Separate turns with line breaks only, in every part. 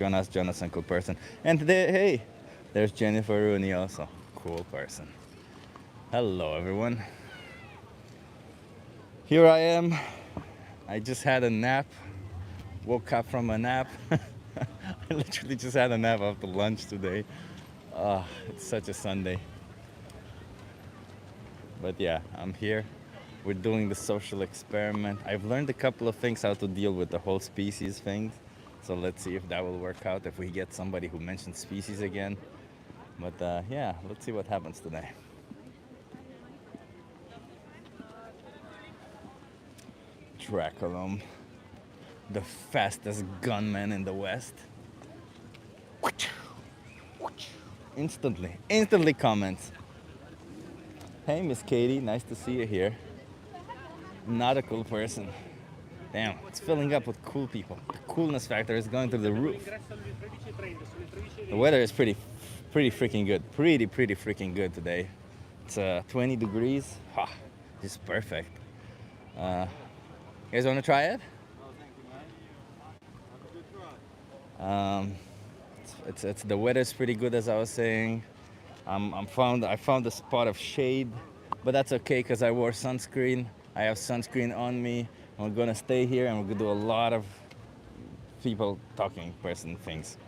Jonas, Jonathan, cool person. And today, hey, there's Jennifer Rooney also, cool person. Hello, everyone. Here I am. I just had a nap. Woke up from a nap. I literally just had a nap after lunch today. It's such a Sunday. But yeah, I'm here. We're doing the social experiment. I've learned a couple of things how to deal with the whole species thing. So let's see if that will work out, if we get somebody who mentions species again. But yeah, let's see what happens today. Draculum, the fastest gunman in the West. Instantly comments. Hey, Miss Katie, nice to see you here. Not a cool person. Damn, it's filling up with cool people. The coolness factor is going through the roof. The weather is pretty freaking good. Pretty freaking good today. It's 20 degrees. Ha, just perfect. You guys want to try it? It's the weather's pretty good, as I was saying. I found a spot of shade, but that's okay because I wore sunscreen. I have sunscreen on me. We're gonna stay here and we're gonna do a lot of people talking person things.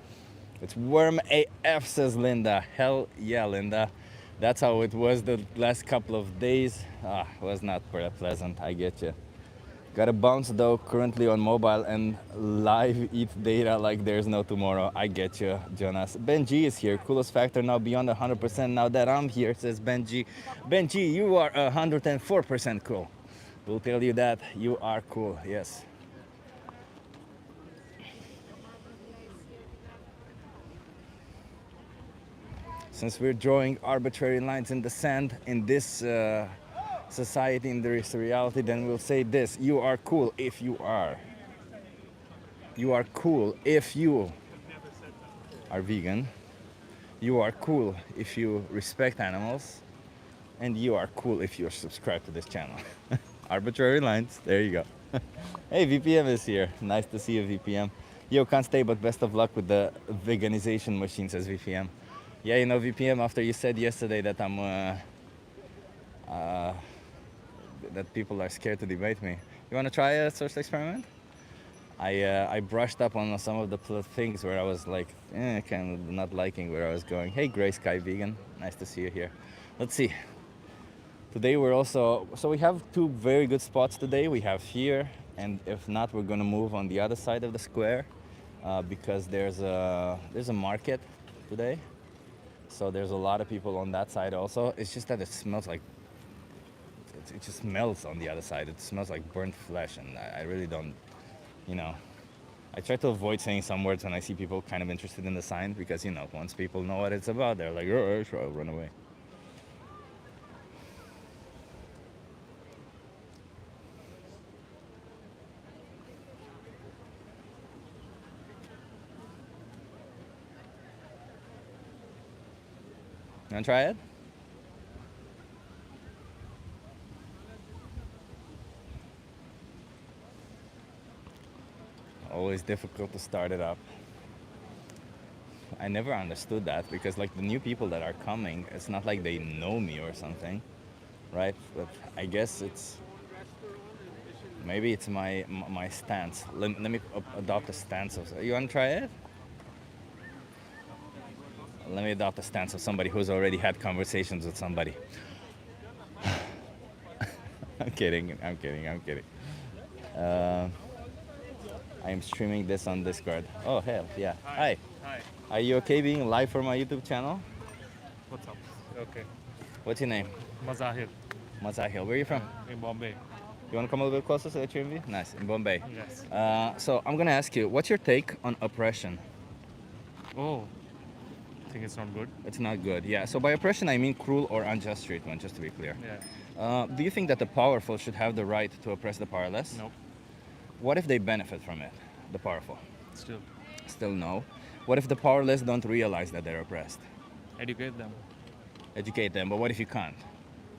It's warm AF, says Linda. Hell yeah, Linda. That's how it was the last couple of days. It was not pleasant, I get you. Gotta bounce though, currently on mobile and live eat data like there's no tomorrow. I get you, Jonas. Benji is here. Coolest factor now beyond 100% now that I'm here, says Benji. Benji, you are 104% cool. We'll tell you that you are cool, yes. Since we're drawing arbitrary lines in the sand in this society, in this reality, then we'll say this: you are cool if you are. You are cool if you are vegan. You are cool if you respect animals. And you are cool if you're subscribed to this channel. Arbitrary lines, there you go. Hey, VPM is here. Nice to see you, VPM. Yo, can't stay, but best of luck with the veganization machine, says VPM. Yeah, you know, VPM, after you said yesterday that that people are scared to debate me. You want to try a social experiment? I brushed up on some of the things where I was like, kind of not liking where I was going. Hey, Gray Sky Vegan, nice to see you here. Let's see. Today we're also, so we have two very good spots today. We have here, and if not, we're gonna move on the other side of the square because there's a market today. So there's a lot of people on that side also. It's just that it smells like, it just smells on the other side. It smells like burnt flesh, and I really don't, you know. I try to avoid saying some words when I see people kind of interested in the sign because, you know, once people know what it's about, they're like, oh, sure, I'll run away. You wanna try it? Always difficult to start it up. I never understood that because like the new people that are coming, it's not like they know me or something, right? But I guess it's, maybe it's my stance. Let me adopt a stance of, you wanna try it? Let me adopt a stance of somebody who's already had conversations with somebody. I'm kidding. I am streaming this on Discord. Oh, hell, yeah. Hi.
Hi.
Are you okay being live for my YouTube channel?
What's up? Okay.
What's your name?
Mazahir.
Mazahil. Where are you from?
In Bombay.
You want to come a little bit closer so that you're in view? Nice. In Bombay.
Yes.
So I'm going to ask you, what's your take on oppression?
Oh, I think it's not good.
It's not good. Yeah. So by oppression, I mean cruel or unjust treatment, just to be clear.
Yeah.
Do you think that the powerful should have the right to oppress the powerless?
No.
What if they benefit from it, the powerful?
Still.
Still no. What if the powerless don't realize that they're oppressed?
Educate them.
Educate them, but what if you can't?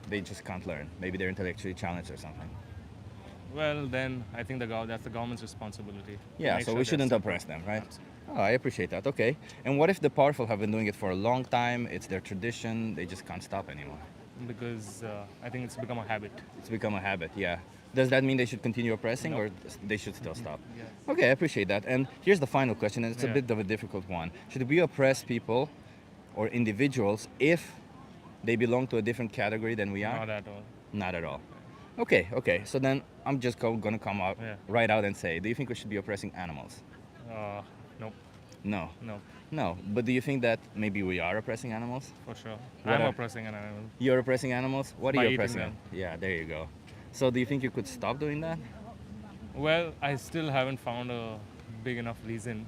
They just can't learn. Maybe they're intellectually challenged or something.
Well, then I think that's the government's responsibility.
Yeah,
Make
so
sure
we
they're
shouldn't
separate.
oppress them, right? Oh, I appreciate that. Okay. And what if the powerful have been doing it for a long time? It's their tradition. They just can't stop anymore.
because I think it's become a habit.
It's become a habit. Yeah. Does that mean they should continue oppressing,
No.
or they should still stop?
Yes.
Okay, I appreciate that. And here's the final question, and it's a
Yeah.
bit of a difficult one. Should we oppress people or individuals if they belong to a different category than we are?
Not at all.
Not at all. Okay, okay. So then I'm just gonna come out
Yeah.
right out and say, do you think we should be oppressing animals?
Nope.
No.
No,
No. But do you think that maybe we are oppressing animals?
for sure.
What
I'm
are-
oppressing an animal.
You're oppressing animals? What are
By
you
eating
oppressing?
them.
Yeah, there you go. So do you think you could stop doing that?
Well, I still haven't found a big enough reason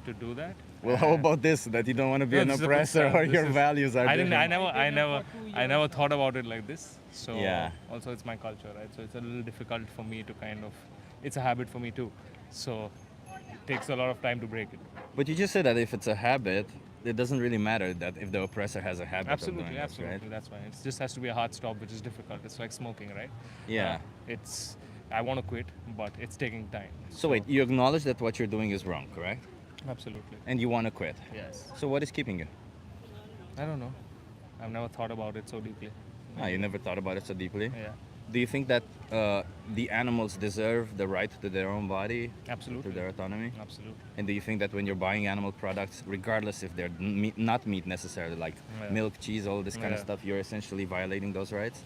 to do that.
Well, how about this? That you don't want to be
No,
an
this is the
oppressor,
first time.
or
This
your
is-
values are
I didn't.
different?
I never thought about it like this. So
Yeah.
also it's my culture, right? So it's a little difficult for me to kind of. It's a habit for me too. So it takes a lot of time to break it.
But you just said that if it's a habit, it doesn't really matter that if the oppressor has a habit of
Absolutely,
doing this,
absolutely.
right?
That's why it just has to be a hard stop, which is difficult. It's like smoking, right?
Yeah.
It's. I want to quit, but it's taking time.
So wait, you acknowledge that what you're doing is wrong, correct?
Absolutely.
And you want to quit.
Yes.
So what is keeping you?
I don't know. I've never thought about it so deeply.
Ah, you never thought about it so deeply?
Yeah.
Do you think that the animals deserve the right to their own body, to
Absolutely.
their autonomy?
Absolutely.
And do you think that when you're buying animal products, regardless if they're not meat necessarily, like
Yeah.
milk, cheese, all this kind of
Yeah.
stuff, you're essentially violating those rights?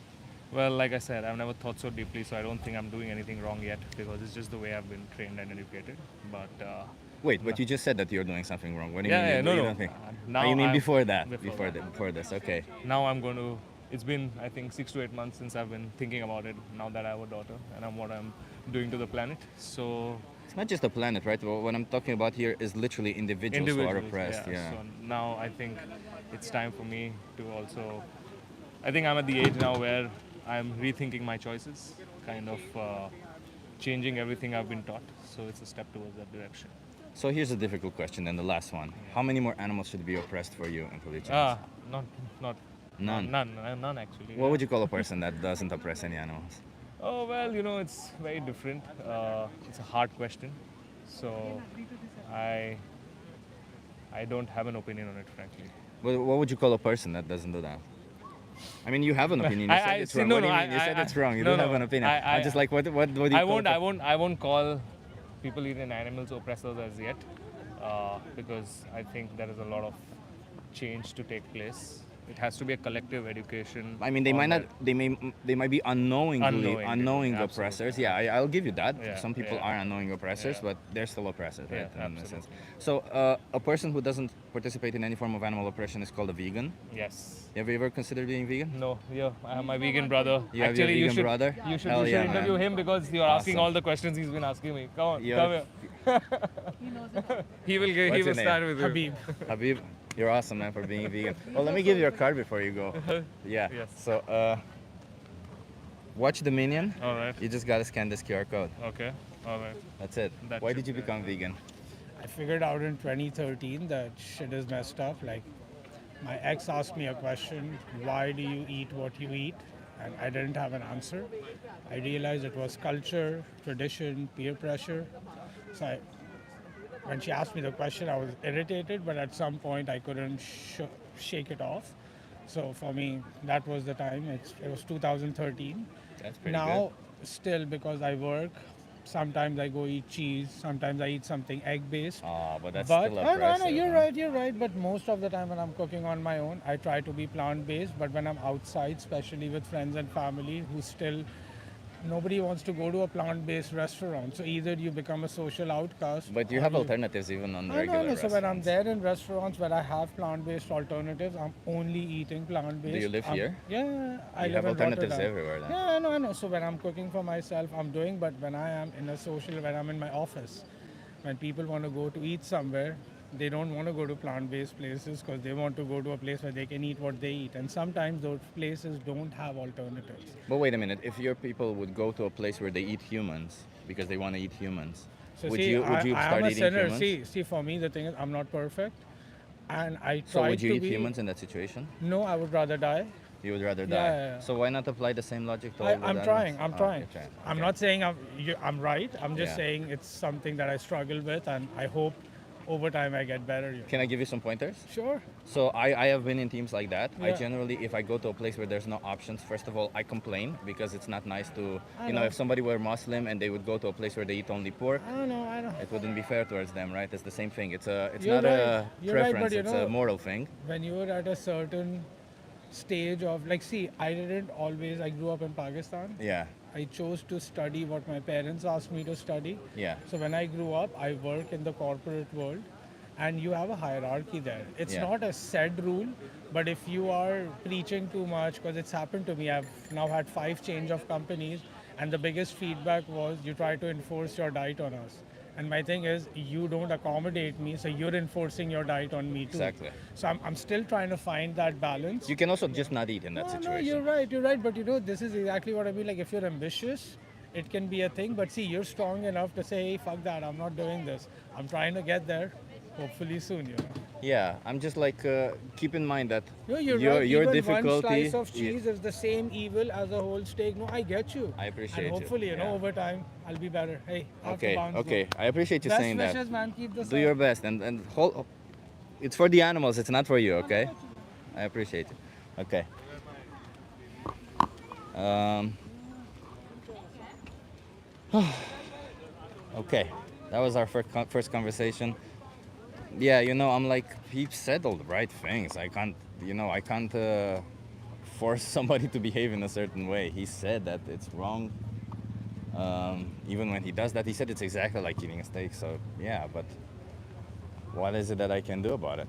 Well, like I said, I've never thought so deeply, so I don't think I'm doing anything wrong yet because it's just the way I've been trained and educated. But
Wait, but you just said that you're doing something wrong. What do you
Yeah,
mean?
yeah,
you
no, no.
don't think?
Now
Oh, you mean
I'm-
before that?
before that.
Before this? Okay.
now I'm going to. It's been, I think, 6 to 8 months since I've been thinking about it. Now that I have a daughter and what I'm doing to the planet, so
It's not just the planet, right? Well, what I'm talking about here is literally individuals who are oppressed. Yeah.
So now I think it's time for me to also. I think I'm at the age now where I'm rethinking my choices, kind of changing everything I've been taught. So it's a step towards that direction.
So here's a difficult question, and the last one: how many more animals should be oppressed for you in Police?
Not
None.
none actually.
What would you call a person that doesn't oppress any animals?
Oh well, it's very different. It's a hard question, so I don't have an opinion on it, frankly.
What would you call a person that doesn't do that? I mean, you have an opinion. You said it's
see,
wrong.
no,
What do you
no,
mean? You
I-
said
I-
it's wrong. You
no,
do have
no,
an opinion.
I-
I'm just like, what do you call
I won't call people eating animals oppressors as yet, because I think there is a lot of change to take place. It has to be a collective education.
I mean, they
on
might not.
that.
They might be unknowing
Absolutely.
oppressors. Yeah, I'll give you that.
Yeah,
Some people
yeah.
are unknowing oppressors,
Yeah.
but they're still oppressors, right?
Yeah,
In a sense.
absolutely.
So, a person who doesn't participate in any form of animal oppression is called a vegan.
Yes.
Have you ever considered being vegan?
No, yeah, I have my vegan brother.
You have your
Actually, you
vegan
should,
brother?
You should,
Hell
you should
yeah,
interview
man.
him because you're asking
Awesome.
all the questions he's been asking me. Come on,
You're-
come here. He will
What's
he
your
will
name?
start with you.
Habib.
Habib, you're awesome, man, for being vegan. Well, let me give you a card before you go. Yeah.
Yes.
So, watch the minion.
All right.
You just gotta scan this QR code.
Okay. All right.
That's it.
That
Why
should
did you
be-
become vegan?
I figured out in 2013 that shit is messed up. Like, my ex asked me a question, why do you eat what you eat? And I didn't have an answer. I realized it was culture, tradition, peer pressure. So when she asked me the question, I was irritated, but at some point I couldn't shake it off. So for me, that was the time. It was 2013.
That's pretty
Now, still, because I work, sometimes I go eat cheese, sometimes I eat something egg-based.
Oh, but that's
But
still
no,
oppressive.
you're
huh?
right, you're right. But most of the time when I'm cooking on my own, I try to be plant-based. But when I'm outside, especially with friends and family, who still nobody wants to go to a plant-based restaurant. So either you become a social outcast.
But you
or
have alternatives even on
I
regular
know. So when I'm
restaurants.
there in restaurants where I have plant-based alternatives, I'm only eating plant-based.
Do you live here?
Yeah, I
You
live
have
in
alternatives
Rotterdam.
everywhere then.
Yeah, I know. So when I'm cooking for myself, I'm doing. But when I am in a social, when I'm in my office, when people want to go to eat somewhere, they don't want to go to plant-based places because they want to go to a place where they can eat what they eat. And sometimes those places don't have alternatives.
But wait a minute. If your people would go to a place where they eat humans because they want to eat humans,
So
would
see,
you
I
start
am a
eating
sinner.
humans?
See, for me, the thing is, I'm not perfect, and I
So
try
would you
to
eat
be.
humans in that situation?
No, I would rather die.
You would rather die.
Yeah.
So why not apply the same logic to all the
I'm
animals?
trying. I'm
Oh,
trying.
you're trying.
I'm
Okay.
not saying I'm right. I'm just
Yeah.
saying it's something that I struggle with, and I hope over time I get better.
Can I give you some pointers?
Sure.
So I have been in teams like that. I
Yeah.
generally, if I go to a place where there's no options, first of all, I complain because it's not nice to,
I
you know,
know.
if somebody were Muslim and they would go to a place where they eat only pork,
I know.
it wouldn't be fair towards them, right? It's the same thing. It's
You're
not
right.
a
You're right,
preference.
but you
It's
know,
a moral thing.
when you're at a certain stage of like, see, I didn't always. I grew up in Pakistan.
Yeah,
I chose to study what my parents asked me to study.
yeah,
So when I grew up, I work in the corporate world, and you have a hierarchy there. It's
Yeah.
not a said rule, but if you are preaching too much, because it's happened to me, I've now had 5 change of companies, and the biggest feedback was you try to enforce your diet on us. And my thing is, you don't accommodate me, so you're enforcing your diet on me too.
exactly.
So I'm still trying to find that balance.
You can also just not eat in that
No,
situation.
you're right. But you know, this is exactly what I mean. Like, if you're ambitious, it can be a thing. But see, you're strong enough to say, hey, fuck that, I'm not doing this. I'm trying to get there, hopefully soon, you know.
Yeah, I'm just like, keep in mind that
No, you're
your
right.
your
Even
difficulty.
one slice of
Yeah,
cheese is the same evil as a whole steak. No, I get you.
I appreciate
And
you.
hopefully, you know,
Yeah.
over time, I'll be better. Hey, I have to
Okay,
bounce though.
okay. I appreciate you
Best
saying
wishes,
that.
man. Keep this
Do
up.
your best and hold. It's for the animals. It's not for you. Okay. I appreciate it. Okay. Um. Okay. That was our first conversation. Yeah, you know, I'm like, he said all the right things. I can't, you know, I can't force somebody to behave in a certain way. He said that it's wrong. Even when he does that, he said it's exactly like eating a steak. So yeah, but what is it that I can do about it?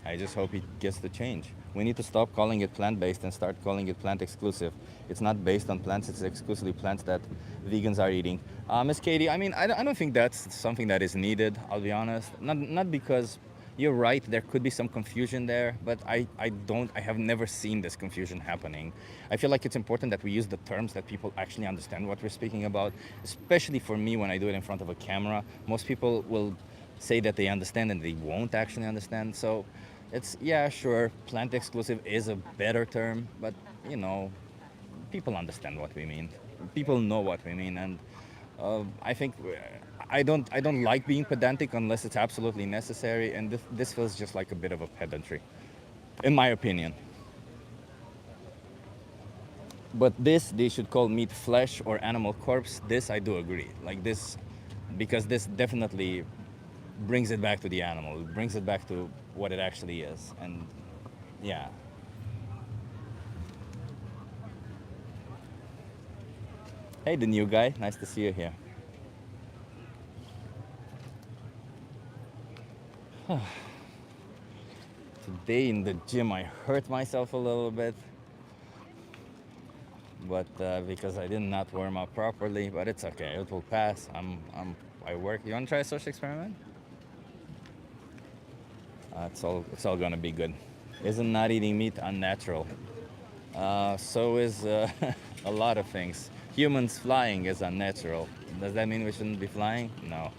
I just hope he gets to change. We need to stop calling it plant-based and start calling it plant-exclusive. It's not based on plants, it's exclusively plants that vegans are eating. Miss Katie, I mean, I don't think that's something that is needed, I'll be honest. Not because you're right, there could be some confusion there, but I have never seen this confusion happening. I feel like it's important that we use the terms that people actually understand what we're speaking about, especially for me when I do it in front of a camera. Most people will say that they understand and they won't actually understand. So it's, yeah, sure, plant exclusive is a better term, but you know, people understand what we mean. People know what we mean, and I think I don't like being pedantic unless it's absolutely necessary, and this feels just like a bit of a pedantry, in my opinion. But this, they should call meat flesh or animal corpse. This I do agree. Like this, because this definitely brings it back to the animal. It brings it back to what it actually is. And yeah. Hey, the new guy. Nice to see you here. Today in the gym, I hurt myself a little bit. But because I did not warm up properly, but it's okay. It will pass. I work. You want to try a social experiment? It's all gonna be good. Isn't not eating meat unnatural? So is a lot of things. Humans flying is unnatural. Does that mean we shouldn't be flying? No.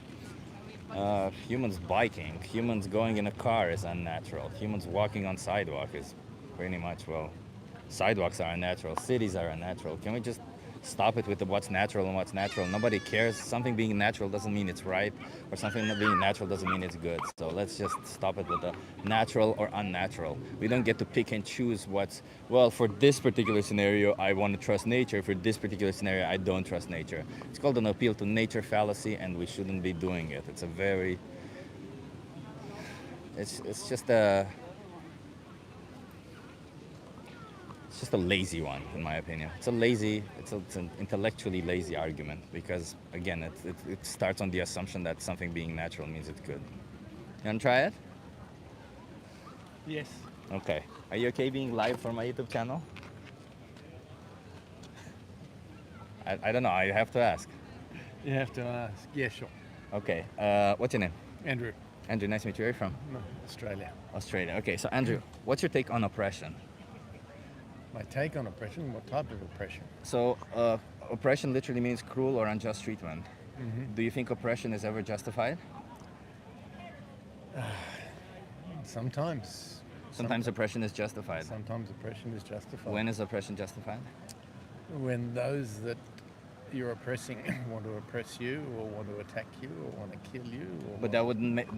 Humans biking, humans going in a car is unnatural. Humans walking on sidewalk is pretty much, well, sidewalks are unnatural. Cities are unnatural. Can we just stop it with the what's natural and what's natural? Nobody cares. Something being natural doesn't mean it's right, or something not being natural doesn't mean it's good. So let's just stop it with the natural or unnatural. We don't get to pick and choose what's, well, for this particular scenario, I want to trust nature. For this particular scenario, I don't trust nature. It's called an appeal to nature fallacy, and we shouldn't be doing it. It's a very, it's just a, it's just a lazy one, in my opinion. It's an intellectually lazy argument because, again, it starts on the assumption that something being natural means it's good. You want to try it?
Yes.
Okay. Are you okay being live for my YouTube channel? I don't know. I have to ask.
You have to ask. Yeah, sure.
Okay. What's your name?
Andrew,
Andrew, nice to meet you. Where are you from?
no, Australia.
Australia. Okay, so Andrew, what's your take on oppression?
My take on oppression, what type of oppression?
So, oppression literally means cruel or unjust treatment. Do you think oppression is ever justified?
Sometimes.
Sometimes oppression is justified.
Sometimes oppression is justified.
When is oppression justified?
When those that you're oppressing want to oppress you, or want to attack you, or want to kill you. Or
But that wouldn't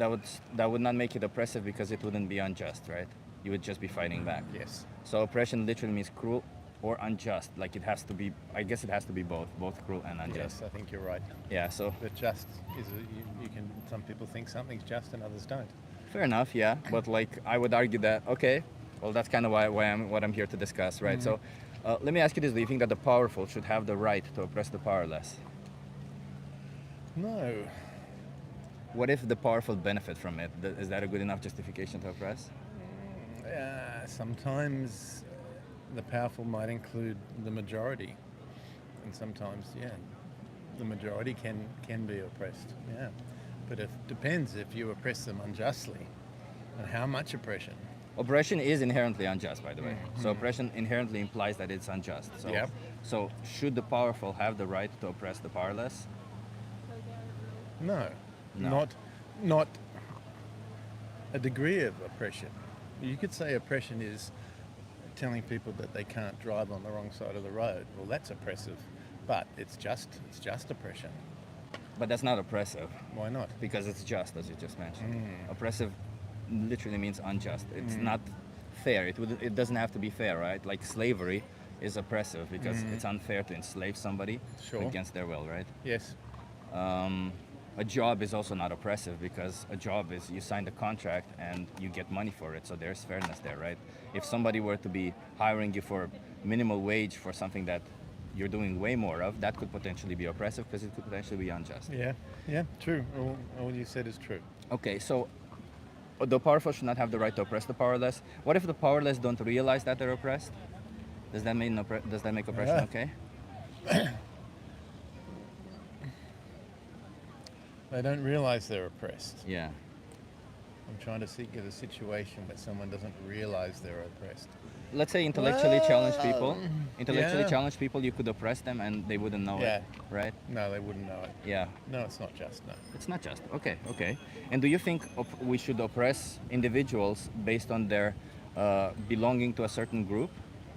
that would not make it oppressive because it wouldn't be unjust, right? You would just be fighting back.
Yes.
So oppression literally means cruel or unjust. Like it has to be. I guess it has to be both cruel and unjust.
Yes, I think you're right.
Yeah. So
But just is you can. Some people think something's just and others don't.
fair enough. Yeah. But like I would argue that okay. Well, that's kind of what I'm here to discuss, right? So let me ask you this: do you think that the powerful should have the right to oppress the powerless?
No.
What if the powerful benefit from it? Is that a good enough justification to oppress?
Sometimes the powerful might include the majority, and sometimes, the majority can be oppressed. Yeah, but it depends if you oppress them unjustly, and how much oppression.
Oppression is inherently unjust, by the way. So oppression inherently implies that it's unjust. So,
Yep.
so should the powerful have the right to oppress the powerless?
No,
No.
not a degree of oppression. You could say oppression is telling people that they can't drive on the wrong side of the road. Well, that's oppressive, but it's just oppression.
But that's not oppressive
Why not?
because it's just, as you just mentioned. Oppressive literally means unjust. It's not fair. It doesn't have to be fair, right? Like slavery is oppressive because it's unfair to enslave somebody
Sure.
against their will, right?
Yes.
A job is also not oppressive because a job is you sign the contract and you get money for it. So there's fairness there, right? If somebody were to be hiring you for minimal wage for something that you're doing way more of, that could potentially be oppressive because it could potentially be unjust.
Yeah, true. All you said is true.
Okay, so the powerful should not have the right to oppress the powerless. What if the powerless don't realize that they're oppressed? Does that make oppression
Yeah.
okay?
They don't realize they're oppressed.
Yeah.
I'm trying to get a situation where someone doesn't realize they're oppressed.
Let's say intellectually challenged people. Intellectually
yeah.
challenged people, you could oppress them and they wouldn't know
Yeah.
it, right?
No, they wouldn't know it.
Yeah.
No, it's not just, no.
It's not just. Okay, okay. And do you think we should oppress individuals based on their belonging to a certain group?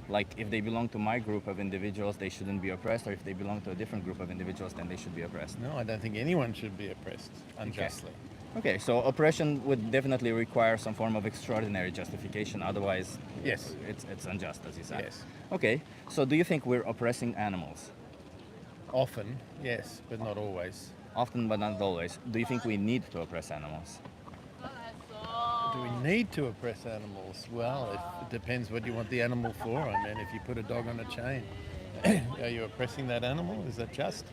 Like if they belong to my group of individuals, they shouldn't be oppressed, or if they belong to a different group of individuals, then they should be oppressed.
No, I don't think anyone should be oppressed unjustly.
Okay, so oppression would definitely require some form of extraordinary justification. Otherwise,
Yes.
it's unjust, as you said.
Yes.
Okay, so do you think we're oppressing animals?
Often, yes, but not always.
Often, but not always. Do you think we need to oppress animals?
Do we need to oppress animals? Well, it depends what you want the animal for. I mean, if you put a dog on a chain, are you oppressing that animal? Is that just?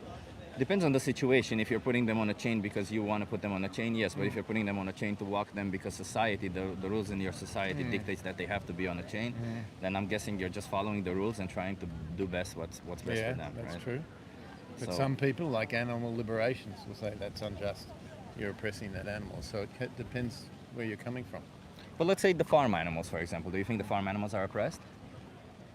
Depends on the situation. If you're putting them on a chain because you want to put them on a chain, yes. But if you're putting them on a chain to walk them because society, the rules in your society dictates that they have to be on a chain, then I'm guessing you're just following the rules and trying to do what's best for them.
That's
right?
true. But
So-
some people, like animal liberations, will say that's unjust. You're oppressing that animal. So it depends where you're coming from.
But let's say the farm animals, for example. Do you think the farm animals are oppressed?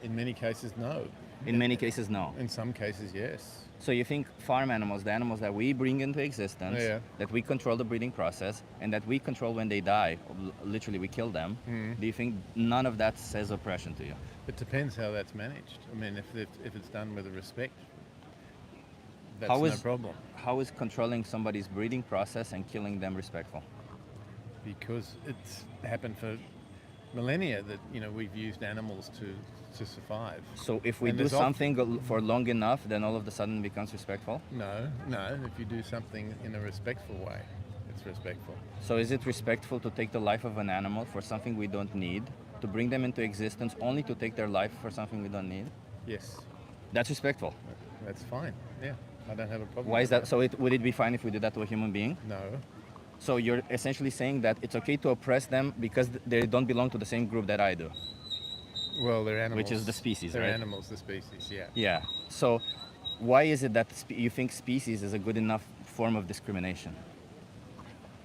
In many cases, no.
In many cases, no.
In some cases, yes.
So you think farm animals, the animals that we bring into existence,
Yeah.
that we control the breeding process, and that we control when they die, literally we kill them, do you think none of that says oppression to you?
It depends how that's managed. I mean, if it's done with respect, that's
How
no
is-
problem.
How is controlling somebody's breeding process and killing them respectful?
Because it's happened for millennia that, we've used animals to survive.
So if we
And
do
there's often-
something for long enough, then all of a sudden it becomes respectful?
No. If you do something in a respectful way, it's respectful.
So is it respectful to take the life of an animal for something we don't need, to bring them into existence only to take their life for something we don't need?
Yes,
That's respectful.
that's fine. Yeah, I don't have a problem.
Why is
with
that? So would it be fine if we did that to a human being?
No.
So you're essentially saying that it's okay to oppress them because they don't belong to the same group that I do.
Well, they're animals.
Which is the species,
they're
right?
animals, the species, yeah.
Yeah. So why is it that you think species is a good enough form of discrimination?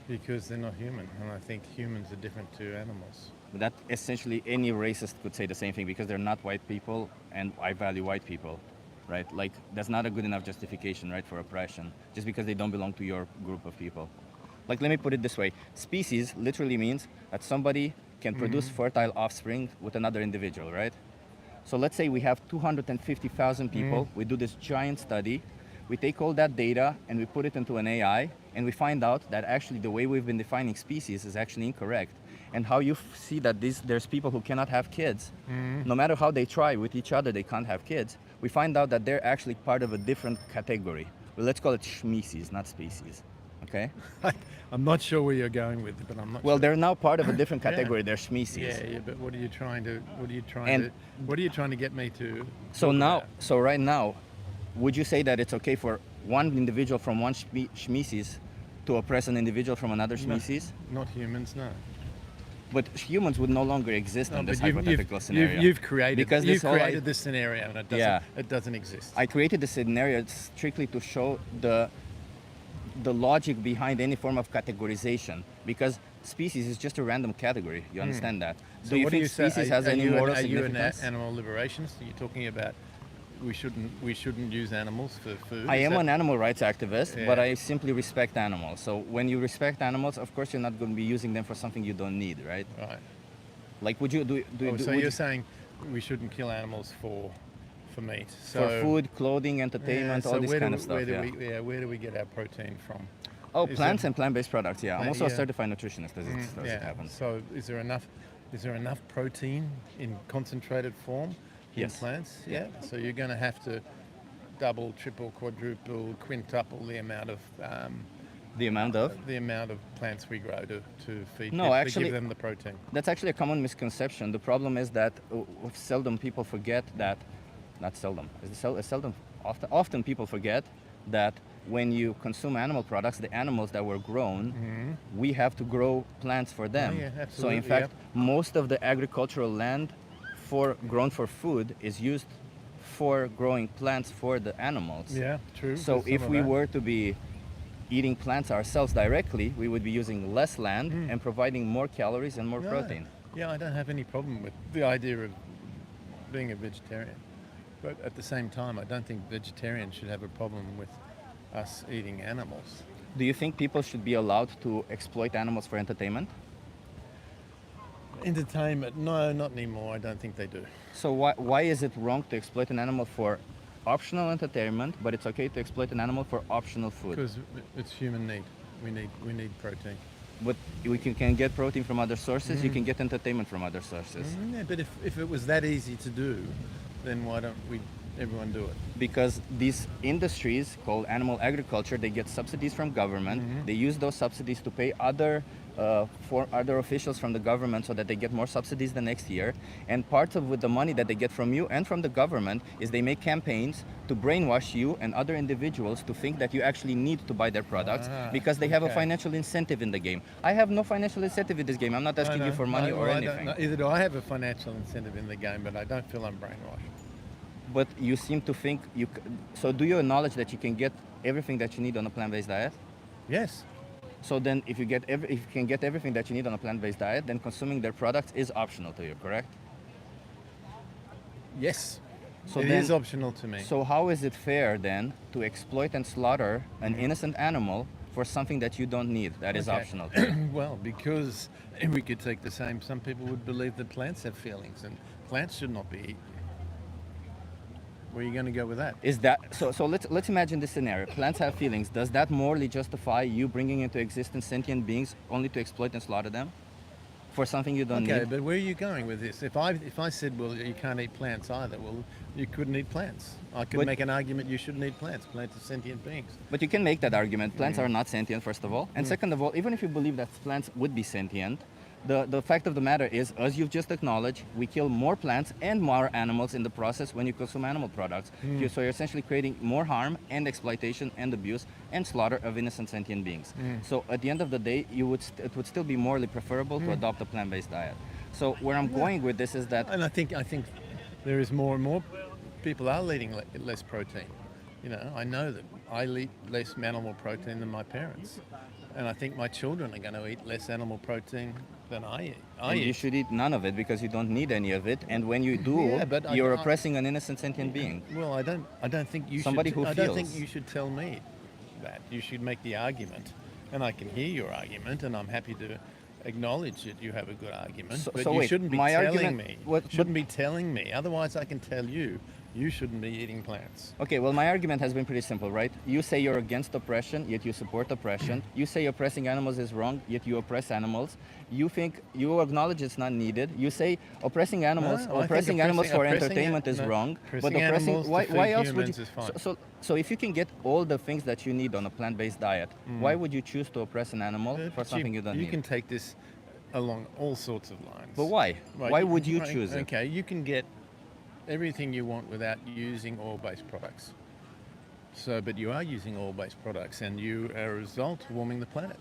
Because they're not human, and I think humans are different to animals.
That essentially any racist could say the same thing because they're not white people and I value white people, right? Like that's not a good enough justification, right, for oppression just because they don't belong to your group of people. Like let me put it this way. Species literally means that somebody can produce fertile offspring with another individual, right? So let's say we have 250,000 people. We do this giant study. We take all that data and we put it into an AI, and we find out that actually the way we've been defining species is actually incorrect. And how you see that there's people who cannot have kids, no matter how they try with each other, they can't have kids. We find out that they're actually part of a different category. Well, let's call it species, not species. Okay?
I'm not sure where you're going with it, but I'm not
Well,
sure.
they're now part of a different category. They're species.
Yeah, but what are you trying to
And-
get me to
So
talk
now,
about?
so right now, would you say that it's okay for one individual from one species to oppress an individual from another
No.
species?
Not humans, no.
But humans would no longer exist in this
but
hypothetical scenario.
You've created
Because
you've
this whole
created this scenario, and it doesn't exist.
I created this scenario strictly to show the logic behind any form of categorization, because species is just a random category. You understand that?
So
Do you
what
think
do you say?
species has any moral
Are you
significance?
an animal liberationist? Are you talking about we shouldn't use animals for food?
I
Is
am
that-
an animal rights activist, but
Yeah.
I simply respect animals. So when you respect animals, of course you're not going to be using them for something you don't need, right?
Right.
Like, would you
So
would
you're
you-
saying we shouldn't kill animals for meat?
for food, clothing, entertainment, all this kind of stuff?
Where do we get our protein from?
Oh,
Is
plants
it-
and plant-based products. Yeah, I'm also a
Yeah.
certified nutritionist, as it happens.
So is there enough protein in concentrated form
Yes.
in plants? Yeah. So you're going to have to double, triple, quadruple, quintuple the amount of
The amount of
plants we grow to feed
No,
people, to
actually-
give them the protein.
That's actually a common misconception. The problem is that seldom people forget that, not seldom, often people forget that when you consume animal products, the animals that were grown, we have to grow plants for them.
yeah,
So in
absolutely,
fact, most of the agricultural land grown for food is used for growing plants for the animals.
Yeah, true.
So
there's some
if
of
we
that.
were to be eating plants ourselves directly, we would be using less land and providing more calories and more
No.
protein.
Yeah, I don't have any problem with the idea of being a vegetarian. But at the same time, I don't think vegetarians should have a problem with us eating animals.
Do you think people should be allowed to exploit animals for entertainment?
Entertainment? No, not anymore. I don't think they do.
So why is it wrong to exploit an animal for optional entertainment, but it's okay to exploit an animal for optional food?
Because it's human need. We need protein.
But can get protein from other sources, you can get entertainment from other sources.
Yeah, but if it was that easy to do, then why don't everyone do it?
Because these industries called animal agriculture, they get subsidies from government. They use those subsidies to pay for other officials from the government so that they get more subsidies the next year. And part of with the money that they get from you and from the government is they make campaigns to brainwash you and other individuals to think that you actually need to buy their products because they have a
okay.
financial incentive in the game. I have no financial incentive in this game. I'm not asking you for money or anything.
Either do I have a financial incentive in the game, but I don't feel I'm brainwashed.
But you seem to think so do you acknowledge that you can get everything that you need on a plant-based diet?
Yes.
So then if you can get everything that you need on a plant-based diet, then consuming their products is optional to you, correct?
Yes.
So
It
then-
is optional to me.
So how is it fair then to exploit and slaughter an innocent animal for something that you don't need, that is
Okay.
optional to you?
Well, because we could take the same. Some people would believe that plants have feelings, and plants should not be eaten. Where are you going to go with that?
Is that so let's imagine this scenario. Plants have feelings. Does that morally justify you bringing into existence sentient beings only to exploit and slaughter them for something you don't
Okay,
need?
but where are you going with this? If I said, well, you can't eat plants either, well, you couldn't eat plants. I could
But-
make an argument you shouldn't eat plants. Plants are sentient beings.
But you can make that argument. Plants are not sentient, first of all. And second of all, even if you believe that plants would be sentient, the fact of the matter is, as you've just acknowledged, we kill more plants and more animals in the process when you consume animal products. So you're essentially creating more harm and exploitation and abuse and slaughter of innocent sentient beings. So at the end of the day, it would still be morally preferable to adopt a plant-based diet. So where I'm going with this is that
And I think there is more and more people are eating less protein. You know, I know that I eat less animal protein than my parents, and I think my children are going to eat less animal protein than I eat.
and you should eat none of it because you don't need any of it. And when you do,
Yeah, but
you're oppressing an innocent sentient being.
Well, I don't think you
Somebody
should.
who
I don't think
feels.
you should tell me that. You should make the argument, and I can hear your argument, and I'm happy to acknowledge that you have a good argument.
So-
but
so
you
wait,
shouldn't be
my
telling
argument-
me.
what-
Shouldn't be telling me. Otherwise, I can tell you You shouldn't be eating plants.
Okay, well, my argument has been pretty simple, right? You say you're against oppression, yet you support oppression. You say oppressing animals is wrong, yet you oppress animals. You think you acknowledge it's not needed. You say oppressing animals,
No, I think
oppressing animals for
oppressing
entertainment is
no,
wrong.
oppressing animals to
why
feed
else would
humans
you?
is fine.
So if you can get all the things that you need on a plant-based diet, why would you choose to oppress an animal for
But
something you don't
you
need?
can take this along all sorts of lines.
But why?
Right,
Why would you choose it?
Okay, you can get everything you want without using oil-based products. So, but you are using oil-based products, and you, as a result, warming the planet.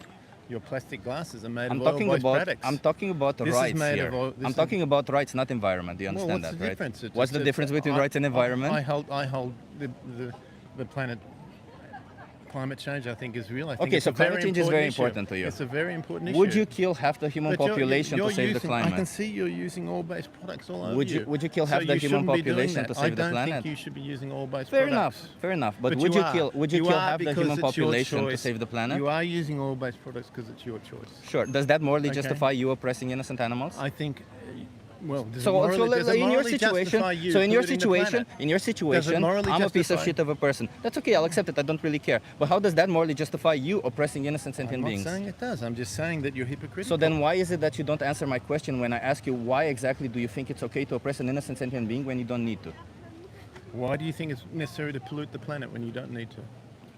Your plastic glasses are made
I'm
of
talking
oil-based
about
products.
I'm talking about
This is
rights
made
here.
of oil- this
I'm
is-
talking about rights, not environment. Do you
Well,
understand
what's
that,
the
right?
difference? It's
What's the
just-
difference between rights and environment?
I hold the planet. Climate change, I think, is real. I think
Okay,
it's
so
a very
climate change is very
issue.
important to you.
It's a very important issue.
Would you kill half the human
But you're-
population
you're
to save the
using- I can
climate?
see you're using oil-based products all over
Would you kill
So
half the
you
human
shouldn't be doing
population
that.
to save the
I don't
planet?
think you should be using oil-based
Fair
products.
enough, fair enough. But,
But
would
you
you
are.
kill
You are
half the
because
human
it's your
population to
choice.
save the planet?
You are using oil-based products because it's your choice.
Sure. Does that morally
Okay.
justify you oppressing innocent animals?
I think. Well, does it
So
morally, does it
in your
morally
situation,
justify you
so in your
polluting the
situation,
planet? morally
I'm a piece of
justify-
shit of a person. That's okay. I'll accept it. I don't really care. But how does that morally justify you oppressing innocent
I'm
sentient
not
beings?
saying it does. I'm just saying that you're hypocritical.
So then why is it that you don't answer my question when I ask you why exactly do you think it's okay to oppress an innocent sentient being when you don't need to?
Why do you think it's necessary to pollute the planet when you don't need to?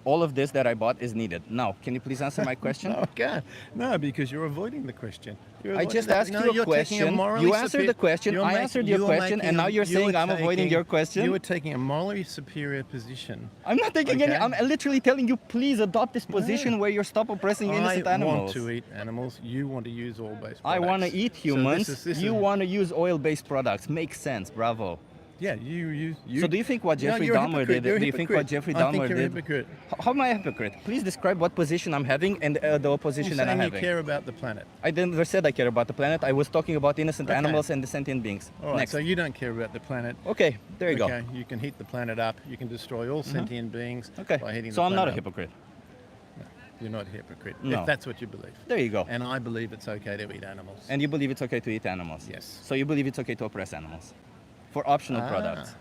All of this that I bought is needed. Now, can you please answer my question?
No, I can't. No, because you're avoiding the question. You're
I
avoiding
just
that.
asked
No,
you a
you're taking
question.
morally
You answered the question. I answered your question, and now you're saying I'm avoiding your question?
You were taking a morally superior position.
I'm not taking any.
Okay.
I'm literally telling you, please adopt this position where you stop oppressing innocent
I
animals.
want to eat animals. You want to use oil-based products.
I want to eat
So
humans.
this
You
is-
want to use oil-based products. Makes sense. Bravo.
Yeah, you use.
So do you think what
No,
Jeffrey
you're a
Dahmer
hypocrite.
did?
You're a
Do you think what
hypocrite.
Jeffrey
I think
Dahmer
you're a
did?
hypocrite.
How am I a hypocrite? Please describe what position I'm having and the opposition
You're
that I'm
saying you
having.
care about the planet.
I never said I care about the planet. I was talking about innocent
Okay.
animals and the sentient beings.
All right,
Next.
so you don't care about the planet.
Okay, there you
Okay, you can heat the planet up. You can destroy all sentient beings
go. Okay.
by heating
So
the
I'm
planet
not a
up.
hypocrite.
You're not a hypocrite.
No.
If that's what you believe.
There you go.
And I believe it's okay to eat animals.
And you believe it's okay to eat animals?
Yes.
So you believe it's okay to oppress animals for optional
Ah.
products?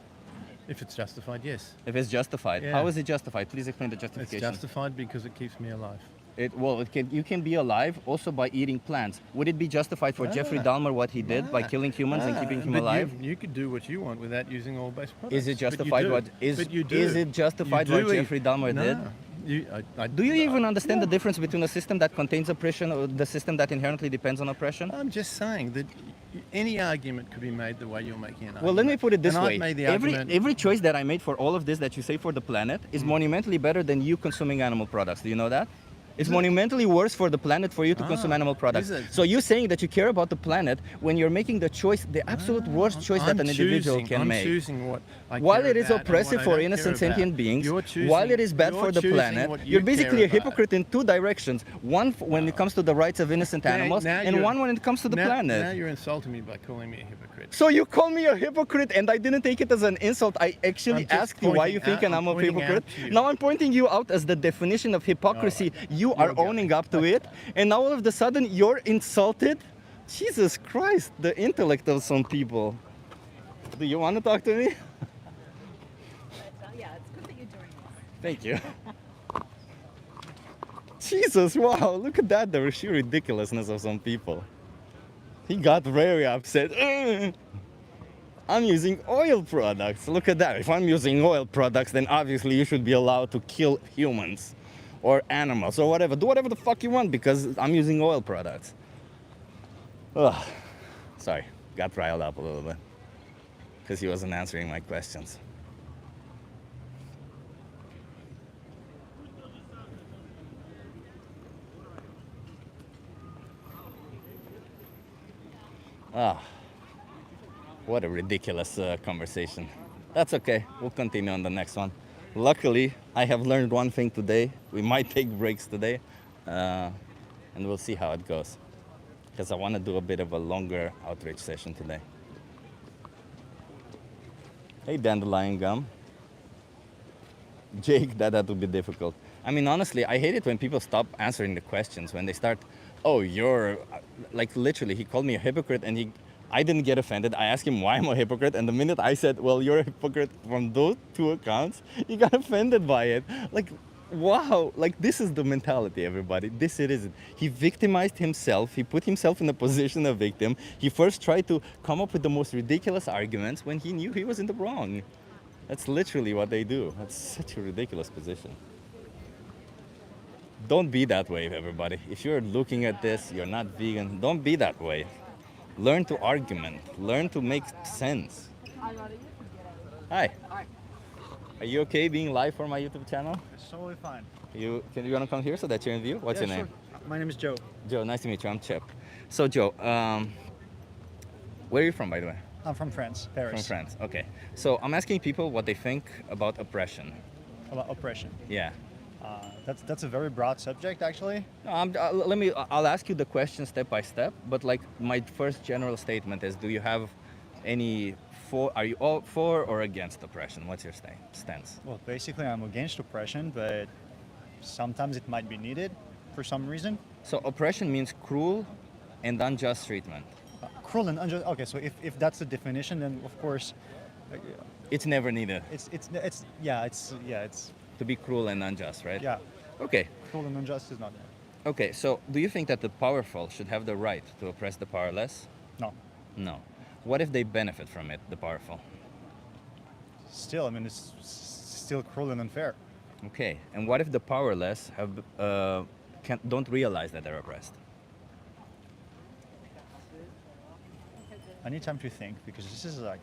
If it's justified, yes.
If it's justified.
Yeah.
How is it justified? Please explain the
It's
justification.
justified because it keeps me alive.
You can be alive also by eating plants. Would it be justified for Jeffrey Dahmer what he did by killing humans and keeping him
But
alive?
You could do what you want without using oil-based products.
Is it
But you
justified
do.
what
But you do.
is it justified
You
what
do
Jeffrey Dahmer
no.
did? Do you even understand the difference between a system that contains oppression or the system that inherently depends on oppression?
I'm just saying that any argument could be made the way you're making an argument.
Well, let me put it this
And
way.
I've made the argument.
Every choice that I made for all of this that you say for the planet is monumentally better than you consuming animal products. Do you know that? It's monumentally worse for the planet for you to consume animal products.
is it?
So you're saying that you care about the planet when you're making the choice, the absolute worst choice that an individual can
I'm
make.
choosing what I
While
care
it is
about and
oppressive
what I
for
don't care
innocent
about.
sentient beings,
You're choosing-
while it is bad
you're
for the
choosing
planet,
what you
you're basically a
care about.
hypocrite in two directions. One when it comes to the rights of innocent animals,
Now
and
you're-
one when it comes to the
now,
planet.
Now you're insulting me by calling me a hypocrite.
So you call me a hypocrite and I didn't take it as an insult. I actually
I'm just
asked you why you
pointing
think
out-
I'm a
I'm pointing
hypocrite.
out to you.
Now I'm pointing you out as the definition of hypocrisy. You are
You're going.
owning up to it. And now all of a sudden you're insulted. Jesus Christ, the intellect of some people. Do you want to talk to me?
Yeah, it's good that you're doing this.
Thank you. Jesus, wow, look at that, the sheer ridiculousness of some people. He got very upset. I'm using oil products. Look at that. If I'm using oil products, then obviously you should be allowed to kill humans or animals or whatever. Do whatever the fuck you want because I'm using oil products. Ugh. Sorry, got riled up a little bit because he wasn't answering my questions. Ah, what a ridiculous conversation. That's okay. We'll continue on the next one. Luckily, I have learned one thing today. We might take breaks today, and we'll see how it goes. Because I want to do a bit of a longer outreach session today. Hey, dandelion gum. Jake, that had to be difficult. I mean, honestly, I hate it when people stop answering the questions, when they start, oh, you're, like literally, he called me a hypocrite and I didn't get offended. I asked him why I'm a hypocrite, and the minute I said, well, you're a hypocrite from those two accounts, he got offended by it. Like, wow, like this is the mentality, everybody. This it is. He victimized himself. He put himself in a position of victim. He first tried to come up with the most ridiculous arguments when he knew he was in the wrong. That's literally what they do. That's such a ridiculous position. Don't be that way, everybody. If you're looking at this, you're not vegan, don't be that way. Learn to argument. Learn to make sense. Hi. Are you okay being live for my YouTube channel?
It's totally fine.
You wanna come here so that you're in view? What's your name?
Sure. My name is Joe.
Joe, nice to meet you. I'm Chip. So Joe, where are you from, by the way?
I'm from France, Paris.
From France. Okay. So I'm asking people what they think about oppression.
About oppression.
Yeah.
That's a very broad subject, actually.
No, I'll ask you the question step by step. But like my first general statement is: do you have any are you all for or against oppression? What's your stance?
Well, basically, I'm against oppression, but sometimes it might be needed for some reason.
So oppression means cruel and unjust treatment.
Cruel and unjust. Okay, so if that's the definition, then of course,
It's never needed
it's
to be cruel and unjust, right?
yeah.
Okay.
Cruel and unjust is not there.
Okay. So do you think that the powerful should have the right to oppress the powerless?
No.
No. What if they benefit from it, the powerful?
Still, I mean, it's still cruel and unfair.
Okay. And what if the powerless don't realize that they're oppressed?
I need time to think because this is like,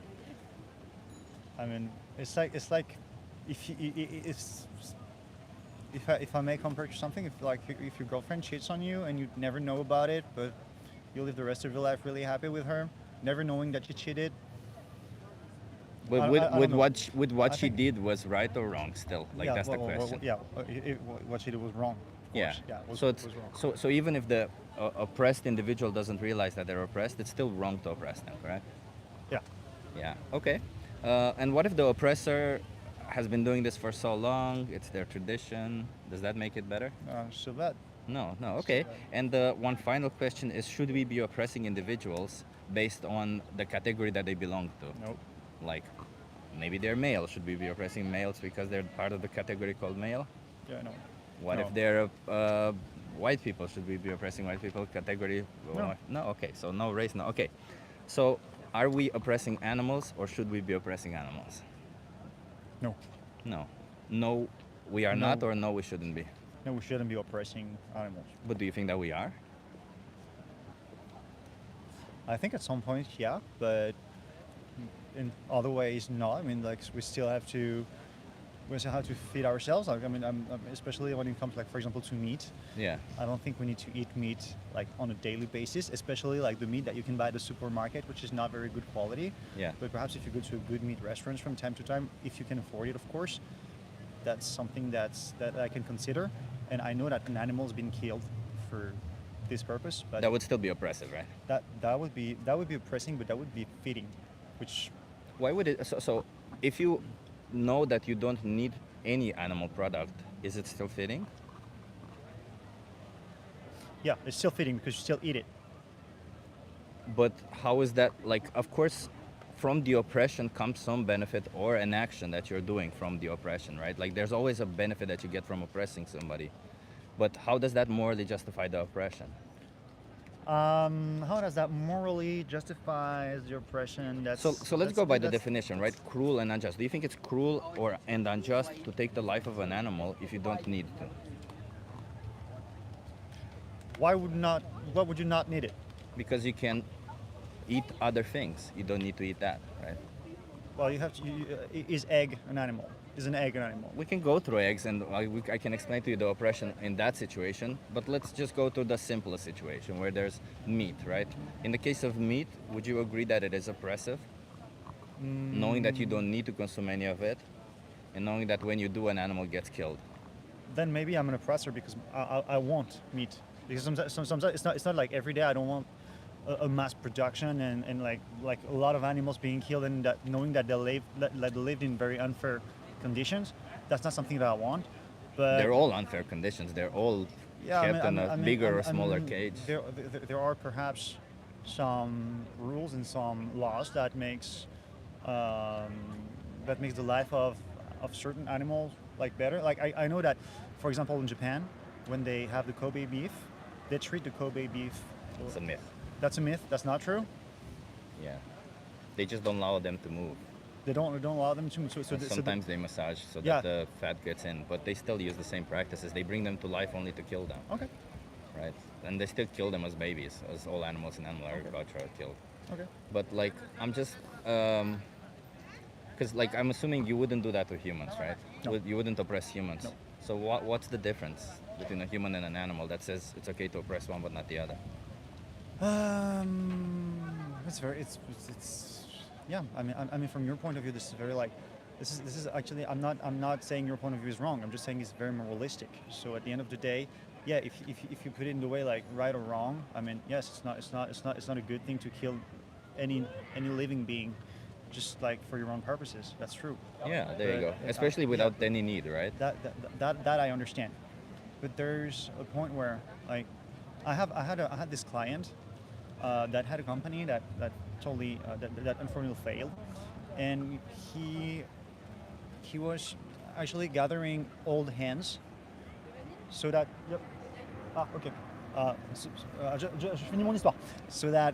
I mean, it's like if I may compare to something, if your girlfriend cheats on you and you never know about it, but you live the rest of your life really happy with her, never knowing that she cheated.
But
I
with
don't know.
what
I
she
think-
did was right or wrong still? Like
Yeah,
that's the
well,
question.
what she did was wrong. Of
Yeah.
course. Yeah, was
So it's
wrong.
so even if the oppressed individual doesn't realize that they're oppressed, it's still wrong to oppress them, correct?
Yeah.
Yeah. Okay. And what if the oppressor has been doing this for so long? It's their tradition. Does that make it better?
So that
No. No. Okay. And the one final question is: should we be oppressing individuals based on the category that they belong to?
nope.
Like, maybe they're male. Should we be oppressing males because they're part of the category called male?
Yeah, no.
What
No.
if they're white people? Should we be oppressing white people category?
No.
No. Okay. So no race. No. Okay. So are we oppressing animals or should we be oppressing animals?
No.
No. No, we are
No.
not, or no, we shouldn't be.
No, we shouldn't be oppressing animals.
But do you think that we are?
I think at some point, yeah, but in other ways, not. I mean, like we still have to feed ourselves. Like, I mean, especially when it comes, like, for example, to meat.
Yeah.
I don't think we need to eat meat like on a daily basis, especially like the meat that you can buy at the supermarket, which is not very good quality.
Yeah.
But perhaps if you go to a good meat restaurant from time to time, if you can afford it, of course, that's something that I can consider. And I know that an animal has been killed for this purpose, but
That would still be oppressive, right?
that would be oppressing, but that would be feeding, which
Why would it? So if you know that you don't need any animal product, is it still fitting?
yeah, it's still feeding because you still eat it.
But how is that? Like, of course, from the oppression comes some benefit or an action that you're doing from the oppression, right? Like, there's always a benefit that you get from oppressing somebody. But how does that morally justify the oppression?
How does that morally justify the oppression?
So let's go by the definition, right? Cruel and unjust. Do you think it's cruel and unjust to take the life of an animal if you don't need to?
Why would you not need it?
Because you can eat other things. You don't need to eat that, right?
Well, you have to. Is egg an animal? Is an egg an animal?
We can go through eggs, and I can explain to you the oppression in that situation. But let's just go to the simplest situation where there's meat, right? In the case of meat, would you agree that it is oppressive? Knowing that you don't need to consume any of it, and knowing that when you do, an animal gets killed.
Then maybe I'm an oppressor because I want meat. Because sometimes it's not like every day I don't want a mass production and like a lot of animals being killed and that knowing that they lived in very unfair conditions. That's not something that I want. But
They're all unfair conditions. They're all
yeah,
kept in a bigger or smaller cage.
There are perhaps some rules and some laws um, that makes the life of certain animals like better. Like I know that, for example, in Japan, when they have the Kobe beef, they treat the Kobe beef.
It's a myth.
That's a myth. That's not true.
Yeah. They just don't allow them to move.
They don't allow them to move.
And sometimes they massage so
Yeah.
that the fat gets in, but they still use the same practices. They bring them to life only to kill them,
Okay.
right? And they still kill them as babies, as all animals in animal agriculture are killed.
Okay.
But like, I'm just, because like I'm assuming you wouldn't do that to humans, right?
No.
You wouldn't oppress humans.
No.
So what's the difference between a human and an animal that says it's okay to oppress one but not the other?
It's yeah. I mean, from your point of view, this is very like, this is actually, I'm not saying your point of view is wrong. I'm just saying it's very moralistic. So at the end of the day, yeah, if you put it in the way like right or wrong, I mean, yes, it's not a good thing to kill any living being, just like for your own purposes. That's true.
Yeah, there you
But,
go. Especially without
yeah.
any need, right?
That I understand, but there's a point where like I had this client that had a company that totally that unfortunately failed, and he was actually gathering old hens so that yep okay je finis mon histoire so that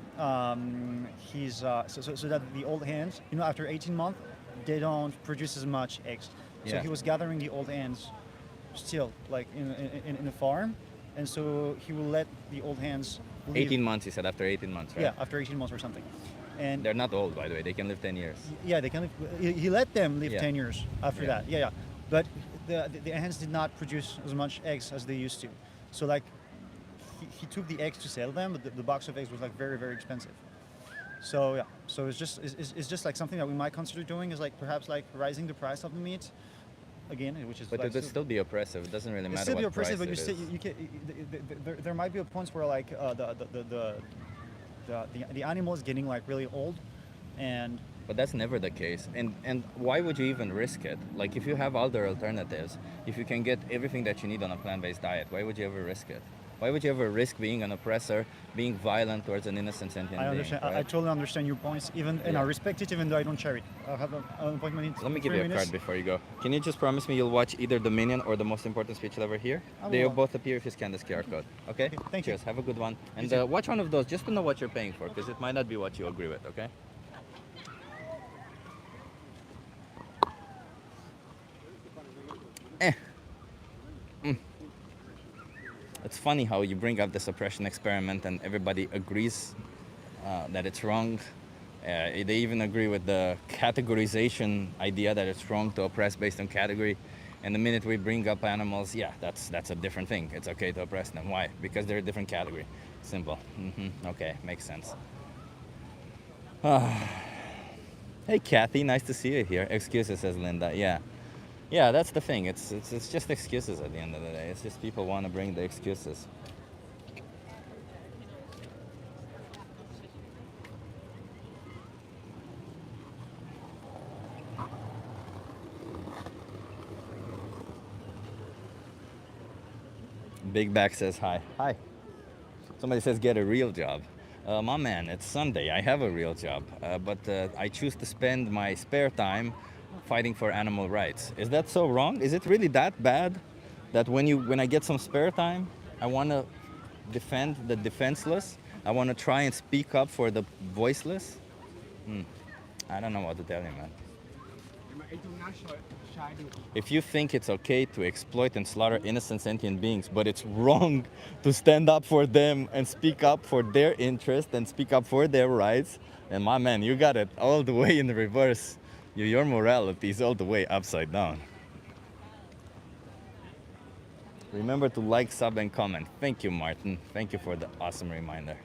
so that the old hens, you know, after 18 months they don't produce as much eggs. So
Yeah.
he was gathering the old hens still like in a farm, and so he will let the old hens live.
18 months, he said, after 18 months, right?
Yeah, after 18 months or something. And
They're not old, by the way. They can live 10 years.
yeah, they can live, he let them live
Yeah.
10 years after
Yeah.
that. Yeah. But the hens did not produce as much eggs as they used to. So like he took the eggs to sell them, but the box of eggs was like very, very expensive. So yeah, so it's just like something that we might consider doing is like perhaps like raising the price of the meat again, which is
But
like
it would still be oppressive. It doesn't really
it's
matter
still
what
be oppressive,
price
but you
it
still
is.
you can there might be a point where like the animal is getting like really old, and
But that's never the case. And why would you even risk it? Like if you have other alternatives, if you can get everything that you need on a plant-based diet, why would you ever risk it? Why would you ever risk being an oppressor, being violent towards an innocent sentient
I
being?
understand. I
right?
totally understand your points, even and I
Yeah.
respect it, even though I don't share it. I have an appointment in
Let me give
3
you a
minutes.
card before you go. Can you just promise me you'll watch either Dominion or The Most Important Speech You'll Ever Hear?
I
They'll
will.
both appear if you scan this QR code. Okay?
Okay, thank you.
Cheers. Have a good one. And
too.
watch one of those just to know what you're paying for, because it might not be what you agree with. Okay? It's funny how you bring up the suppression experiment and everybody agrees that it's wrong. They even agree with the categorization idea that it's wrong to oppress based on category. And the minute we bring up animals, yeah, that's a different thing. It's okay to oppress them. Why? Because they're a different category. Simple. Okay, makes sense. Hey, Kathy, nice to see you here. Excuses, says Linda. Yeah, that's the thing. It's just excuses at the end of the day. It's just people want to bring the excuses. Big Back says hi. Hi. Somebody says get a real job. My man, it's Sunday. I have a real job, but I choose to spend my spare time fighting for animal rights. Is that so wrong? Is it really that bad that when I get some spare time, I want to defend the defenseless? I want to try and speak up for the voiceless? I don't know what to tell you, man. If you think it's okay to exploit and slaughter innocent sentient beings, but it's wrong to stand up for them and speak up for their interest and speak up for their rights, then my man, you got it all the way in the reverse. Your morality is all the way upside down. Remember to like, sub, and comment. Thank you, Martin. Thank you for the awesome reminder.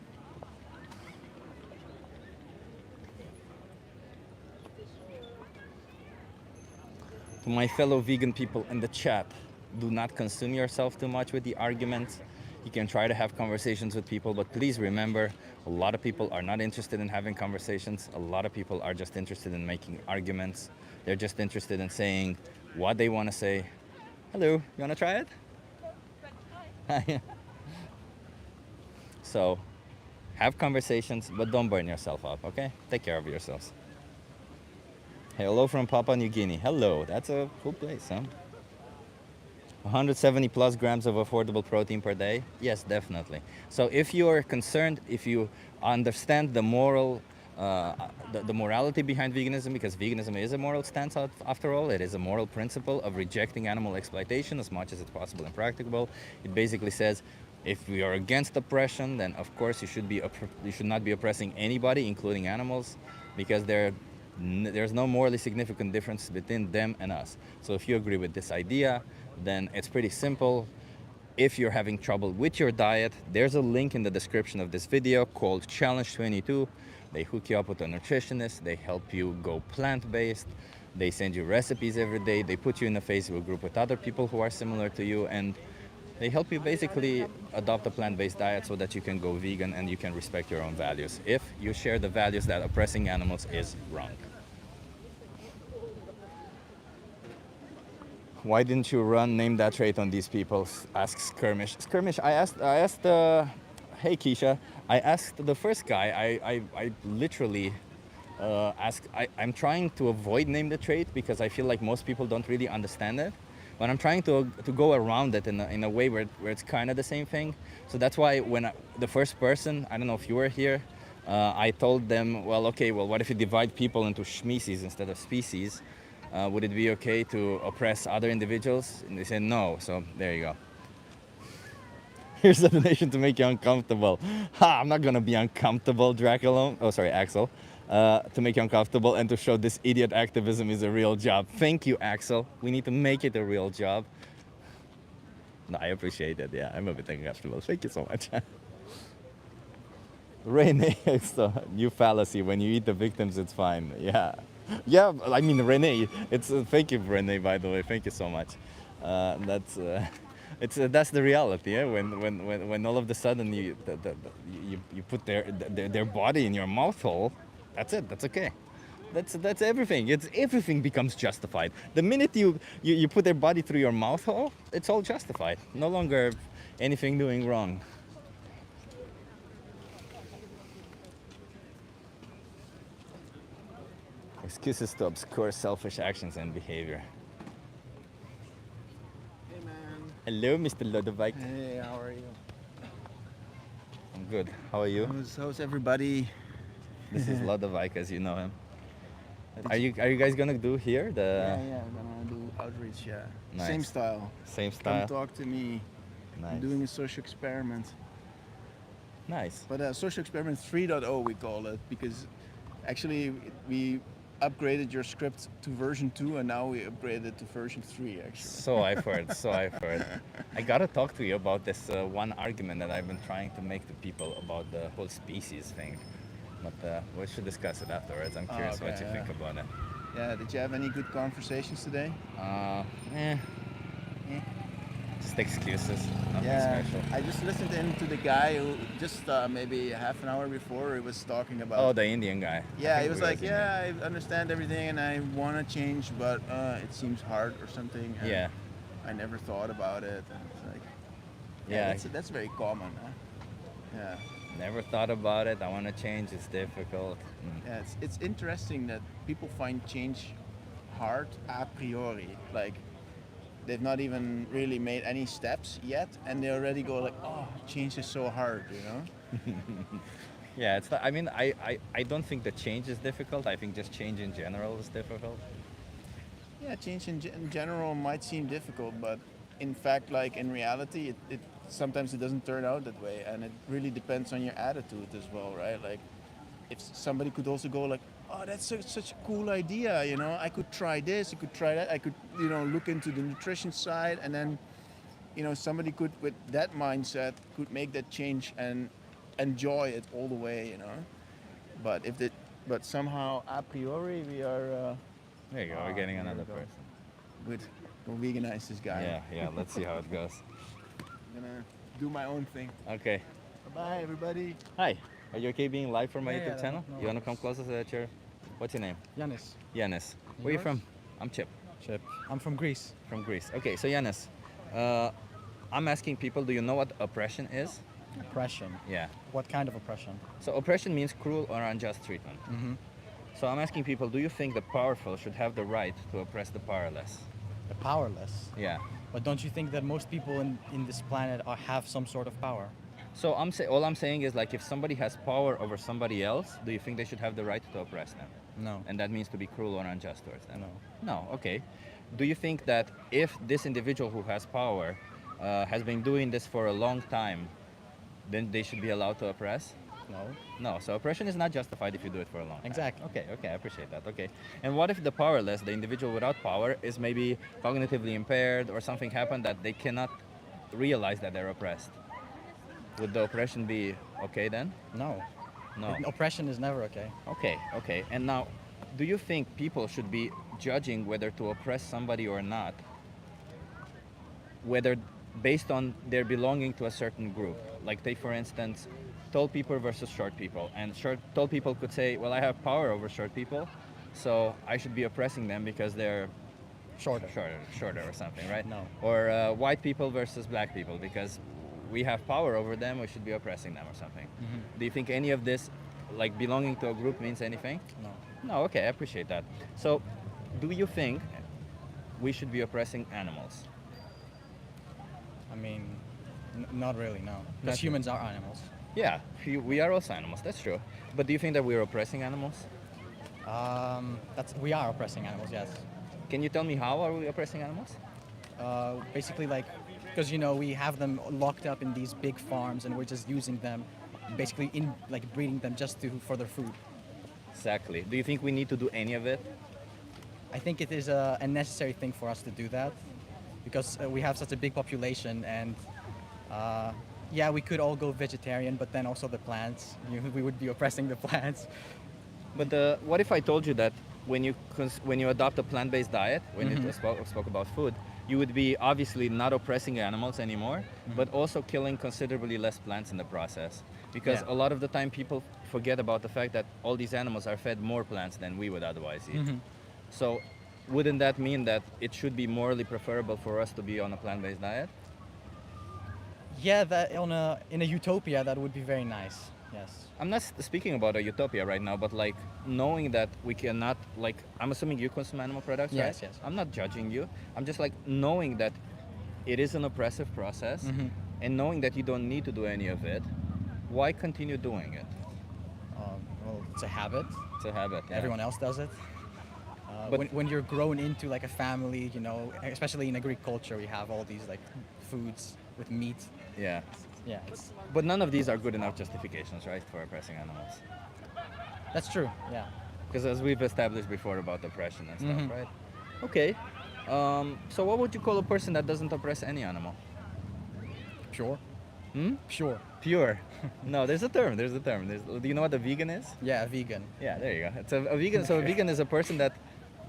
To my fellow vegan people in the chat, do not consume yourself too much with the arguments. You can try to have conversations with people, but please remember, a lot of people are not interested in having conversations. A lot of people are just interested in making arguments. They're just interested in saying what they want to say. Hello, you want to try it? Hi. So, have conversations, but don't burn yourself up, okay? Take care of yourselves. Hello from Papua New Guinea. Hello, that's a cool place, huh? 170 plus grams of affordable protein per day? Yes, definitely. So if you are concerned, if you understand the the morality behind veganism, because veganism is a moral stance after all, it is a moral principle of rejecting animal exploitation as much as it's possible and practicable. It basically says, if we are against oppression, then of course you should not be oppressing anybody, including animals, because there's no morally significant difference between them and us. So if you agree with this idea, then it's pretty simple. If you're having trouble with your diet, there's a link in the description of this video called Challenge 22. They hook you up with a nutritionist, they help you go plant-based, they send you recipes every day, they put you in a Facebook group with other people who are similar to you, and they help you basically adopt a plant-based diet so that you can go vegan and you can respect your own values if you share the values that oppressing animals is wrong. Why didn't you name that trait on these people? Asks Skirmish. Skirmish, I asked, hey Keisha, I asked the first guy, I literally asked, I'm trying to avoid name the trait because I feel like most people don't really understand it. But I'm trying to go around it in a way where it's kind of the same thing. So that's why when the first person, I don't know if you were here, I told them, well, okay, well, what if you divide people into species instead of species? Would it be okay to oppress other individuals? And they said no, so there you go. Here's a donation to make you uncomfortable. Ha, I'm not gonna be uncomfortable, Dracula. Oh, sorry, Axel. To make you uncomfortable and to show this idiot activism is a real job. Thank you, Axel. We need to make it a real job. No, I appreciate it. Yeah, I'm a bit uncomfortable. Thank you so much. Renee, it's a new fallacy. When you eat the victims, it's fine. Yeah. Yeah, I mean, Renee, it's thank you, Renee, by the way. Thank you so much. That's the reality. Yeah? When all of a sudden you put their body in your mouth hole, that's it. That's okay. That's everything. Everything becomes justified. The minute you put their body through your mouth hole, it's all justified. No longer anything doing wrong. Excuses to obscure selfish actions and behavior.
Hey man.
Hello, Mr. Lodovike.
Hey, how are you?
I'm good. How are you?
How's everybody?
This is Lodovike, as you know him. Are you guys gonna do here the?
Yeah, I'm gonna do outreach. Yeah.
Nice.
Same style.
Same style.
Come talk to me.
Nice.
I'm doing a social experiment,
Nice.
but social experiment 3.0 we call it, because actually we upgraded your script to version 2 and now we upgraded it to version 3 actually.
So I've heard. So I've heard. I gotta talk to you about this one argument that I've been trying to make to people about the whole species thing. But we should discuss it afterwards. I'm curious what you think about it.
Yeah, did you have any good conversations today?
Eh. Just excuses. Nothing
Yeah,
special.
I just listened in to the guy who just maybe half an hour before he was talking about.
Oh, the Indian guy. I
Yeah,
think
he was
we
like,
Indian.
yeah, I understand everything and I want to change, but it seems hard or something. And
Yeah.
I never thought about it. And it's like,
Yeah.
that's very common. Huh? Yeah.
Never thought about it. I want to change. It's difficult.
Yeah, it's interesting that people find change hard a priori. Like, they've not even really made any steps yet, and they already go like, oh, change is so hard, you know?
Yeah, it's. I mean, I don't think the change is difficult. I think just change in general is difficult.
Yeah, change in general might seem difficult, but in fact, like in reality, it sometimes it doesn't turn out that way, and it really depends on your attitude as well, right? Like, if somebody could also go like, oh, that's such a cool idea, you know, I could try this, I could try that, I could, you know, look into the nutrition side, and then, you know, somebody could, with that mindset, could make that change and enjoy it all the way, you know. But somehow a priori we are.
There you go. We're getting
there we
another
go.
person.
Good. We'll veganize this guy.
Yeah. Let's see how it goes.
I'm gonna do my own thing.
Okay.
Bye, everybody.
Hi. Are you okay being live for my
Yeah,
YouTube
yeah,
channel?
no
You wanna come closer to that chair? What's your name?
Yanis.
Yanis. Where are you
Yours?
from? I'm Chip.
Chip. I'm from Greece.
From Greece. Okay, so Yanis, I'm asking people, do you know what oppression is?
Oppression.
Yeah.
What kind of oppression?
So oppression means cruel or unjust treatment.
Mm-hmm.
So I'm asking people, do you think the powerful should have the right to oppress the powerless?
The powerless.
Yeah.
But don't you think that most people in this planet have some sort of power?
So all I'm saying is, like, if somebody has power over somebody else, do you think they should have the right to oppress them?
No.
And that means to be cruel or unjust towards them?
No.
No, okay. Do you think that if this individual who has power has been doing this for a long time, then they should be allowed to oppress?
No.
No, so oppression is not justified if you do it for a long time.
Exactly.
Okay, I appreciate that. Okay. And what if the powerless, the individual without power, is maybe cognitively impaired or something happened that they cannot realize that they're oppressed? Would the oppression be okay then?
No.
No.
Oppression is never okay.
Okay. And now, do you think people should be judging whether to oppress somebody or not, whether based on their belonging to a certain group? Like, take for instance, tall people versus short people. And tall people could say, well, I have power over short people, so I should be oppressing them because they're
Shorter.
shorter or something, right?
No.
Or white people versus black people, because we have power over them, we should be oppressing them or something.
Mm-hmm.
Do you think any of this, like belonging to a group, means anything?
No.
No, okay, I appreciate that. So, do you think we should be oppressing animals?
I mean, not really, no.
Not
Because humans are animals.
Yeah, we are also animals, that's true. But do you think that we're oppressing animals?
We are oppressing animals, yes.
Can you tell me how are we oppressing animals?
Basically, like, because we have them locked up in these big farms, and we're just using them, basically breeding them just for their food.
Exactly. Do you think we need to do any of it?
I think it is a necessary thing for us to do that, because we have such a big population, and yeah, we could all go vegetarian, but then also the plants, we would be oppressing the plants.
But what if I told you that when you adopt a plant-based diet, when you spoke about food, you would be obviously not oppressing animals anymore, but also killing considerably less plants in the process. Because a lot of the time people forget about the fact that all these animals are fed more plants than we would otherwise eat. So wouldn't that mean that it should be morally preferable for us to be on a plant-based diet?
Yeah, that in a utopia, that would be very nice. Yes.
I'm not speaking about a utopia right now, but like knowing that we cannot, like, I'm assuming you consume animal products,
Yes,
right?
yes.
I'm not judging you. I'm just like knowing that it is an oppressive process, and knowing that you don't need to do any of it. Why continue doing it?
Well, it's a habit.
It's a habit. Yeah.
Everyone else does it.
But-
When you're grown into like a family, especially in a Greek culture, we have all these like foods with meat.
Yeah.
Yeah,
But none of these are good enough justifications, right, for oppressing animals?
that's true. Yeah.
Because as we've established before about oppression and stuff, right? Okay. So what would you call a person that doesn't oppress any animal?
Pure. Pure.
Pure. No, there's a term. Do you know what a vegan is?
Yeah, a vegan.
Yeah, there you go. It's a vegan. So a vegan is a person that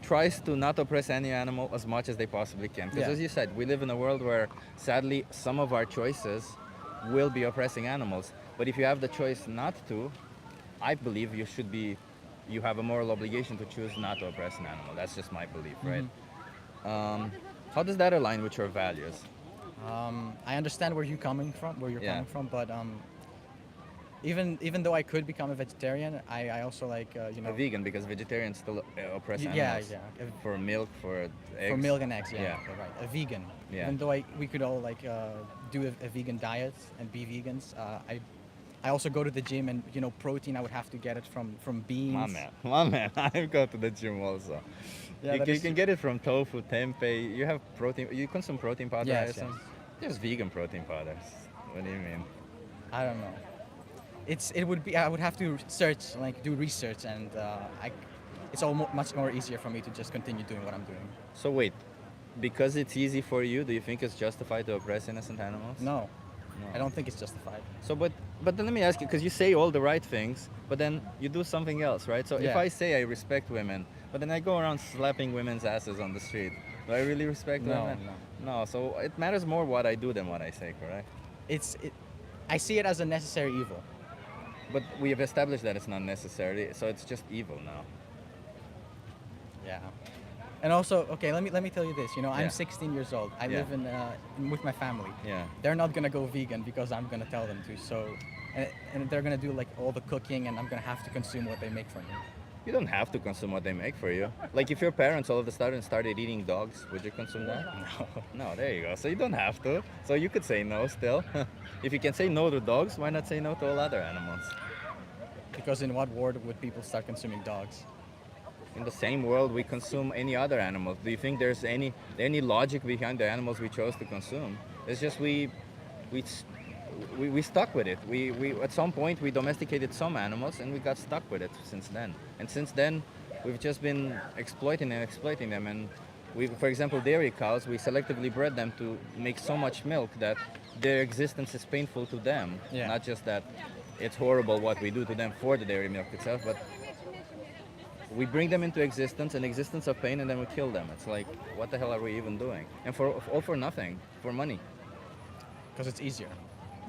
tries to not oppress any animal as much as they possibly can. Because
Yeah.
as you said, we live in a world where sadly some of our choices will be oppressing animals. But if you have the choice not to, I believe you have a moral obligation to choose not to oppress an animal. That's just my belief, right? How does that align with your values?
I understand where you're coming from, but even though I could become a vegetarian, I also like
A vegan, because vegetarians still oppress
Yeah,
animals.
yeah.
For milk, for eggs.
For milk and eggs, yeah,
Yeah.
you're right. A vegan.
Yeah.
Even though we could all like do a vegan diet and be vegans, I also go to the gym, and protein I would have to get it from beans.
My man, I go to the gym also.
Yeah,
you,
that
you
is
can get it from tofu, tempeh. You have protein. You consume protein powder, I
Yes,
assume?
yes.
There's vegan protein powders. What do you mean?
I don't know. I would have to do research, and it's much more easier for me to just continue doing what I'm doing.
So wait, because it's easy for you, do you think it's justified to oppress innocent animals?
No, I don't think it's justified.
So, but then let me ask you, because you say all the right things, but then you do something else, right? So if
Yeah.
I say I respect women, but then I go around slapping women's asses on the street, do I really respect
No,
women?
no.
No. So it matters more what I do than what I say, correct?
I see it as a necessary evil.
But we have established that it's not necessary, so it's just evil now.
Yeah. And also, okay, let me tell you this. You know, I'm
Yeah.
16 years old. I
Yeah.
live with my family.
Yeah.
They're not gonna go vegan because I'm gonna tell them to. So, and they're gonna do like all the cooking, and I'm gonna have to consume what they make for me.
You don't have to consume what they make for you. Like if your parents all of a sudden started eating dogs, would you consume that?
No.
No, there you go. So you don't have to. So you could say no still. If you can say no to dogs, why not say no to all other animals?
Because in what world would people start consuming dogs?
In the same world we consume any other animal. Do you think there's any logic behind the animals we chose to consume? It's just we stuck with it. We at some point we domesticated some animals and we got stuck with it since then. And since then we've just been exploiting them. And we, for example, dairy cows, we selectively bred them to make so much milk that their existence is painful to them.
Yeah.
Not just that it's horrible what we do to them for the dairy milk itself, but we bring them into existence, an existence of pain, and then we kill them. It's like, what the hell are we even doing? And all for nothing, for money.
Because it's easier.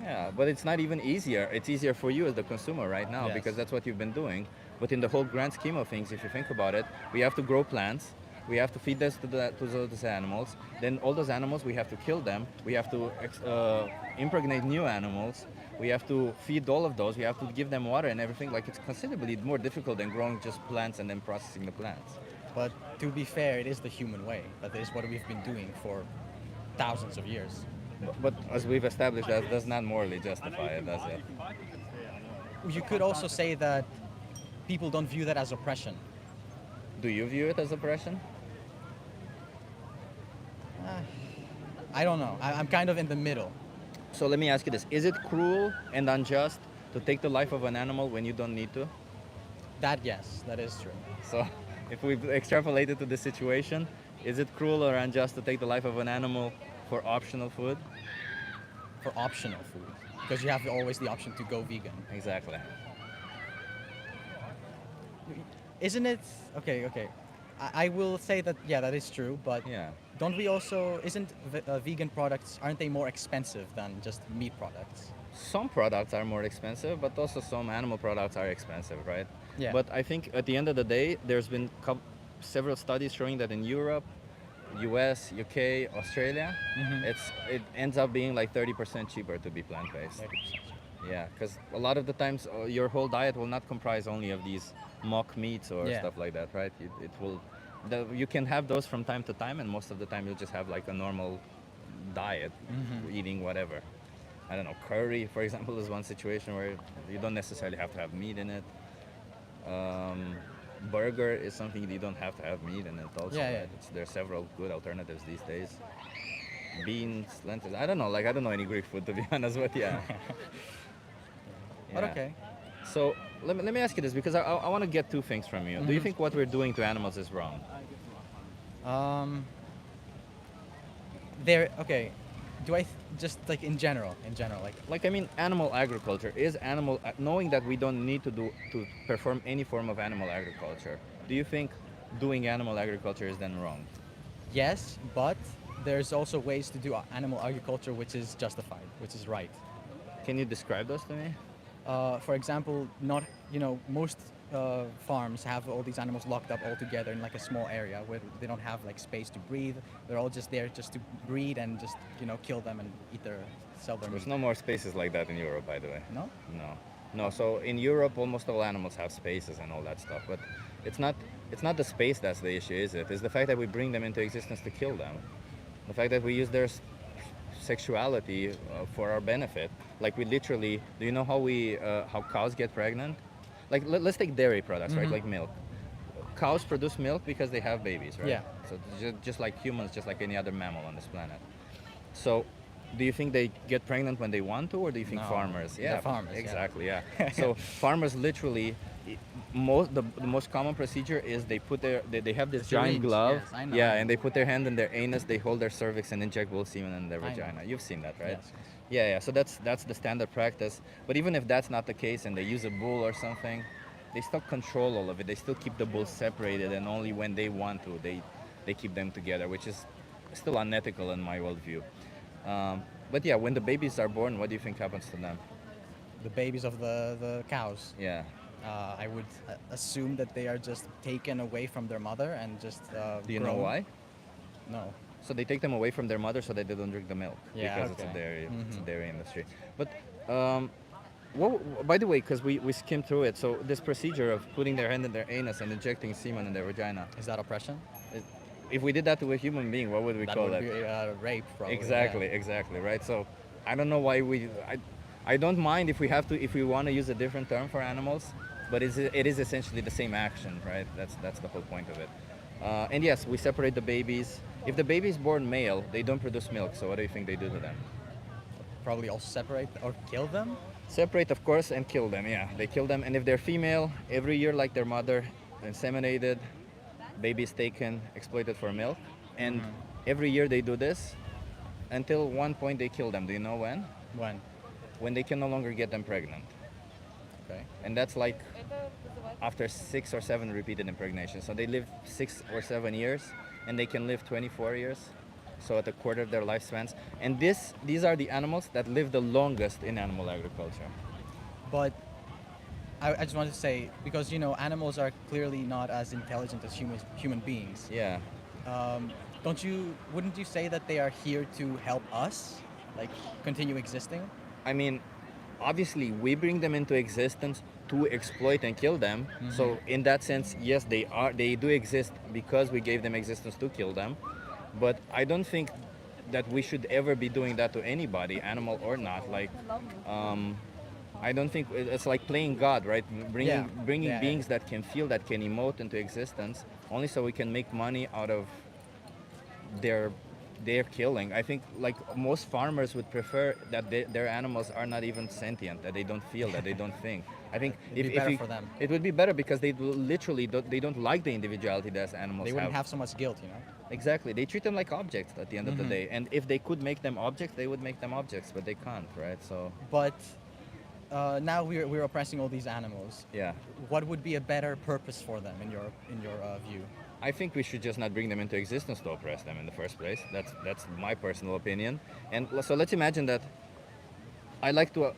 Yeah, but it's not even easier. It's easier for you as the consumer right now
Yes.
because that's what you've been doing. But in the whole grand scheme of things, if you think about it, we have to grow plants. We have to feed this to those animals. Then all those animals, we have to kill them. We have to impregnate new animals. We have to feed all of those. We have to give them water and everything. Like it's considerably more difficult than growing just plants and then processing the plants.
But to be fair, it is the human way. That is what we've been doing for thousands of years.
But as we've established, that does not morally justify it, does it?
You could also say that people don't view that as oppression.
Do you view it as oppression?
I don't know. I'm kind of in the middle.
So let me ask you this. Is it cruel and unjust to take the life of an animal when you don't need to?
That, yes, that is true.
So if we extrapolate it to the situation, is it cruel or unjust to take the life of an animal for optional food?
For optional food. Because you have always the option to go vegan.
Exactly.
Isn't it? Okay. I will say that, yeah, that is true, but
Yeah.
don't we also, isn't vegan products, aren't they more expensive than just meat products?
Some products are more expensive, but also some animal products are expensive, right?
Yeah.
But I think at the end of the day, there's been several studies showing that in Europe, US, UK, Australia, it ends up being like 30% cheaper to be plant-based.
30%.
Yeah, because a lot of the times your whole diet will not comprise only of these mock meats or
Yeah.
stuff like that, right? It will, you can have those from time to time, and most of the time you'll just have like a normal diet, eating whatever. I don't know, curry, for example, is one situation where you don't necessarily have to have meat in it. Burger is something that you don't have to have meat in it also.
Yeah, yeah.
Right? There are several good alternatives these days. Beans, lentils, I don't know any Greek food to be honest with you.
But
Yeah.
okay.
So let me ask you this because I want to get two things from you. Do you think what we're doing to animals is wrong?
Okay. Do I just like in general, like
I mean, animal agriculture is knowing that we don't need to perform any form of animal agriculture. Do you think doing animal agriculture is then wrong?
yes, but there's also ways to do animal agriculture which is justified, which is right.
Can you describe those to me?
For example, most farms have all these animals locked up all together in like a small area where they don't have like space to breathe. They're all just there just to breed and just kill them and sell their
There's
meat.
no more spaces like that in Europe, by the way.
No?
No. So in Europe, almost all animals have spaces and all that stuff. But it's not the space that's the issue, is it? It's the fact that we bring them into existence to kill them. The fact that we use their sexuality for our benefit. Like we literally, do you know how cows get pregnant? Like let's take dairy products, right? Like milk. Cows produce milk because they have babies, right?
Yeah.
So just like humans, just like any other mammal on this planet. So do you think they get pregnant when they want to, or do you think
No,
farmers?
the farmers, yeah.
Exactly, yeah. So farmers literally, the most common procedure is they have this
The
giant
syringe,
glove,
yes, I know.
yeah, and they put their hand in their anus, they hold their cervix and inject bull semen in their
I know.
vagina. You've seen that, right?
Yes.
Yeah. So that's the standard practice. But even if that's not the case and they use a bull or something, they still control all of it. They still keep the bulls separated, and only when they want to, they keep them together, which is still unethical in my worldview. But yeah, when the babies are born, what do you think happens to them?
The babies of the cows.
Yeah.
I would assume that they are just taken away from their mother and just
Do you know
grown.
why?
No.
So they take them away from their mother so that they don't drink the milk
Yeah,
because it's a
okay.
dairy, it's a dairy industry. But by the way, because we skimmed through it, so this procedure of putting their hand in their anus and injecting semen in their vagina,
Is that oppression?
if we did that to a human being, what would we
That
call
would
that?
be rape, probably.
Exactly,
Yeah.
exactly, right? So I don't know why I don't mind if we have to, if we want to use a different term for animals, but it is essentially the same action, right? That's the whole point of it. And yes, we separate the babies. If the baby is born male, they don't produce milk. So what do you think they do to them?
Probably also separate or kill them.
Separate, of course, and kill them. Yeah, they kill them. And if they're female, every year, like their mother, inseminated, baby is taken, exploited for milk, and every year they do this until one point they kill them. Do you know when?
When?
When they can no longer get them pregnant.
Okay.
And that's like after 6 or 7 repeated impregnations. So they live 6 or 7 years, and they can live 24 years. So at a quarter of their lifespans. And these are the animals that live the longest in animal agriculture.
But I just wanted to say, because animals are clearly not as intelligent as human beings.
Yeah.
Wouldn't you say that they are here to help us, like continue existing?
I mean, obviously we bring them into existence to exploit and kill them. So in that sense, yes, they do exist because we gave them existence to kill them. But I don't think that we should ever be doing that to anybody, animal or not. Like, I don't think it's like playing God, right? Bringing
Yeah.
beings that can feel, that can emote into existence, only so we can make money out of their killing. I think like most farmers would prefer that their animals are not even sentient, that they don't feel, that they don't think. I think
It'd be better for them.
it would be better because they literally they don't like the individuality that animals
They wouldn't have so much guilt.
Exactly. They treat them like objects at the end of the day. And if they could make them objects, they would make them objects, but they can't, right? So,
But now we're oppressing all these animals.
yeah.
What would be a better purpose for them in your view?
I think we should just not bring them into existence to oppress them in the first place. That's my personal opinion. And so let's imagine that I like to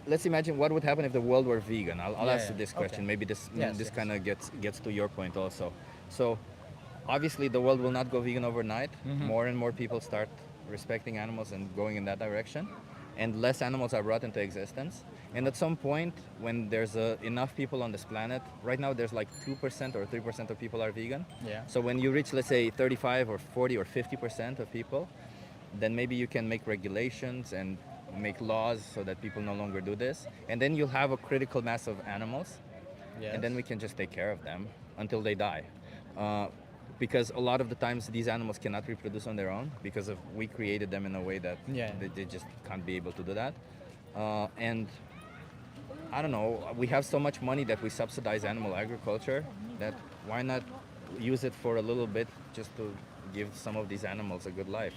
let's imagine what would happen if the world were vegan. I'll
Yeah,
ask you
yeah.
this question.
Okay.
Maybe this
Yes,
this
yes.
kind of gets to your point also. So obviously the world will not go vegan overnight. More and more people start respecting animals and going in that direction, and less animals are brought into existence. And at some point, when there's enough people on this planet, right now there's like 2% or 3% of people are vegan.
Yeah.
So when you reach, let's say, 35 or 40 or 50% of people, then maybe you can make regulations and make laws so that people no longer do this. And then you'll have a critical mass of animals,
Yes.
and then we can just take care of them until they die. Because a lot of the times these animals cannot reproduce on their own because of we created them in a way that
Yeah.
they just can't be able to do that. And I don't know, we have so much money that we subsidize animal agriculture that why not use it for a little bit just to give some of these animals a good life?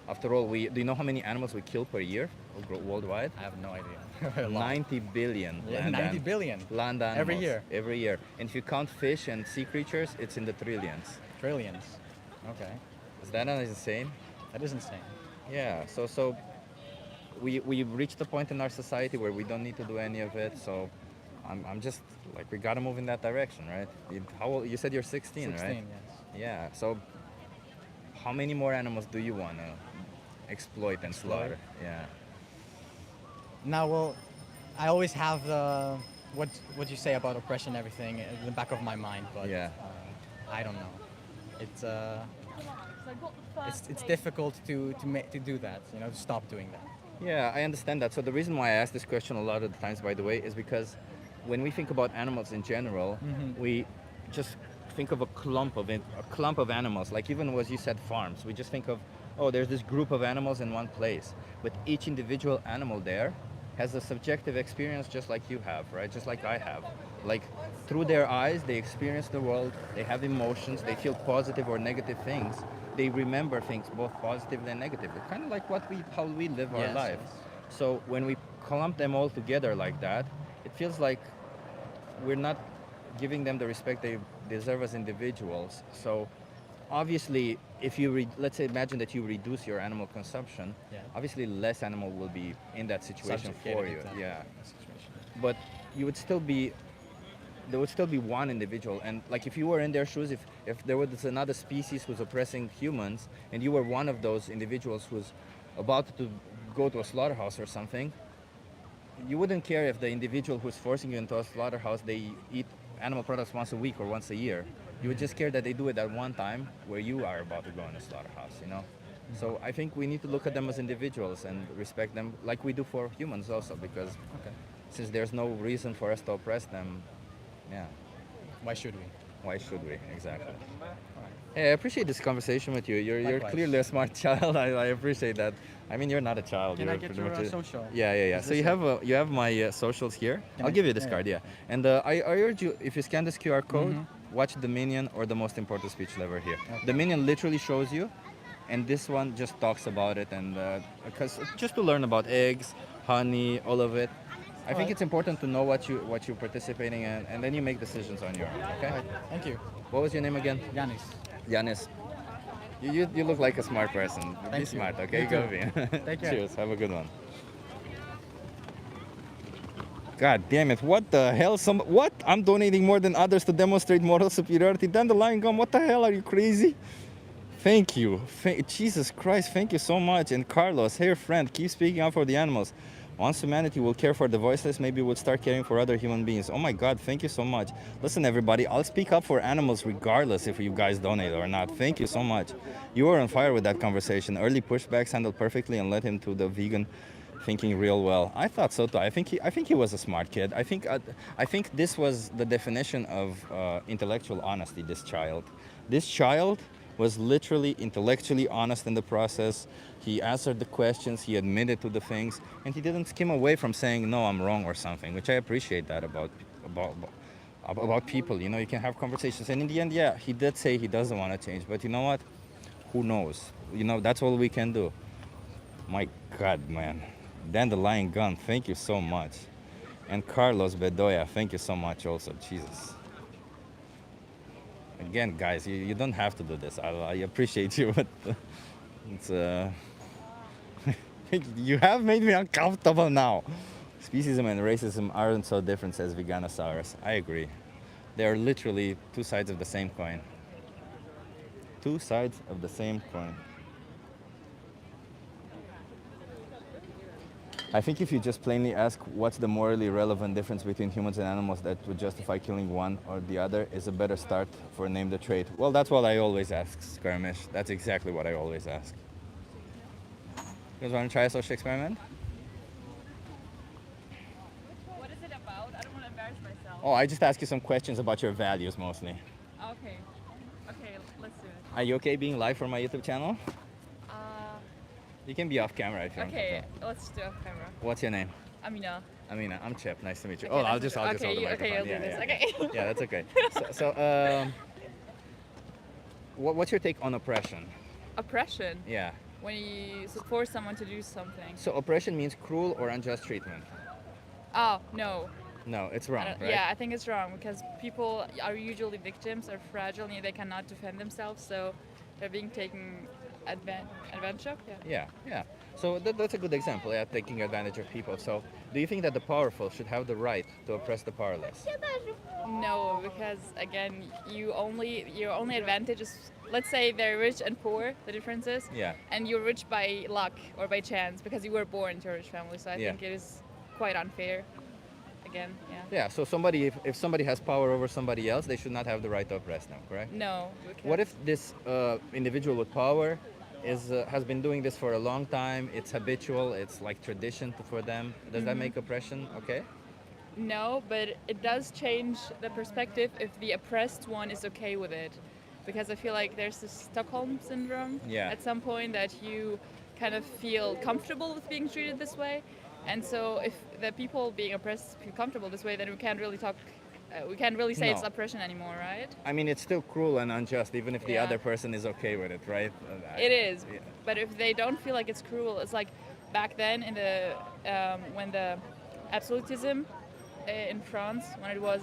After all, do you know how many animals we kill per year worldwide?
I have no idea. A lot.
90 billion.
Yeah, 90 billion.
Land animals.
Every year.
Every year. And if you count fish and sea creatures, it's in the trillions.
Trillions. Okay.
Is that not insane?
That is insane.
Yeah. So we've reached a point in our society where we don't need to do any of it. So I'm just like, we gotta move in that direction, right? How old? You said you're 16,
16,
right?
yes.
Yeah. So how many more animals do you want to exploit and slaughter? Yeah.
Now, well, I always have what you say about oppression and everything in the back of my mind, but
Yeah.
I don't know. It's difficult to do that, to stop doing that.
Yeah, I understand that. So the reason why I ask this question a lot of the times, by the way, is because when we think about animals in general, we just think of a clump of animals. Like even as you said, farms. We just think of, oh, there's this group of animals in one place. But each individual animal there has a subjective experience just like you have, right? Just like I have. Like through their eyes, they experience the world. They have emotions. They feel positive or negative things. They remember things both positively and negatively. Kind of like how we live our
Yes,
life.
yes.
So when we clump them all together like that, it feels like we're not giving them the respect they deserve as individuals. So obviously, if you let's say imagine that you reduce your animal consumption,
Yeah.
obviously less animal will be in that situation
Subjugated,
for you.
exactly.
Yeah.
That situation.
But you would still be there would still be one individual, and like if you were in their shoes, if there was another species who's oppressing humans and you were one of those individuals who's about to go to a slaughterhouse or something, you wouldn't care if the individual who's forcing you into a slaughterhouse, they eat animal products once a week or once a year. You would just care that they do it at one time where you are about to go in a slaughterhouse, you know. So I think we need to look at them as individuals and respect them like we do for humans also, because since there's no reason for us to oppress them, yeah,
Why should we?
why should we? Exactly. Hey, I appreciate this conversation with you. You're
Likewise.
clearly a smart child. I appreciate that. I mean, you're not a child.
Can
you're
I get
pretty
your
much a-
social?
Yeah.
Is
So
this
you have my socials here.
Can
I'll
I-
give you this
yeah.
card. Yeah. And I urge you, if you scan this QR code, watch Dominion or the most important speech lever here. Dominion literally shows you, and this one just talks about it, and because just to learn about eggs, honey, all of it. I think
Alright.
it's important to know what you're participating in, and then you make decisions on your own. Okay.
Alright, thank you.
What was your name again?
Yanis.
Yanis. You look like a smart person. Be
Thank you.
smart, okay?
You
Go
too.
be.
Take care.
Cheers. Have a good one. God damn it! What the hell? What? I'm donating more than others to demonstrate moral superiority. Dandelion gum. What the hell? Are you crazy? Thank you. Jesus Christ. Thank you so much. And Carlos, hey friend, keep speaking up for the animals. Once humanity will care for the voiceless, maybe we'll start caring for other human beings. Oh my God, thank you so much. Listen, everybody, I'll speak up for animals regardless if you guys donate or not. Thank you so much. You were on fire with that conversation. Early pushbacks handled perfectly and led him to the vegan thinking real well. I thought so too. I think he was a smart kid. I think this was the definition of intellectual honesty. This child was literally intellectually honest in the process. He answered the questions, he admitted to the things, and he didn't skim away from saying, no, I'm wrong or something, which I appreciate that about people. You know, you can have conversations. And in the end, yeah, he did say he doesn't want to change, but you know what? Who knows? You know, that's all we can do. My God, man. Dandelion Gun, thank you so much. And Carlos Bedoya, thank you so much also. Jesus. Again, guys, you don't have to do this. I appreciate you, but it's you have made me uncomfortable now. Speciesism and racism aren't so different as Veganosaurus. I agree. They are literally two sides of the same coin. Two sides of the same coin. I think if you just plainly ask what's the morally relevant difference between humans and animals that would justify killing one or the other is a better start for name the trait. Well, that's what I always ask, Skirmish. That's exactly what I always ask. You guys want to try a social experiment?
What is it about? I don't want to embarrass myself.
Oh, I just ask you some questions about your values mostly.
Okay. Okay, let's do it.
Are you okay being live for my YouTube channel? You can be off camera if you want.
Okay, let's do it off camera.
What's your name?
Amina.
Amina, I'm Chip. Nice to meet you.
Okay,
Oh,
nice
I'll
to
just
meet
hold
you.
the
Okay,
microphone.
I'll do
Yeah,
this.
yeah.
Okay.
Yeah, that's okay. What's your take on oppression?
Oppression.
Yeah.
When you force someone to do something.
So oppression means cruel or unjust treatment.
Oh, no.
No, it's wrong, right?
Yeah, I think it's wrong because people are usually victims, are fragile, and they cannot defend themselves, so they're being taken advantage of.
Yeah. So that's a good example, yeah, taking advantage of people. So do you think that the powerful should have the right to oppress the powerless?
No, because again, your only advantage is, let's say they're rich and poor, the difference is,
Yeah.
and you're rich by luck or by chance because you were born into a rich family. So I
Yeah.
think it is quite unfair. Again, yeah.
Yeah, so if somebody has power over somebody else, they should not have the right to oppress them, correct?
No. Because
What if this individual with power has been doing this for a long time, it's habitual, it's like tradition for them? Does that make oppression okay?
No, but it does change the perspective if the oppressed one is okay with it. Because I feel like there's this Stockholm syndrome
Yeah.
at some point that you kind of feel comfortable with being treated this way. And so if the people being oppressed feel comfortable this way, then we can't really say it's
No.
oppression anymore, right?
I mean, it's still cruel and unjust, even if the
Yeah.
other person is okay with it, right?
It is.
Yeah.
But if they don't feel like it's cruel, it's like back then in the when the absolutism in France, when it was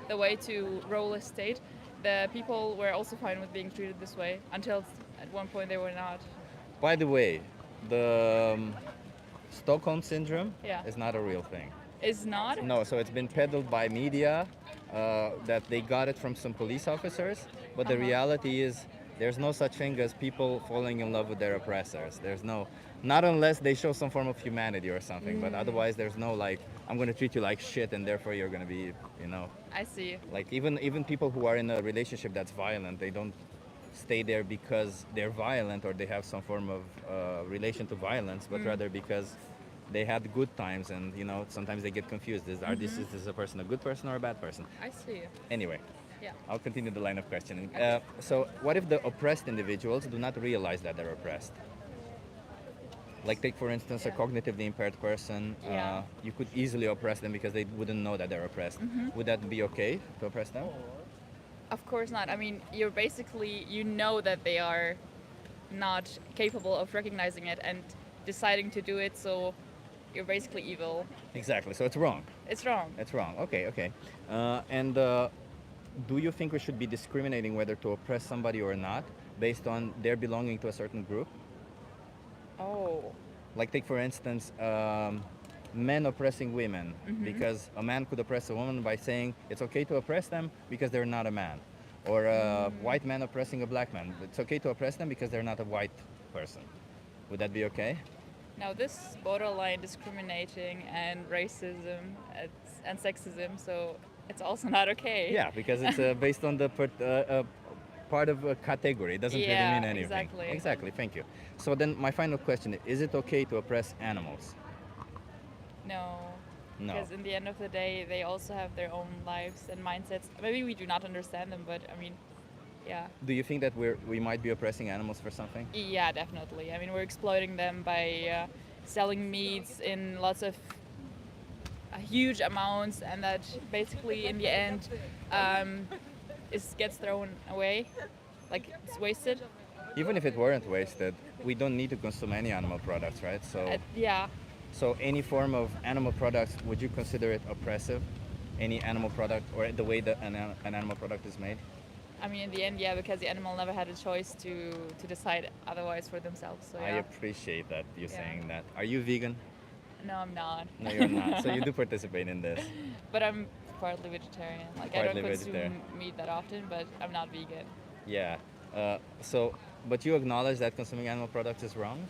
the way to rule a state, the people were also fine with being treated this way until at one point they were not.
By the way, the Stockholm syndrome
Yeah.
is not a real thing.
Is not?
No, so it's been peddled by media that they got it from some police officers, but the reality is there's no such thing as people falling in love with their oppressors. There's no, not unless they show some form of humanity or something, but otherwise there's no like, I'm gonna treat you like shit and therefore you're gonna be, you know,
I see.
like even people who are in a relationship that's violent, they don't stay there because they're violent or they have some form of relation to violence, but rather because they had good times, and you know sometimes they get confused. Is this a person a good person or a bad person?
I see.
Anyway,
Yeah.
I'll continue the line of questioning. So what if the oppressed individuals do not realize that they're oppressed? Like take for instance a
Yeah.
cognitively impaired person.
Yeah.
You could easily oppress them because they wouldn't know that they're oppressed. Would that be okay to oppress them?
Of course not. I mean, you're basically, you know that they are not capable of recognizing it and deciding to do it, so you're basically evil.
Exactly. So it's wrong.
It's wrong.
It's wrong. Okay. Okay. And do you think we should be discriminating whether to oppress somebody or not based on their belonging to a certain group?
Oh.
Like take for instance, men oppressing women because a man could oppress a woman by saying it's okay to oppress them because they're not a man, or a white man oppressing a black man. It's okay to oppress them because they're not a white person. Would that be okay?
Now this borderline discriminating and racism and sexism, so it's also not okay.
Yeah, because it's based on the part of a category. It doesn't really
Yeah,
mean anything.
exactly.
Exactly. Thank you. So then my final question is it okay to oppress animals?
No.
No.
Because in the end of the day, they also have their own lives and mindsets. Maybe we do not understand them, but I mean, yeah.
Do you think that we might be oppressing animals for something?
Yeah, definitely. I mean, we're exploiting them by selling meats in lots of huge amounts, and that basically, in the end, gets thrown away, like it's wasted.
Even if it weren't wasted, we don't need to consume any animal products, right? So,
Yeah,
so any form of animal products, would you consider it oppressive? Any animal product, or the way that an animal product is made?
I mean, in the end, yeah, because the animal never had a choice to decide otherwise for themselves. So
I
yeah.
appreciate that you
Yeah.
saying that. Are you vegan?
No, I'm not.
No, you're not. So you do participate in this.
But I'm partly vegetarian. Like I
Partly
don't consume
vegetarian.
meat that often, but I'm not vegan.
Yeah. But you acknowledge that consuming animal products is wrong?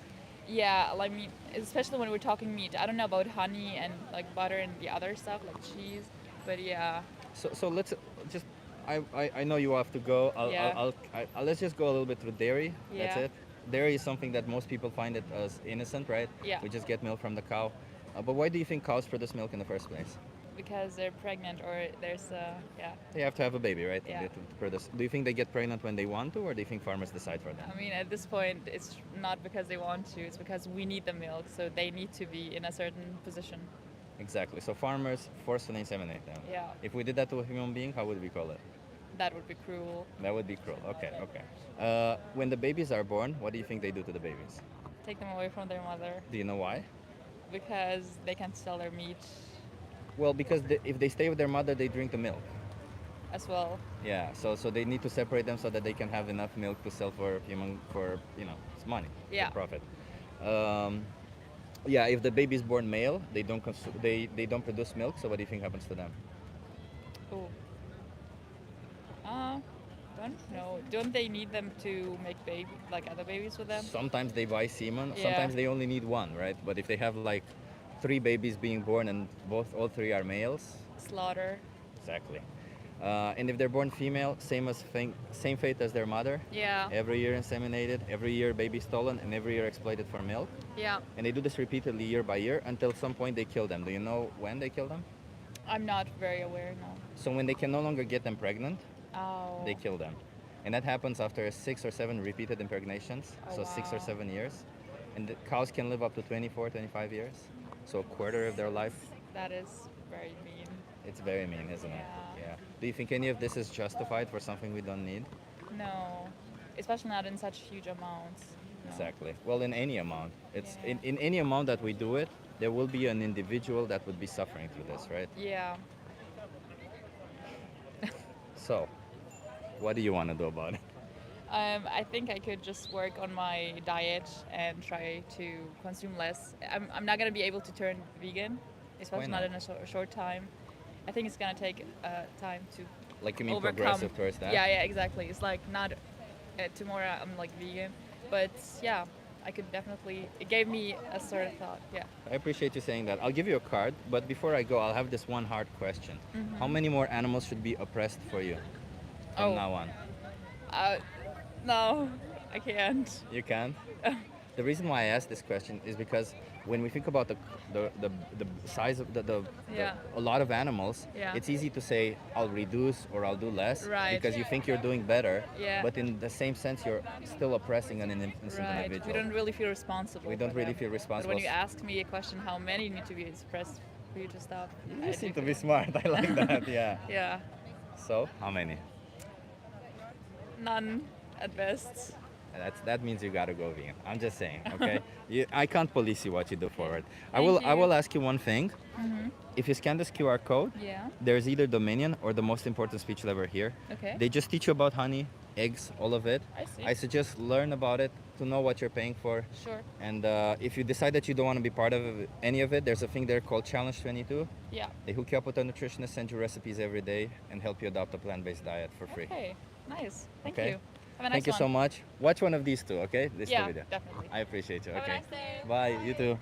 Yeah, like meat, especially when we're talking meat. I don't know about honey and like butter and the other stuff like cheese, but yeah.
So let's just. I know you have to go.
Yeah.
Let's just go a little bit through dairy. That's
Yeah.
it. Dairy is something that most people find it as innocent, right?
Yeah.
We just get milk from the cow. But why do you think cows produce milk in the first place?
Because they're pregnant or there's yeah.
They have to have a baby, right?
Yeah.
To produce. Do you think they get pregnant when they want to, or do you think farmers decide for them?
I mean, at this point, it's not because they want to. It's because we need the milk, so they need to be in a certain position.
Exactly. So farmers forcefully inseminate them.
Yeah.
If we did that to a human being, how would we call it?
That would be cruel.
That would be cruel. Okay, okay. When the babies are born, what do you think they do to the babies?
Take them away from their mother
Do you know why?
because they can't sell their meat
Well, because if they stay with their mother, they drink the milk.
as well.
Yeah. So they need to separate them so that they can have enough milk to sell for it's money.
Yeah.
For profit. Yeah. If the baby is born male, they don't they don't produce milk. So what do you think happens to them?
Oh. Don't know. Don't they need them to make other babies with them?
Sometimes they buy semen.
Yeah.
Sometimes they only need one, right? But if they have like 3 babies being born and all 3 are males,
Slaughter.
exactly. And if they're born female, same fate as their mother.
Yeah.
Every year inseminated, every year baby stolen, and every year exploited for milk.
Yeah.
And they do this repeatedly year by year until some point they kill them. Do you know when they kill them?
I'm not very aware, no.
So when they can no longer get them pregnant,
Oh.
they kill them. And that happens after 6 or 7 repeated impregnations,
Oh,
so 6 or
wow.
7 years. And the cows can live up to 24, 25 years, so a quarter of their life.
That is very mean.
It's very mean, isn't it?
Yeah.
Yeah. Do you think any of this is justified for something we don't need?
No. Especially not in such huge amounts. No.
Exactly. Well, in any amount. It's
Yeah.
in any amount that we do it, there will be an individual that would be suffering through this, right?
Yeah.
So, what do you want to do about it?
I think I could just work on my diet and try to consume less. I'm not gonna be able to turn vegan especially not in a short time. I think it's gonna take time to
Like you mean
overcome.
progressive towards that?
Yeah, exactly. It's like not tomorrow I'm like vegan, but yeah, I could definitely. It gave me a sort of thought. Yeah.
I appreciate you saying that. I'll give you a card, but before I go, I'll have this one hard question. How many more animals should be oppressed for you from
Oh.
now on?
No, I can't.
You can. The reason why I asked this question is because when we think about the size of
Yeah.
a lot of animals,
Yeah.
it's easy to say I'll reduce or I'll do less
Right.
because you think you're doing better.
Yeah.
But in the same sense, you're still oppressing an innocent
Right.
individual.
We don't really feel responsible.
We don't
for
really
them.
feel
But
responsible.
when you ask me a question, how many need to be suppressed for you to stop?
You
I
seem
do
to be
feel-
smart. I like that. Yeah.
Yeah.
So how many?
None at best.
That means you gotta go vegan. I'm just saying, okay? I can't police you what you do forward. I
Thank
will
you.
ask you one thing. If you scan this QR code,
Yeah.
there's either Dominion or the most important speech you'll ever hear.
Okay.
They just teach you about honey, eggs, all of it.
I see.
I suggest learn about it to know what you're paying for.
Sure.
And if you decide that you don't want to be part of any of it, there's a thing there called Challenge 22.
Yeah.
They hook you up with a nutritionist, send you recipes every day, and help you adopt a plant-based diet for free.
Okay. Nice. Thank
Okay.
you. Have a nice
Thank you
one.
so much. Watch one of these two, okay? This
Yeah,
video.
definitely.
I appreciate you.
Have a
Okay.
nice day.
Bye. You too.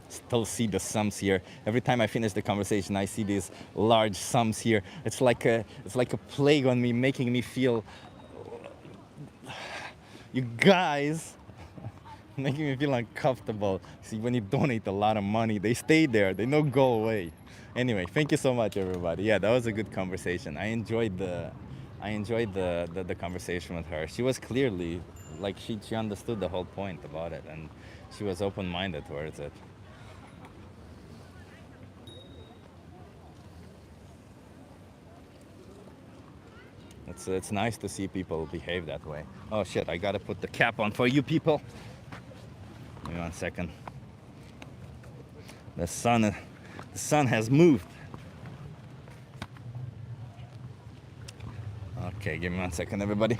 Still see the sums here. Every time I finish the conversation, I see these large sums here. It's like a plague on me, making me feel. You guys, making me feel uncomfortable. See, when you donate a lot of money, they stay there. They don't go away. Anyway, thank you so much, everybody. Yeah, that was a good conversation. I enjoyed the conversation with her. She was clearly like she understood the whole point about it, and she was open-minded towards it. It's nice to see people behave that way. Oh shit! I gotta put the cap on for you people. Give me 1 second. The sun has moved. Okay, give me 1 second, everybody.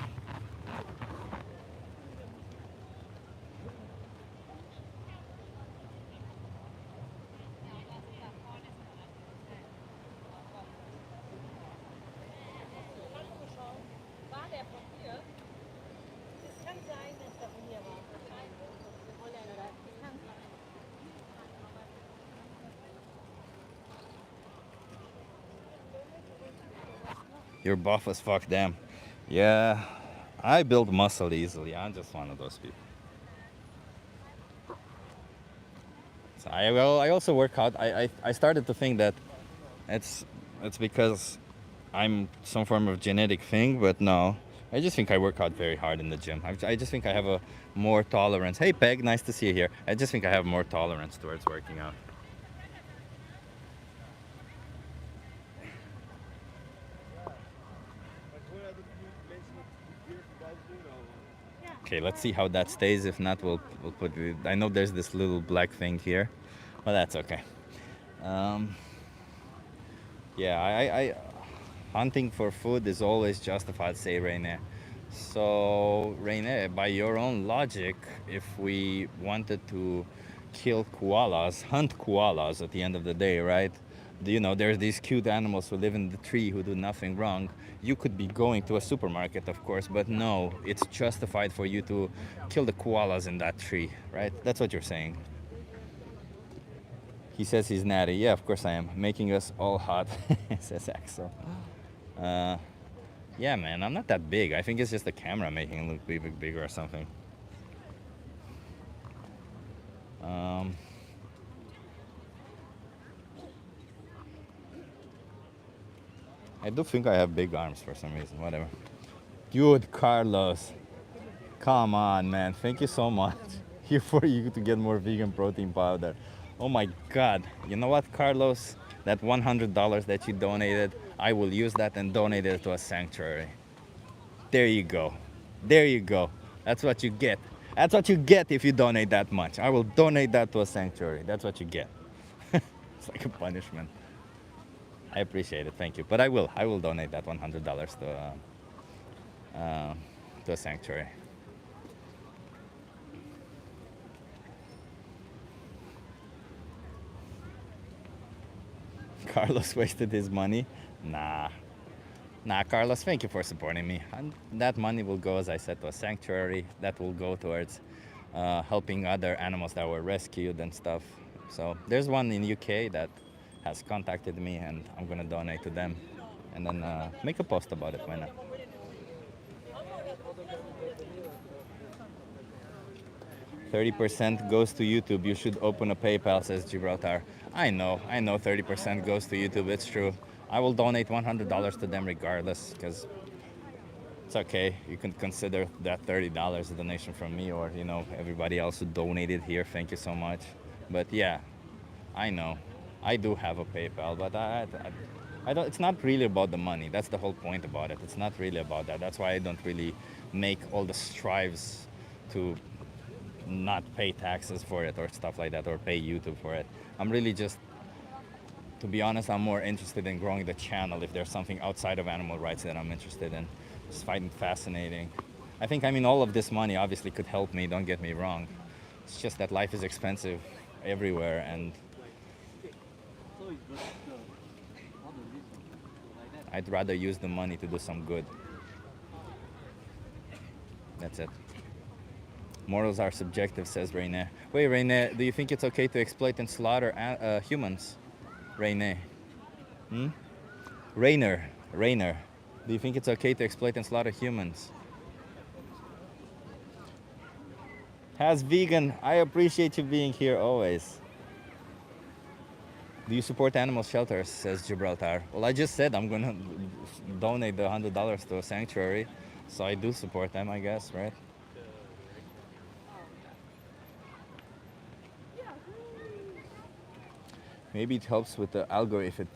You're buff as fuck, damn. Yeah, I build muscle easily. I'm just one of those people. So I also work out. I started to think that it's because I'm some form of genetic thing, but no. I just think I work out very hard in the gym. I just think I have a more tolerance. Hey, Peg, nice to see you here. I just think I have more tolerance towards working out. Okay, let's see how that stays. If not, we'll put it. I know there's this little black thing here, but that's okay. Yeah, I hunting for food is always justified, say Rene. So Rene, by your own logic, if we wanted to kill koalas, hunt koalas at the end of the day, right? You know, there's these cute animals who live in the tree who do nothing wrong. You could be going to a supermarket, of course, but no, it's justified for you to kill the koalas in that tree, right? That's what you're saying. He says he's natty. Yeah, of course I am. Making us all hot, says Axel. Yeah, man, I'm not that big. I think it's just the camera making it look bigger or something. I do think I have big arms for some reason, whatever. Dude, Carlos. Come on, man. Thank you so much. Here for you to get more vegan protein powder. Oh my God. You know what, Carlos? That $100 that you donated, I will use that and donate it to a sanctuary. There you go. There you go. That's what you get. That's what you get if you donate that much. I will donate that to a sanctuary. That's what you get. It's like a punishment. I appreciate it. Thank you. But I will donate that $100 to a sanctuary. Carlos wasted his money. Nah. Nah, Carlos, thank you for supporting me. And that money will go, as I said, to a sanctuary. That will go towards helping other animals that were rescued and stuff. So there's one in UK that has contacted me, and I'm gonna donate to them, and then make a post about it. Why not? 30% goes to YouTube. You should open a PayPal, says Gibraltar. I know 30% goes to YouTube. It's true. I will donate $100 to them regardless, because it's okay. You can consider that $30 a donation from me, or everybody else who donated here. Thank you so much. But yeah, I know I do have a PayPal, but I don't. It's not really about the money. That's the whole point about it. It's not really about that. That's why I don't really make all the strives to not pay taxes for it or stuff like that, or pay YouTube for it. I'm really just, to be honest, I'm more interested in growing the channel. If there's something outside of animal rights that I'm interested in, just find it fascinating. I think, all of this money obviously could help me, don't get me wrong. It's just that life is expensive everywhere, and I'd rather use the money to do some good. That's it. Morals are subjective, says Rene. Wait, Rene, do you think it's okay to exploit and slaughter humans? Rene. Rainer, do you think it's okay to exploit and slaughter humans? Has vegan, I appreciate you being here always. Do you support animal shelters, says Gibraltar? Well, I just said I'm gonna donate the $100 to a sanctuary, so I do support them, I guess, right? Maybe it helps with the algorithm,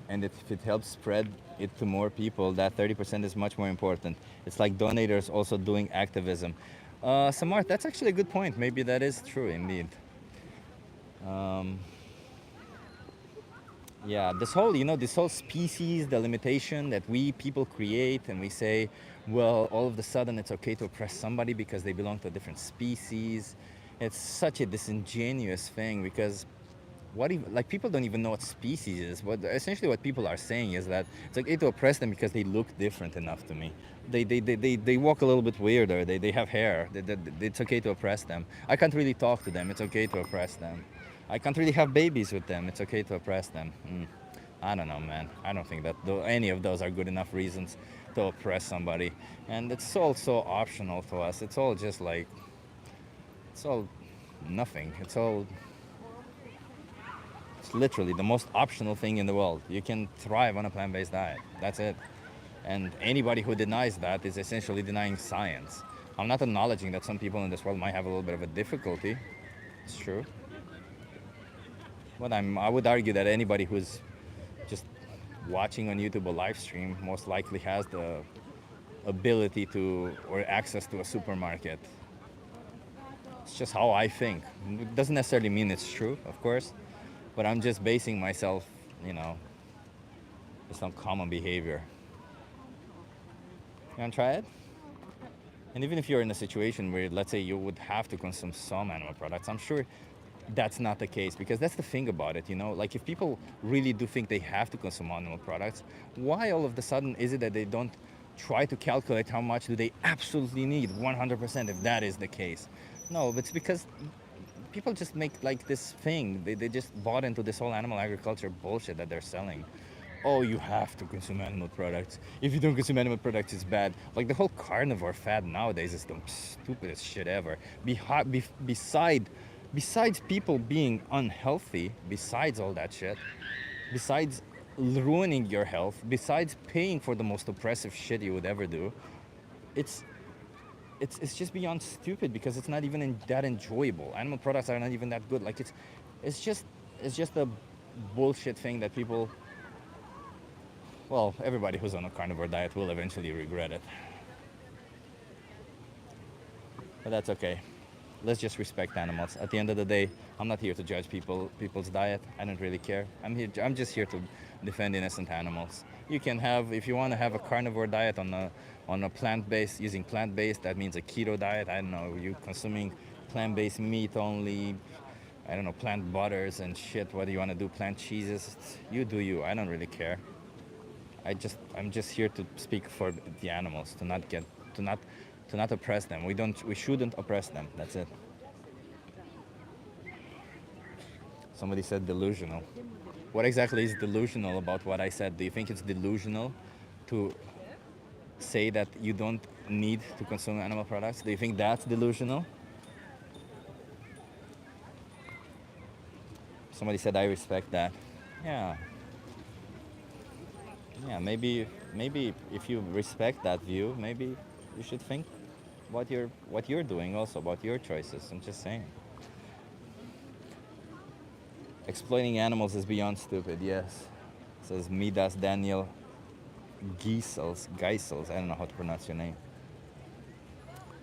and if it helps spread it to more people, that 30% is much more important. It's like donators also doing activism. Samart, that's actually a good point. Maybe that is true indeed. Yeah, this whole species, the limitation that we people create, and we say, well, all of a sudden it's okay to oppress somebody because they belong to a different species. It's such a disingenuous thing, because people don't even know what species is. Essentially what people are saying is that it's okay to oppress them because they look different enough to me. They walk a little bit weirder. They have hair. It's okay to oppress them. I can't really talk to them. It's okay to oppress them. I can't really have babies with them. It's okay to oppress them. I don't know, man. I don't think that any of those are good enough reasons to oppress somebody. And it's all so optional to us. It's all just like, it's all nothing. It's literally the most optional thing in the world. You can thrive on a plant-based diet. That's it. And anybody who denies that is essentially denying science. I'm not acknowledging that some people in this world might have a little bit of a difficulty. It's true. But I would argue that anybody who's just watching on YouTube a live stream most likely has the ability to, or access to, a supermarket. It's just how I think. It doesn't necessarily mean it's true, of course, but I'm just basing myself, just on common behavior. You wanna try it? And even if you're in a situation where, let's say, you would have to consume some animal products, I'm sure that's not the case, because that's the thing about it, Like, if people really do think they have to consume animal products, why all of a sudden is it that they don't try to calculate how much do they absolutely need 100% if that is the case? No, it's because people just make like this thing. They just bought into this whole animal agriculture bullshit that they're selling. Oh, you have to consume animal products. If you don't consume animal products, it's bad. Like, the whole carnivore fad nowadays is the stupidest shit ever. Besides people being unhealthy, besides all that shit, besides ruining your health, besides paying for the most oppressive shit you would ever do, it's just beyond stupid, because it's not even that enjoyable. Animal products are not even that good. Like, it's just a bullshit thing that people, well, everybody who's on a carnivore diet will eventually regret it. But that's okay. Let's just respect animals. At the end of the day, I'm not here to judge people's diet. I don't really care. I'm just here to defend innocent animals. You can have, if you want to have a carnivore diet on a plant-based, using plant-based, that means a keto diet. I don't know, you consuming plant-based meat only, I don't know, plant butters and shit. What do you want to do? Plant cheeses? You do you. I don't really care. I'm just here to speak for the animals, to not oppress them. We shouldn't oppress them. That's it. Somebody said delusional. What exactly is delusional about what I said? Do you think it's delusional to say that you don't need to consume animal products? Do you think that's delusional? Somebody said I respect that. Yeah. Yeah, maybe if you respect that view, maybe you should think what you're doing also, about your choices. I'm just saying. Exploiting animals is beyond stupid, yes. Says Midas Daniel Geisels. I don't know how to pronounce your name.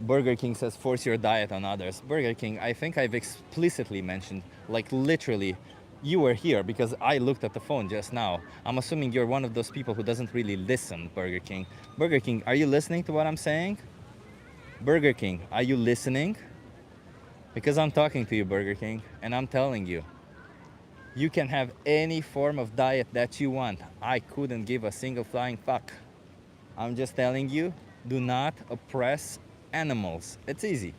Burger King says force your diet on others. Burger King, I think I've explicitly mentioned, like literally, you were here because I looked at the phone just now. I'm assuming you're one of those people who doesn't really listen, Burger King. Burger King, are you listening to what I'm saying? Burger King, are you listening? Because I'm talking to you, Burger King, and I'm telling you, you can have any form of diet that you want. I couldn't give a single flying fuck. I'm just telling you, do not oppress animals. It's easy.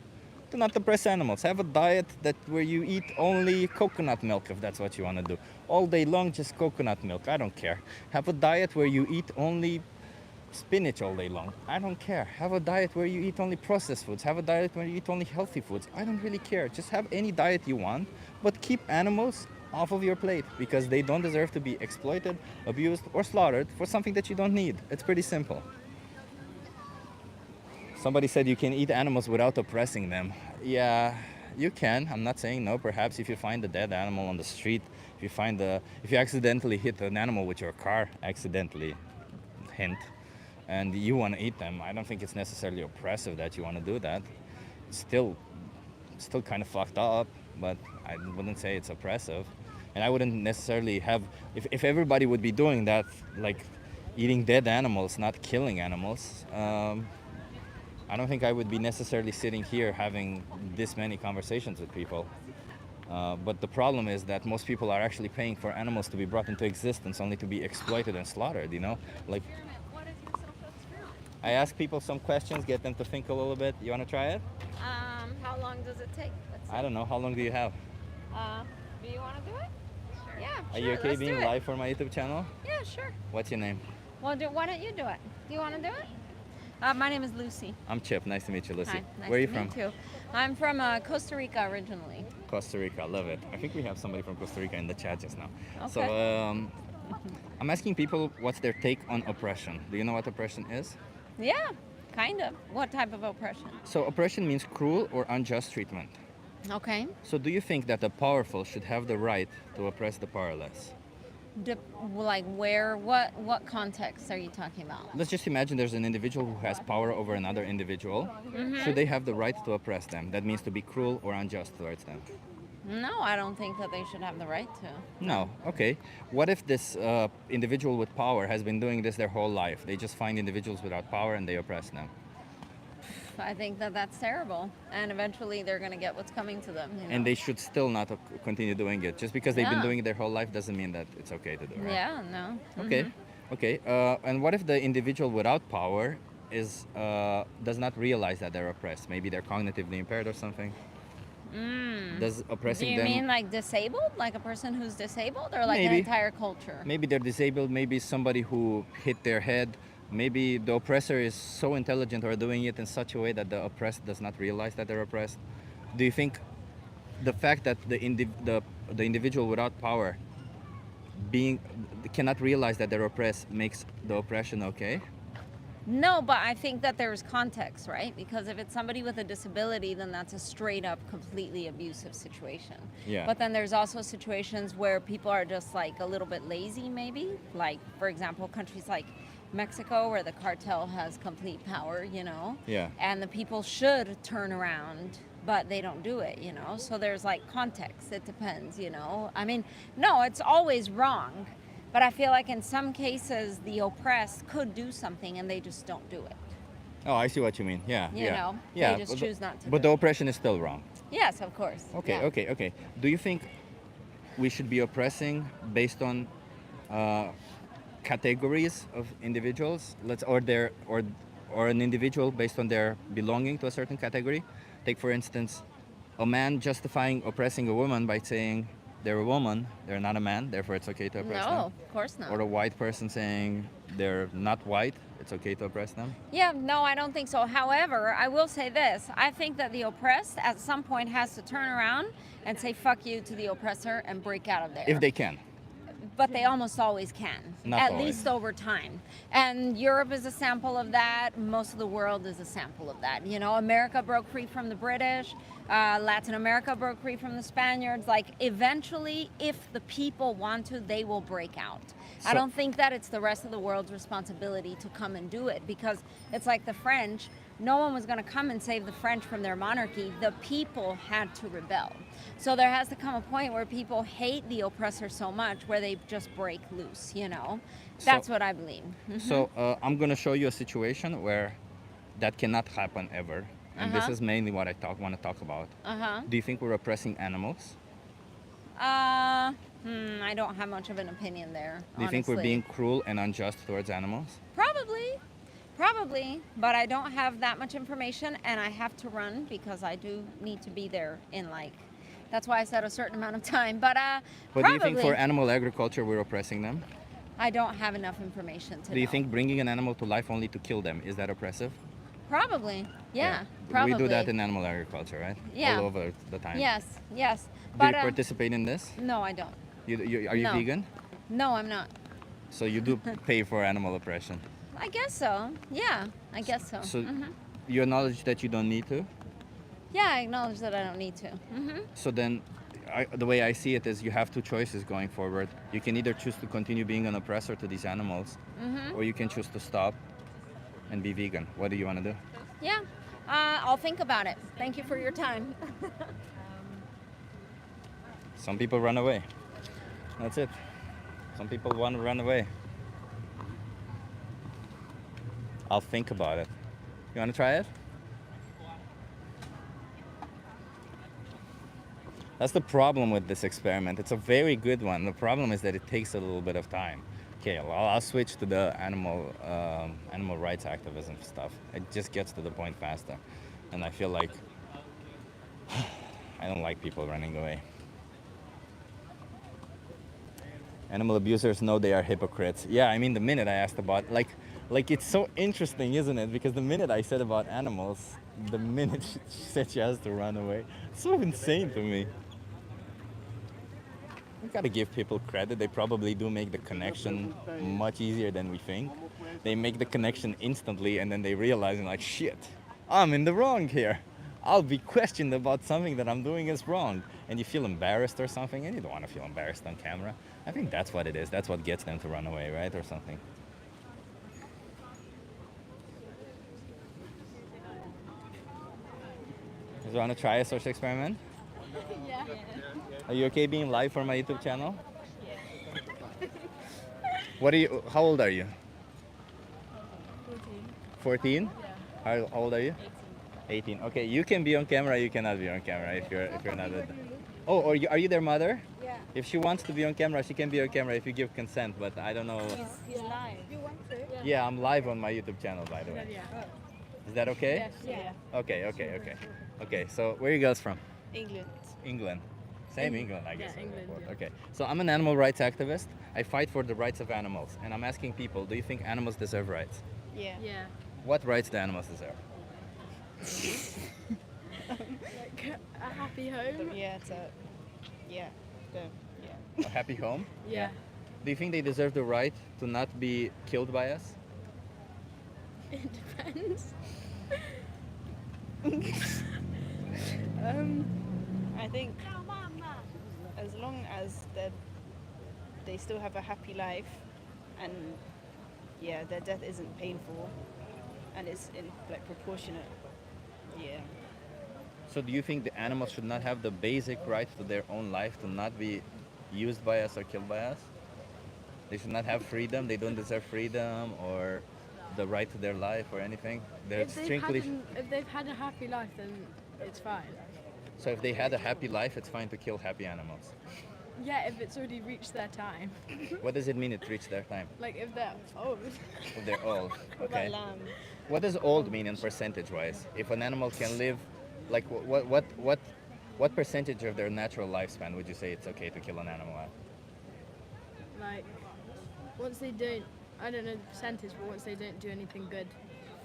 Do not oppress animals. Have a diet where you eat only coconut milk if that's what you want to do. All day long, just coconut milk. I don't care. Have a diet where you eat only spinach all day long. I don't care. Have a diet where you eat only processed foods. Have a diet where you eat only healthy foods. I don't really care. Just have any diet you want, but keep animals off of your plate because they don't deserve to be exploited, abused, or slaughtered for something that you don't need. It's pretty simple. Somebody said you can eat animals without oppressing them. Yeah, you can. I'm not saying no. Perhaps if you find a dead animal on the street, if you accidentally hit an animal with your car, accidentally, hint, and you want to eat them, I don't think it's necessarily oppressive that you want to do that. It's still kind of fucked up, but I wouldn't say it's oppressive. And I wouldn't necessarily have, if everybody would be doing that, like eating dead animals, not killing animals, I don't think I would be necessarily sitting here having this many conversations with people. But the problem is that most people are actually paying for animals to be brought into existence only to be exploited and slaughtered, you know? Like, I ask people some questions, get them to think a little bit. You want to try it?
How long does it take? Let's see.
I don't know. How long do you have?
Do you want to do it? Sure. Yeah,
Are
sure.
you okay
Let's
being
do it.
live for my YouTube channel?
Yeah, sure.
What's your name?
Well, why don't you do it? Do you want to do it? My name is Lucy.
I'm Chip. Nice to meet you, Lucy.
Hi. Nice
Where are you
to
from?
meet you. I'm from Costa Rica originally.
Costa Rica. Love it. I think we have somebody from Costa Rica in the chat just now.
Okay.
So I'm asking people what's their take on oppression. Do you know what oppression is?
Yeah, kind of. What type of oppression?
So oppression means cruel or unjust treatment.
Okay.
So do you think that the powerful should have the right to oppress the powerless?
Like where? What context are you talking about?
Let's just imagine there's an individual who has power over another individual. Should they have the right to oppress them? That means to be cruel or unjust towards them.
No, I don't think that they should have the right to.
No. Okay. What if this individual with power has been doing this their whole life? They just find individuals without power and they oppress them.
I think that that's terrible, and eventually they're going to get what's coming to them. You know?
And they should still not continue doing it. Just because they've been
Yeah.
doing it their whole life doesn't mean that it's okay to do, right?
Yeah, no.
Okay. Okay. And what if the individual without power does not realize that they're oppressed? Maybe they're cognitively impaired or something. Does
Do
oppressing
you
them?
mean like disabled, like a person who's disabled, or like an
Maybe.
entire culture?
Maybe they're disabled. Maybe somebody who hit their head. Maybe the oppressor is so intelligent or doing it in such a way that the oppressed does not realize that they're oppressed. Do you think the fact that the individual without power cannot realize that they're oppressed makes the oppression okay?
No, but I think that there's context, right? Because if it's somebody with a disability, then that's a straight up, completely abusive situation.
Yeah.
But then there's also situations where people are just like a little bit lazy, maybe. Like, for example, countries like Mexico, where the cartel has complete power, you know?
Yeah.
And the people should turn around, but they don't do it, you know? So there's like context. It depends, you know? I mean, no, it's always wrong. But I feel like in some cases, the oppressed could do something and they just don't do it.
Oh, I see what you mean. Yeah.
You
yeah.
know,
Yeah.
they just
but
choose not to
But
do
the
it.
oppression is still wrong.
Yes, of course.
Okay,
yeah.
okay. Do you think we should be oppressing based on categories of individuals? Or an individual based on their belonging to a certain category? Take for instance, a man justifying oppressing a woman by saying they're a woman, they're not a man, therefore it's okay to oppress them.
No, of course not.
Or a white person saying they're not white, it's okay to oppress them.
Yeah, no, I don't think so. However, I will say this. I think that the oppressed at some point has to turn around and say fuck you to the oppressor and break out of there.
If they can.
But they almost always can,
Not
at
always.
least over time. And Europe is a sample of that. Most of the world is a sample of that. You know, America broke free from the British. Latin America broke free from the Spaniards. Like, eventually, if the people want to, they will break out. I
So-
don't think that it's the rest of the world's responsibility to come and do it, because it's like the French. No one was going to come and save the French from their monarchy. The people had to rebel. So there has to come a point where people hate the oppressor so much where they just break loose, you know? That's what I believe.
So I'm going to show you a situation where that cannot happen ever. And this is mainly what I want to talk about. Do you think we're oppressing animals?
I don't have much of an opinion there.
Do you think we're
honestly.
being cruel and unjust towards animals?
Probably, but I don't have that much information, and I have to run because I do need to be there in that's why I said a certain amount of time. But
But
probably,
do you think for animal agriculture we're oppressing them?
I don't have enough information to
Do you
know.
think bringing an animal to life only to kill them, is that oppressive?
Probably, yeah. Probably.
We do that in animal agriculture, right?
Yeah.
All over the time.
Yes.
Do
But
you participate in this?
no, I don't.
Are you
No.
vegan?
No, I'm not.
So you do pay for animal oppression.
I guess so. Yeah, I guess so.
So you acknowledge that you don't need to?
Yeah, I acknowledge that I don't need to.
So then, the way I see it is you have two choices going forward. You can either choose to continue being an oppressor to these animals, or you can choose to stop and be vegan. What do you want to do?
Yeah, I'll think about it. Thank you for your time.
Some people run away. That's it. Some people want to run away. I'll think about it. You want to try it? That's the problem with this experiment. It's a very good one. The problem is that it takes a little bit of time. Okay, well, I'll switch to the animal rights activism stuff. It just gets to the point faster. And I feel like I don't like people running away. Animal abusers know they are hypocrites. Yeah, I mean, the minute I asked about, like it's so interesting, isn't it? Because the minute I said about animals, the minute she said she has to run away, it's so insane to me. We gotta give people credit. They probably do make the connection much easier than we think. They make the connection instantly, and then they realize, like, shit, I'm in the wrong here. I'll be questioned about something that I'm doing is wrong. And you feel embarrassed or something, and you don't want to feel embarrassed on camera. I think that's what it is. That's what gets them to run away, right? Or something. Do you want to try a social experiment?
Yeah.
Are you okay being live for my YouTube channel? How old are you? 14. How old are you? 18. Okay, you can be on camera, you cannot be on camera if you're not a... Oh, are you their mother?
Yeah.
If she wants to be on camera, she can be on camera if you give consent, but I don't know.
He's live. You want to?
Yeah, I'm live on my YouTube channel, by the way.
Yeah.
Is that okay?
Yeah.
Okay. Okay, so where are you guys from?
England.
England. Same England, I guess.
Yeah, England, yeah.
Okay, so I'm an animal rights activist. I fight for the rights of animals, and I'm asking people, do you think animals deserve rights?
Yeah. Yeah.
What rights do animals deserve?
Like a happy home.
Yeah,
A happy home?
Yeah.
Do you think they deserve the right to not be killed by us?
It depends.
I think as long as they still have a happy life, and their death isn't painful, and it's in proportionate. Yeah.
So do you think the animals should not have the basic right to their own life, to not be used by us or killed by us? They should not have freedom, they don't deserve freedom or the right to their life or anything? They're
If they've had a happy life, then it's fine.
So if they had a happy life, it's fine to kill happy animals.
Yeah, if it's already reached their time.
What does it mean it reached their time?
Like if they're old.
If they're old.
What
Okay.
about lamb?
What does old mean in percentage-wise? If an animal can live, like what percentage of their natural lifespan would you say it's okay to kill an animal at?
Like once they don't, I don't know the percentage, but once they don't do anything good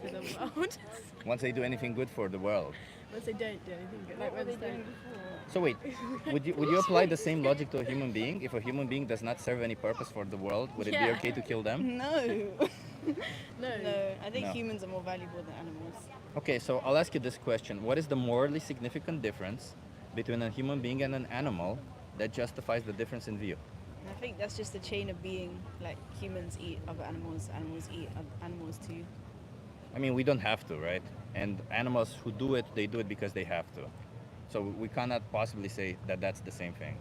for the world.
Once they do anything good for the world.
Once they don't do anything good. Like
What were they
once they
doing before?
So wait, would you apply the same logic to a human being? If a human being does not serve any purpose for the world, would it be
Yeah.
okay to kill them?
No.
No.
No, I think
No.
humans are more valuable than animals.
Okay, so I'll ask you this question. What is the morally significant difference between a human being and an animal that justifies the difference in view?
And I think that's just a chain of being. Like humans eat other animals, animals eat other animals too.
I mean, we don't have to, right? And animals who do it, they do it because they have to. So we cannot possibly say that that's the same thing.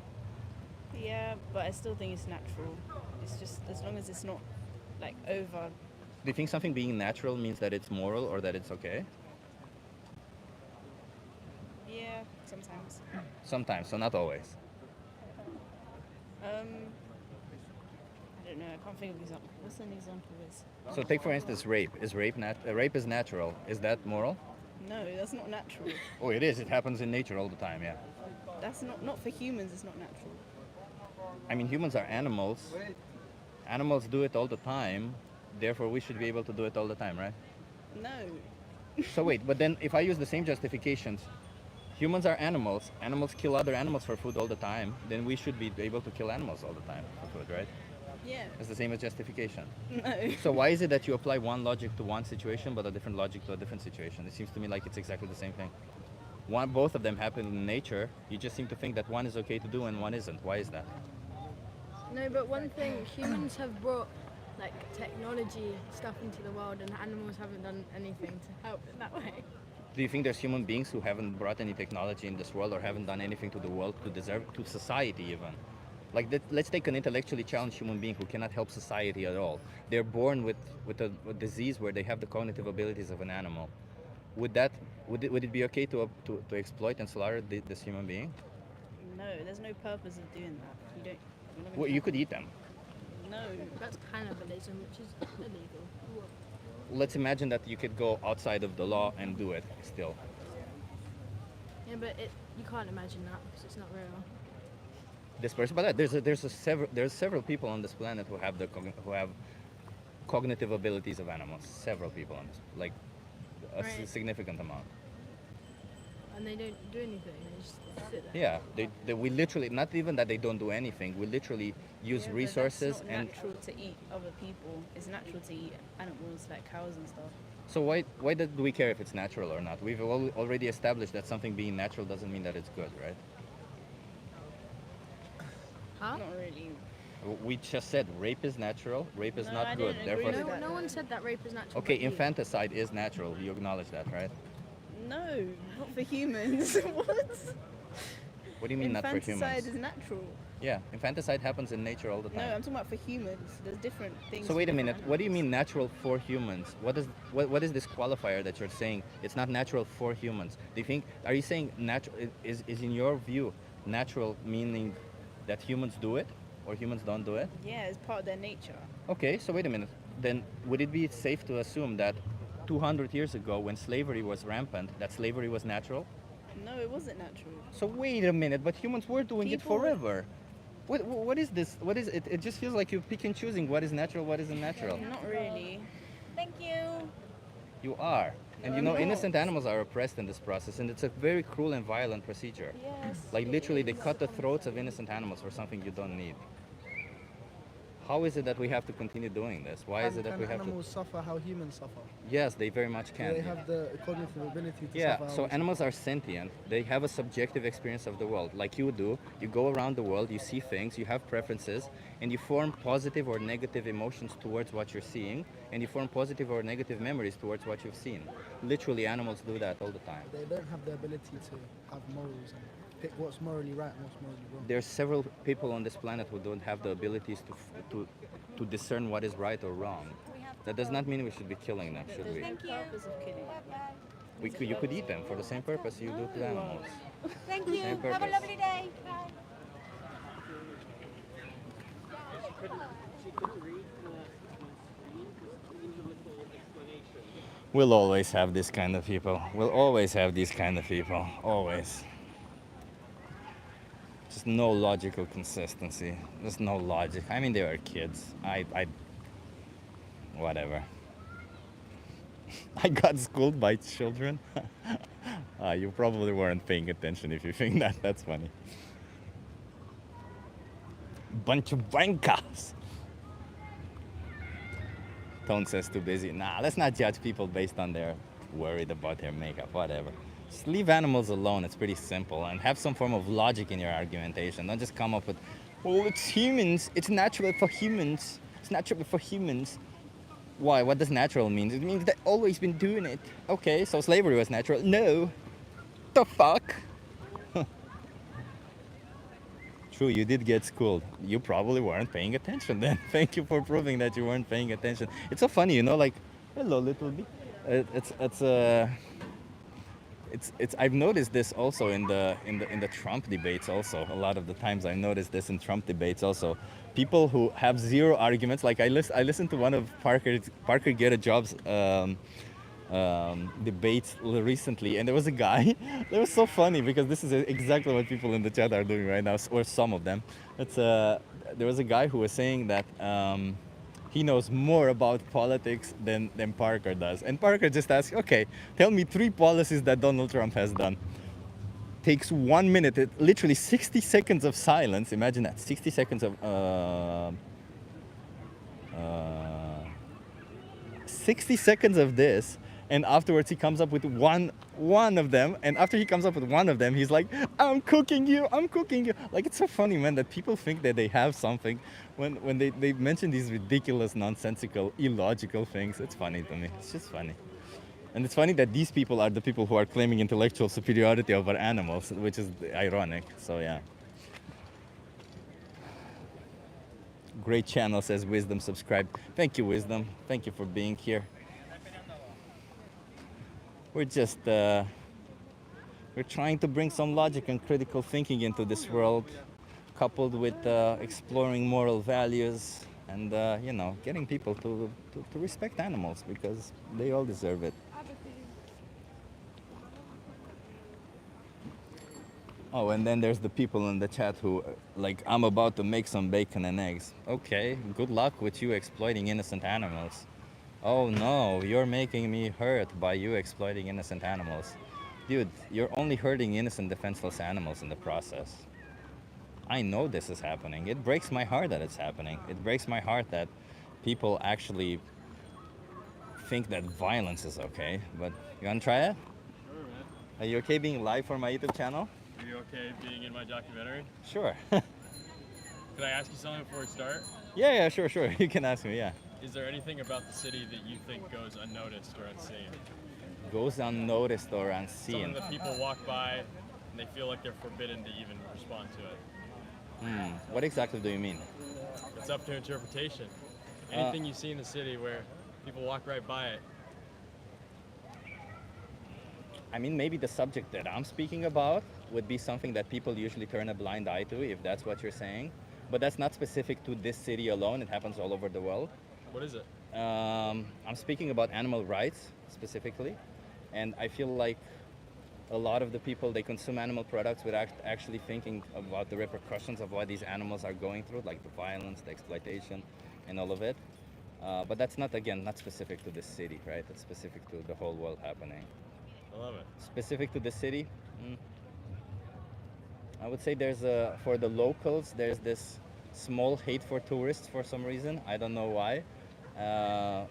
Yeah, but I still think it's natural. It's just as long as it's not like over.
Do you think something being natural means that it's moral or that it's okay?
Yeah, sometimes.
Sometimes, so not always.
I don't know. I can't think of an example. What's an example is?
So take for instance rape. Is rape is natural? Is that moral?
No, that's not natural.
Oh, it is. It happens in nature all the time. Yeah.
That's not for humans. It's not natural.
I mean, humans are animals. Animals do it all the time. Therefore, we should be able to do it all the time, right?
No.
So wait, but then if I use the same justifications, humans are animals. Animals kill other animals for food all the time. Then we should be able to kill animals all the time for food, right?
Yeah.
It's the same as justification.
No.
So why is it that you apply one logic to one situation but a different logic to a different situation? It seems to me like it's exactly the same thing. Both of them happen in nature. You just seem to think that one is okay to do and one isn't. Why is that?
No, but one thing, humans have brought like technology stuff into the world and animals haven't done anything to help in that way.
Do you think there's human beings who haven't brought any technology in this world or haven't done anything to the world to society even? Like let's take an intellectually challenged human being who cannot help society at all. They're born with a disease where they have the cognitive abilities of an animal. Would it be okay to exploit and slaughter this human being?
No, there's no purpose of doing that. You don't. you're not gonna
Well, you
have-
could eat them.
No.
That's cannibalism, which is illegal.
Let's imagine that you could go outside of the law and do it still.
Yeah, but you can't imagine that because it's not real.
This person, but there's several people on this planet who have cognitive abilities of animals. Several people on this, like a
Right.
significant amount.
And they don't do anything. They just sit there.
Yeah, we literally, not even that they don't do anything. We literally use
Yeah, but
resources
that's not
and.
natural to eat other people. It's natural to eat animals like cows and stuff.
So why do we care if it's natural or not? We've already established that something being natural doesn't mean that it's good, right?
Huh?
Not really.
We just said rape is natural, rape is
No,
not
I
good.
didn't agree
Therefore,
with
No one said that rape is natural.
okay,
but you.
infanticide is natural. You acknowledge that, right?
No, not for humans. What?
What do you mean not for
Infanticide
humans?
is natural.
Yeah, infanticide happens in nature all the
No,
time.
I'm talking about for humans. There's different things.
So
for
wait a
different
minute. What do you
animals.
mean natural for humans? What is this qualifier that you're saying? It's not natural for humans. Do you think? Are you saying natural is in your view natural meaning that humans do it or humans don't do it?
Yeah, it's part of their nature.
Okay, so wait a minute. Then would it be safe to assume that 200 years ago, when slavery was rampant, that slavery was natural?
No, it wasn't natural.
So wait a minute. But humans were doing it
People-
forever. What is this? What is it? It just feels like you're pick and choosing what is natural, what isn't natural.
Not really.
Thank you.
You are. And you
I'm
know,
not.
innocent animals are oppressed in this process, and it's a very cruel and violent procedure.
Yes.
Like literally, they cut the throats of innocent animals for something you don't need. How is it that we have to continue doing this? Why is it that we have to?
animals suffer how humans suffer?
Yes, they very much
Do
can.
they have the cognitive ability to
Yeah,
suffer how
so
we
animals are sentient. They have a subjective experience of the world, like you do. You go around the world, you see things, you have preferences, and you form positive or negative emotions towards what you're seeing, and you form positive or negative memories towards what you've seen. Literally, animals do that all the time.
suffer? They don't have the ability to have morals and pick what's morally right and what's morally wrong.
There's several people on this planet who don't have the abilities to discern what is right or wrong. That does not mean we should be killing them, should we?
There's no purpose of killing.
You could eat them for the same purpose you do to animals.
Thank you.
Same
Have a
purpose.
lovely day. Bye.
We'll always have this kind of people. We'll always have these kind of people. Always. Just no logical consistency. There's no logic. I mean, they were kids. Whatever. I got schooled by children. You probably weren't paying attention if you think that. That's funny. Bunch of wankers. Tone says too busy. Nah, let's not judge people based on their worried about their makeup, whatever. Just leave animals alone. It's pretty simple. And have some form of logic in your argumentation. Don't just come up with, oh, it's humans. It's natural for humans. It's natural for humans. Why? What does natural mean? It means they've always been doing it. Okay, so slavery was natural. No. The fuck? True, you did get schooled. You probably weren't paying attention then. Thank you for proving that you weren't paying attention. It's so funny, you know, like, hello, little bee. It's I've noticed this also in the Trump debates also. A lot of the times I noticed this in Trump debates also. People who have zero arguments, like I listened to one of Parker Get-a-Job's debates recently, and there was a guy that was so funny because this is exactly what people in the chat are doing right now, or some of them. There was a guy who was saying that he knows more about politics than Parker does, and Parker just asks, okay, tell me 3 policies that Donald Trump has done. Takes 1 minute, literally 60 seconds of silence. Imagine that, 60 seconds of 60 seconds of this, and afterwards he comes up with one of them, and after he comes up with one of them, he's like, I'm cooking you. Like, it's so funny, man, that people think that they have something when they mention these ridiculous, nonsensical, illogical things. It's funny to me. It's just funny. And it's funny that these people are the people who are claiming intellectual superiority over animals, which is ironic. So yeah. Great channel, says Wisdom, subscribe. Thank you, Wisdom. Thank you for being here. We're just we're trying to bring some logic and critical thinking into this world, coupled with exploring moral values and you know, getting people to respect animals because they all deserve it. Oh, and then there's the people in the chat who, like, I'm about to make some bacon and eggs. Okay, good luck with you exploiting innocent animals. Oh no, you're making me hurt by you exploiting innocent animals. Dude, you're only hurting innocent, defenseless animals in the process. I know this is happening. It breaks my heart that it's happening. It breaks my heart that people actually think that violence is okay. But you wanna try it?
Sure, man.
Are you okay being live for my YouTube channel?
Are you okay being in my documentary?
Sure.
Can I ask you something before we start?
Yeah, sure. You can ask me, yeah.
Is there anything about the city that you think goes unnoticed or unseen?
Goes unnoticed or unseen?
Something that people walk by and they feel like they're forbidden to even respond to it.
What exactly do you mean?
It's up to interpretation. Anything you see in the city where people walk right by it.
I mean, maybe the subject that I'm speaking about would be something that people usually turn a blind eye to, if that's what you're saying. But that's not specific to this city alone. It happens all over the world.
What is it?
I'm speaking about animal rights specifically. And I feel like a lot of the people, they consume animal products without actually thinking about the repercussions of what these animals are going through, like the violence, the exploitation, and all of it. But that's not, again, not specific to this city, right? It's specific to the whole world happening.
I love it.
Specific to the city, I would say there's for the locals, there's this small hate for tourists for some reason. I don't know why,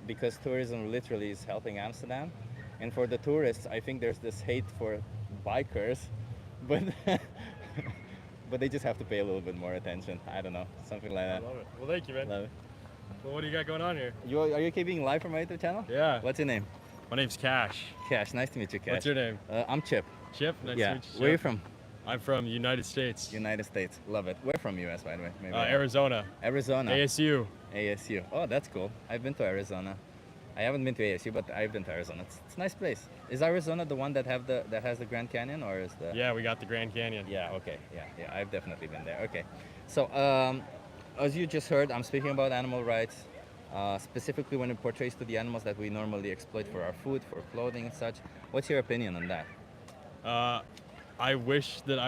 because tourism literally is helping Amsterdam. And for the tourists, I think there's this hate for bikers, but but they just have to pay a little bit more attention. I don't know, something like that.
I love it. Well, thank you, man.
Love it.
Well, what do you got going on here?
Are you okay being live from my YouTube channel?
Yeah.
What's your name?
My name's Cash.
Cash, nice to meet you, Cash.
What's your name?
I'm Chip.
Chip? Nice to
Yeah.
meet you,
Where are you
Chip.
from?
I'm from the United States.
United States. Love it. Where from US, by the way? Maybe
Arizona.
Arizona.
ASU.
ASU. Oh, that's cool. I've been to Arizona. I haven't been to ASU, but I've been to Arizona. It's a nice place. Is Arizona the one that has the Grand Canyon, or is the?
Yeah, we got the Grand Canyon.
Yeah. Okay. Yeah. I've definitely been there. Okay. So, as you just heard, I'm speaking about animal rights, specifically when it portrays to the animals that we normally exploit for our food, for clothing, and such. What's your opinion on that?
I wish that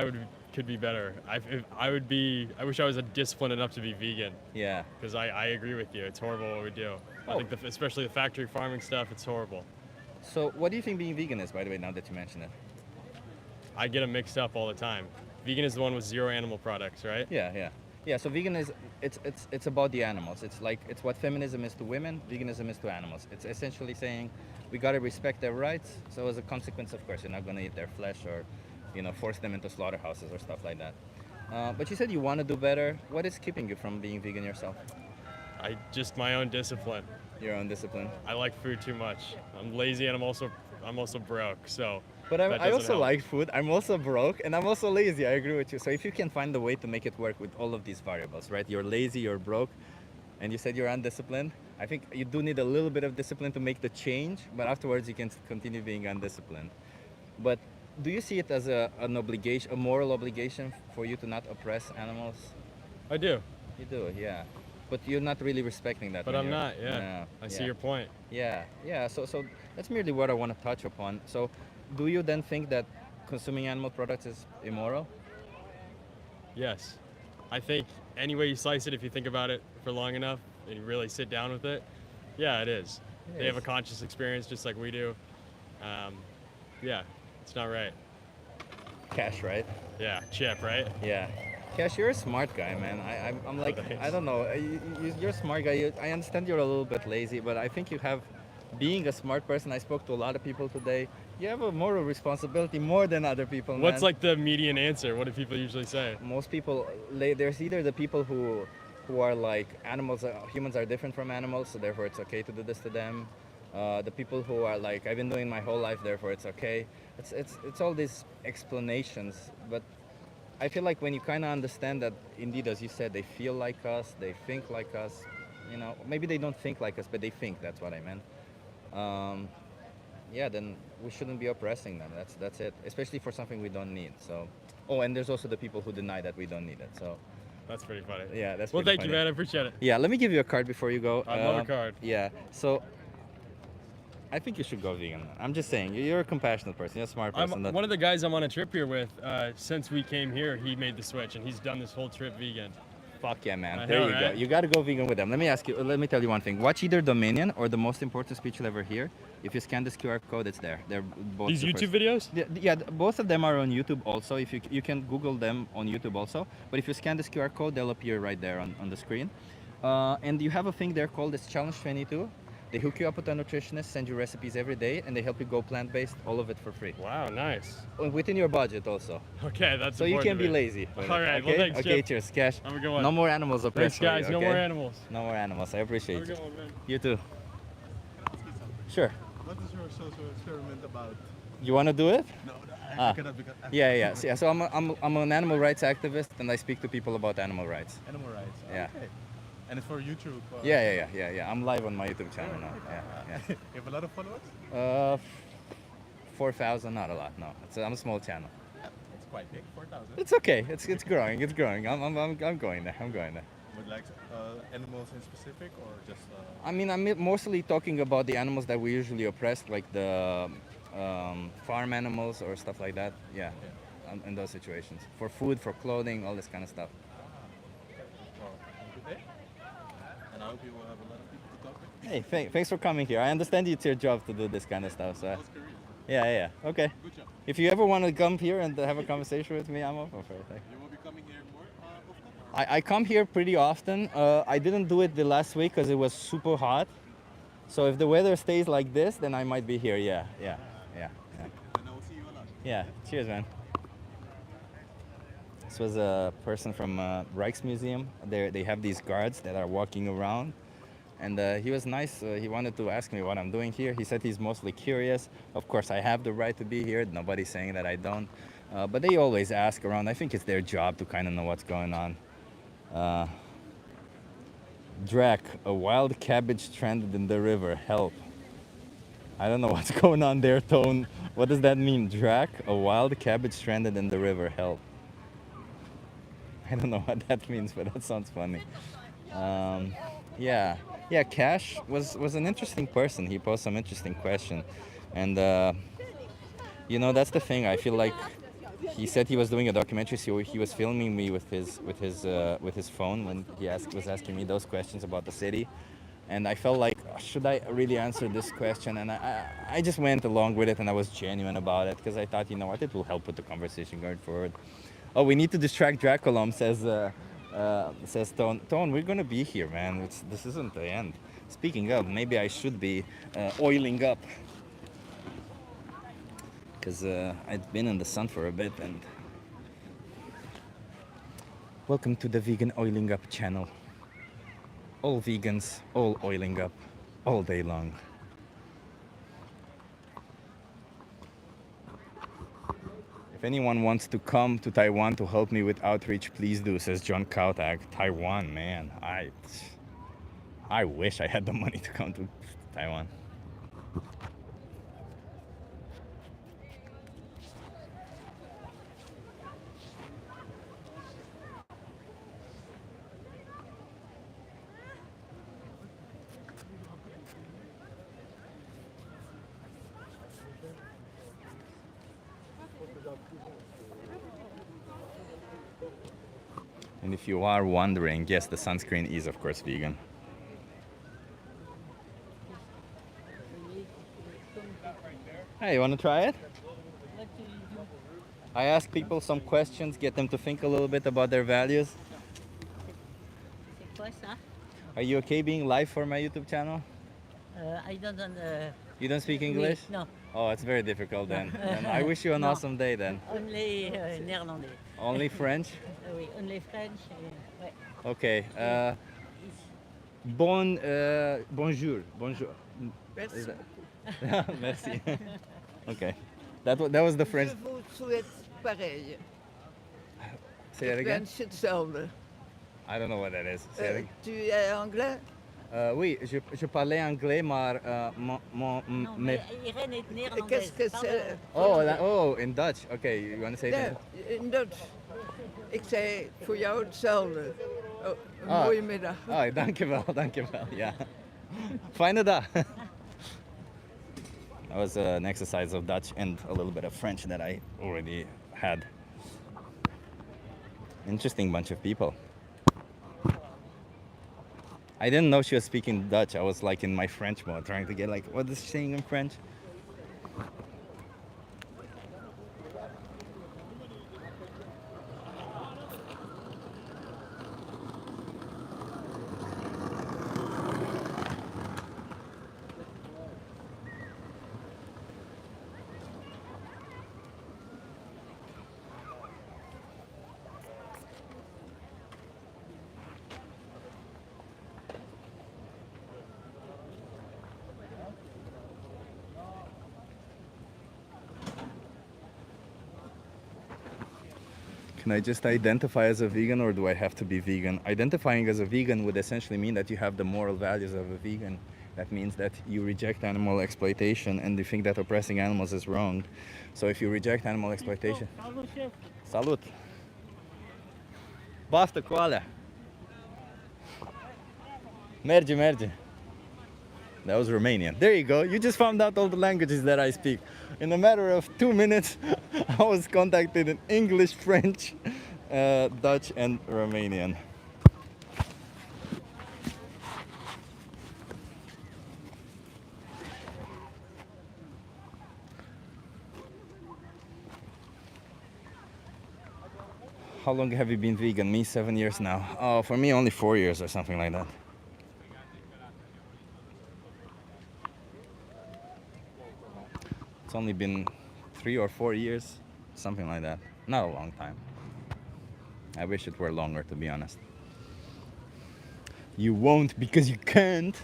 could be better. I wish I was disciplined enough to be vegan.
Yeah.
Because I agree with you. It's horrible what we do. I
Oh.
think especially the factory farming stuff, it's horrible.
So, what do you think being vegan is, by the way, now that you mention it?
I get them mixed up all the time. Vegan is the one with zero animal products, right?
Yeah. So vegan is it's about the animals. It's what feminism is to women, veganism is to animals. It's essentially saying we gotta respect their rights. So as a consequence, of course, you're not gonna eat their flesh or, force them into slaughterhouses or stuff like that. But you said you want to do better. What is keeping you from being vegan yourself?
Just my own discipline.
Your own discipline.
I like food too much. I'm lazy and I'm also broke. So.
But
that
I
doesn't
also
help.
like food. I'm also broke and I'm also lazy. I agree with you. So if you can find a way to make it work with all of these variables, right? You're lazy, you're broke, and you said you're undisciplined. I think you do need a little bit of discipline to make the change, but afterwards you can continue being undisciplined. But do you see it as an obligation, a moral obligation for you to not oppress animals?
I do.
You do, yeah. But you're not really respecting that.
But
when
I'm
you're-
not. Yeah. I see your point.
Yeah. So that's merely what I want to touch upon. So, do you then think that consuming animal products is immoral?
Yes. I think any way you slice it, if you think about it for long enough and you really sit down with it, yeah, it is. They have a conscious experience just like we do. Yeah, it's not right.
Cash, right?
Yeah, Chip, right?
Yeah. Cash, you're a smart guy, man. I'm like,
thanks.
I don't know. You're a smart guy. I understand you're a little bit lazy, but I think you have, being a smart person, I spoke to a lot of people today. You have a moral responsibility more than other people, man.
What's like the median answer? What do people usually say?
Most people, there's either the people who are like humans are different from animals, so therefore it's okay to do this to them. The people who are like, I've been doing my whole life, therefore it's okay. It's all these explanations, but I feel like when you kind of understand that, indeed, as you said, they feel like us, they think like us. Maybe they don't think like us, but they think. That's what I meant. Then we shouldn't be oppressing them. That's it. Especially for something we don't need. So, and there's also the people who deny that we don't need it. So.
That's pretty funny.
Yeah, that's.
Well,
pretty
thank
funny.
you, man. I appreciate it.
Yeah, let me give you a card before you go.
I love a card.
Yeah. So. I think you should go vegan. I'm just saying, you're a compassionate person. You're a smart person.
One of the guys I'm on a trip here with, since we came here, he made the switch and he's done this whole trip vegan.
Fuck yeah, man.
I
There
know,
you go.
right?
You got to go vegan with them. Let me tell you one thing. Watch either Dominion or the most important speech you'll ever hear. If you scan this QR code, it's there. They're both
These
super-
YouTube videos?
Yeah, both of them are on YouTube also. If you can Google them on YouTube also. But if you scan this QR code, they'll appear right there on the screen. And you have a thing there called this Challenge 22. They hook you up with a nutritionist, send you recipes every day, and they help you go plant-based, all of it for free.
Wow, nice.
Within your budget also.
Okay, that's
So you
important
can
to
be
me.
lazy. with
All
it,
right,
okay?
well, thanks,
Okay,
Chip.
cheers, Cash.
Have a good one.
No more animals oppressed.
Thanks, guys.
for you,
No more
okay?
animals.
No more animals. I appreciate
Have a
you.
good one, man.
You too. Sure.
What is your social experiment about?
You want to do it?
No,
Ah.
I cannot because
So I'm an animal rights activist, and I speak to people about animal rights.
Animal rights.
Yeah.
Okay. And it's for YouTube.
Yeah. I'm live on my YouTube channel now. Yeah.
You have a lot of followers?
4,000, not a lot. No, I'm a small channel.
It's quite big, 4,000.
It's okay. It's growing. It's growing. I'm going there. I'm going there.
Would like animals in specific or just?
I mean, I'm mostly talking about the animals that we usually oppress, like the farm animals or stuff like that. Yeah. In those situations, for food, for clothing, all this kind of stuff.
Well, good day. And I hope you will have a lot of people to talk with.
Hey, thanks for coming here. I understand it's your job to do this kind of stuff. So. Yeah. Okay.
Good job.
If you ever want to come here and have a conversation with me, I'm open for it.
You will be coming here more often?
I come here pretty often. I didn't do it the last week because it was super hot. So if the weather stays like this, then I might be here. Yeah.
And I will see you a lot.
Yeah. Cheers, man. This was a person from Rijksmuseum. They have these guards that are walking around. And he was nice. He wanted to ask me what I'm doing here. He said he's mostly curious. Of course, I have the right to be here. Nobody's saying that I don't. But they always ask around. I think it's their job to kind of know what's going on. Drac, a wild cabbage stranded in the river. Help. I don't know what's going on there, Tone. What does that mean? Drac, a wild cabbage stranded in the river. Help. I don't know what that means, but that sounds funny. Um, yeah, yeah. Cash was an interesting person. He posed some interesting question, and that's the thing. I feel like he said he was doing a documentary, so he was filming me with his phone when was asking me those questions about the city, and I felt like, should I really answer this question? And I just went along with it, and I was genuine about it because I thought, what, it will help with the conversation going forward. Oh, we need to distract Draculum, says Tone. Tone, we're gonna be here, man. This isn't the end. Speaking of, maybe I should be oiling up, because I've been in the sun for a bit. And welcome to the Vegan Oiling Up channel. All vegans, all oiling up, all day long. If anyone wants to come to Taiwan to help me with outreach, please do, says John Kautak. Taiwan, man, I wish I had the money to come to Taiwan. And if you are wondering, yes, the sunscreen is of course vegan. Hey, you want to try it? I ask people some questions, get them to think a little bit about their values. Are you okay being live for my YouTube channel?
I don't
You don't speak English?
No.
Oh, it's very difficult then. Then I wish you an
No.
awesome day then.
Only néerlandais.
Only French?
Oui, only French. Ouais.
Okay. Bonjour. Bonjour.
Merci.
Merci. Okay. That was the French.
Je vous souhaite pareil.
Say that again?
Wens je hetzelfde.
I don't know what that is. Say it again.
Tu es anglais?
Oui, je parlais anglais, maar
Irène est néerlandaise.
Qu'est-ce que c'est?
Oh, in Dutch. Okay, you want to say that?
In Dutch. Ik zei voor jou hetzelfde. Oh, een mooie middag.
Oh, dankjewel, dankjewel. Ja. Fijne dag. That was an exercise of Dutch and a little bit of French that I already had. Interesting bunch of people. I didn't know she was speaking Dutch. I was like in my French mode, trying to get like, what is she saying in French? Can I just identify as a vegan, or do I have to be vegan? Identifying as a vegan would essentially mean that you have the moral values of a vegan. That means that you reject animal exploitation and you think that oppressing animals is wrong. So if you reject animal exploitation... Salut! Basta, quale? Merge, merge. That was Romanian. There you go. You just found out all the languages that I speak. In a matter of 2 minutes, I was contacted in English, French, Dutch, and Romanian. How long have you been vegan? Me, 7 years now. Oh, for me, only 4 years or something like that. It's only been 3 or 4 years, something like that. Not a long time. I wish it were longer, to be honest. You won't because you can't.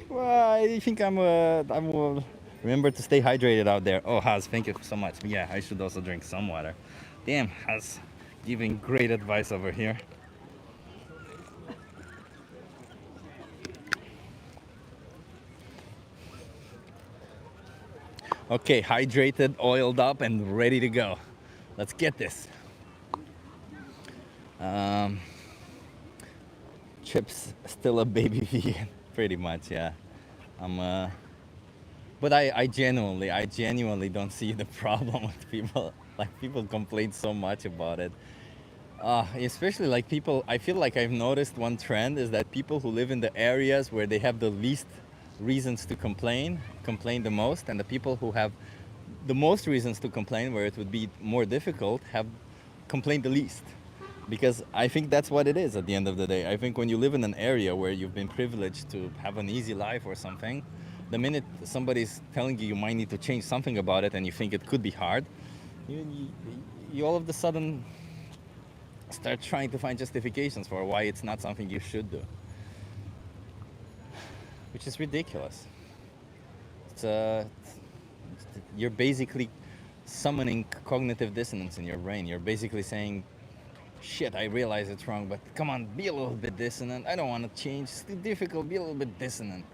Well, I think I will remember to stay hydrated out there. Oh, Haz, thank you so much. Yeah, I should also drink some water. Damn, Haz, giving great advice over here. Okay, hydrated, oiled up, and ready to go. Let's get this. Chip's still a baby vegan, pretty much, yeah. But I genuinely don't see the problem with people. Like, people complain so much about it. Especially like people, I feel like I've noticed one trend is that people who live in the areas where they have the least reasons to complain the most, and the people who have the most reasons to complain, where it would be more difficult, have complained the least. Because I think that's what it is at the end of the day. I think when you live in an area where you've been privileged to have an easy life or something, the minute somebody's telling you you might need to change something about it and you think it could be hard, you all of a sudden start trying to find justifications for why it's not something you should do, which is ridiculous. You're basically summoning cognitive dissonance in your brain. You're basically saying, shit, I realize it's wrong, but come on, be a little bit dissonant. I don't want to change. It's too difficult. Be a little bit dissonant.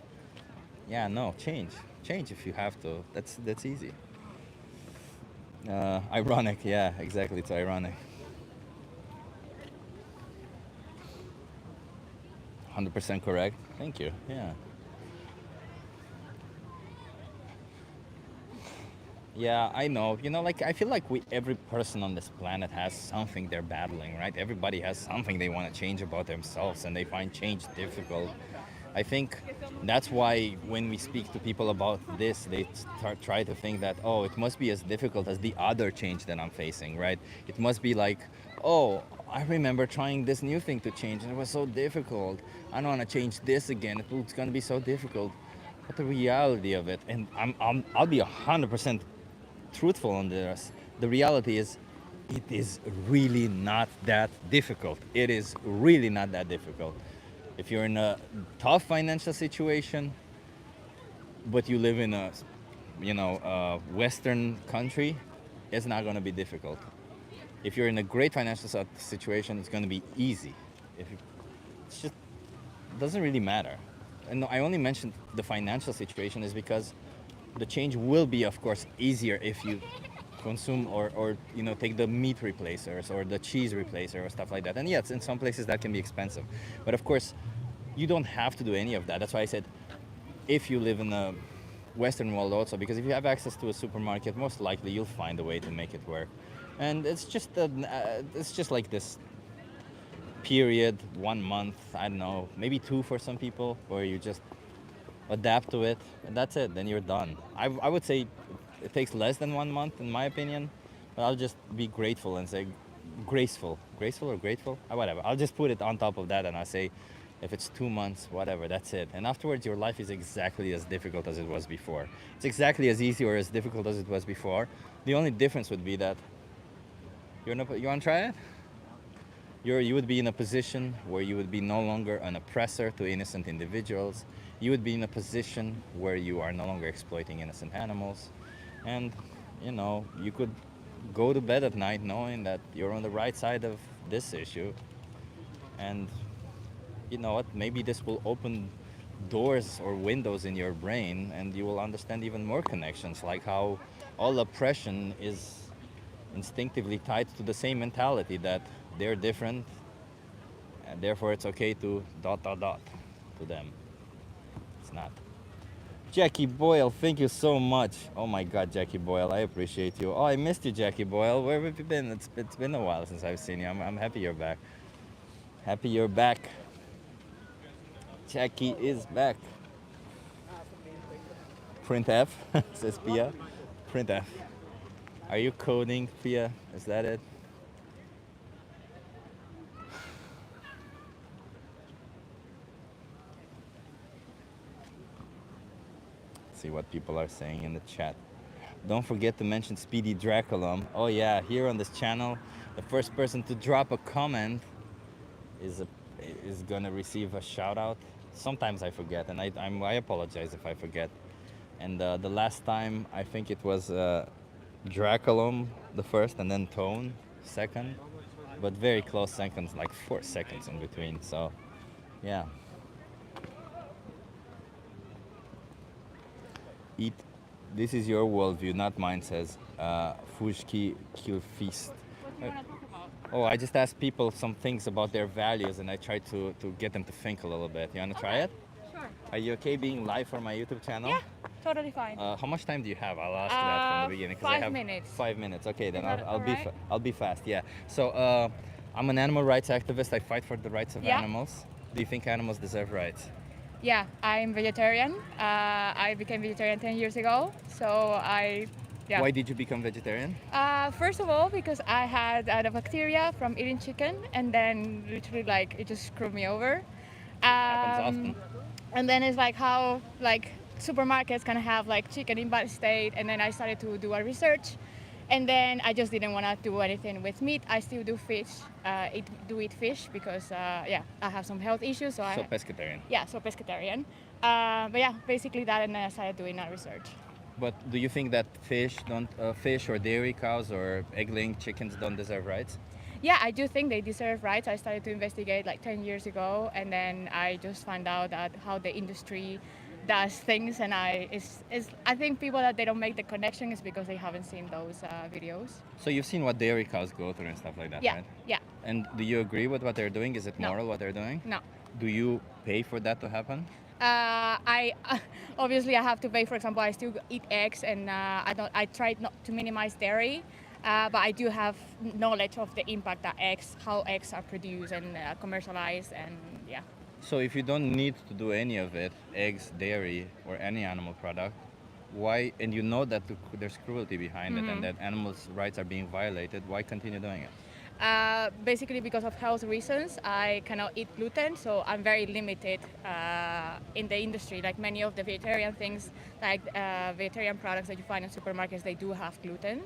Yeah, no, change if you have to. That's easy. Ironic, yeah, exactly. It's ironic. 100% correct. Thank you. Yeah. Yeah, I know. Like, I feel like every person on this planet has something they're battling, right? Everybody has something they want to change about themselves, and they find change difficult. I think that's why when we speak to people about this, they try to think that, oh, it must be as difficult as the other change that I'm facing, right? It must be like, oh, I remember trying this new thing to change, and it was so difficult. I don't want to change this again. It's going to be so difficult. But the reality of it, and I'll be 100% truthful on this. The reality is, it is really not that difficult. It is really not that difficult. If you're in a tough financial situation, but you live in a Western country, it's not going to be difficult. If you're in a great financial situation, it's going to be easy. It's just doesn't really matter. And I only mentioned the financial situation is because the change will be, of course, easier if you consume or take the meat replacers or the cheese replacer or stuff like that. And yes, in some places that can be expensive. But of course, you don't have to do any of that. That's why I said if you live in the Western world also, because if you have access to a supermarket, most likely you'll find a way to make it work. And it's just like this period, 1 month, I don't know, maybe 2 for some people, where you just adapt to it, and that's it. Then you're done. I would say it takes less than 1 month, in my opinion, but I'll just be grateful and say graceful or grateful, whatever. I'll just put it on top of that, and I say if it's 2 months, whatever, that's it. And afterwards, your life is exactly as difficult as it was before. It's exactly as easy or as difficult as it was before. The only difference would be that you want to try it? You would be in a position where you would be no longer an oppressor to innocent individuals. You would be in a position where you are no longer exploiting innocent animals. And, you could go to bed at night knowing that you're on the right side of this issue. And, you know what, maybe this will open doors or windows in your brain, and you will understand even more connections, like how all oppression is instinctively tied to the same mentality that they're different, and therefore it's okay to ... to them. It's not. Jackie Boyle, thank you so much. Oh my God, Jackie Boyle, I appreciate you. Oh, I missed you, Jackie Boyle. Where have you been? It's been a while since I've seen you. I'm happy you're back. Happy you're back. Jackie is back. Print F, says Pia. Print F. Are you coding, Pia? Is that it? See what people are saying in the chat. Don't forget to mention Speedy Draculum. Oh yeah, here on this channel, the first person to drop a comment is gonna receive a shout out. Sometimes I forget, and I apologize if I forget. And the last time, I think it was Draculum the first, and then Tone second, but very close seconds, like 4 seconds in between. So, yeah. Eat This is your worldview, not mine, says Fujki Kilfist.
What do you want to talk about?
Oh, I just asked people some things about their values and I tried to get them to think a little bit. You want to try it?
Sure.
Are you okay being live for my YouTube channel?
Yeah, totally fine.
How much time do you have? I'll ask you that from the beginning. 'Cause I
5
have
minutes.
5 minutes. Okay, then
Is that
I'll be
alright?
I'll be fast. Yeah. So I'm an animal rights activist. I fight for the rights of
Yeah.
animals. Do you think animals deserve rights?
Yeah, I'm vegetarian. I became vegetarian 10 years ago. So yeah.
Why did you become vegetarian?
First of all, because I had the bacteria from eating chicken, and then literally like it just screwed me over.
Happens often.
And then it's like how like supermarkets can have like chicken in bad state, and then I started to do a research, and then I just didn't want to do anything with meat. I still do fish, eat fish because yeah, I have some health issues. So
Pescatarian.
yeah, so pescatarian. But yeah, basically that, and then I started doing a research.
But do you think that fish or dairy cows or egg-laying chickens don't deserve rights?
Yeah, I do think they deserve rights. I started to investigate like 10 years ago, and then I just found out that how the industry does things, and I think people that they don't make the connection is because they haven't seen those videos.
So you've seen what dairy cows go through and stuff like that,
Yeah,
right?
yeah.
And do you agree with what they're doing? Is it
No.
moral what they're doing?
No.
Do you pay for that to happen?
I obviously I have to pay. For example, I still eat eggs, and I try not to minimize dairy, but I do have knowledge of the impact that how eggs are produced and commercialized, and yeah.
So if you don't need to do any of it, eggs, dairy, or any animal product, why? And you know that there's cruelty behind it, and that animals' rights are being violated. Why continue doing it?
Basically because of health reasons, I cannot eat gluten, so I'm very limited in the industry. Like many of the vegetarian things, like vegetarian products that you find in supermarkets, they do have gluten,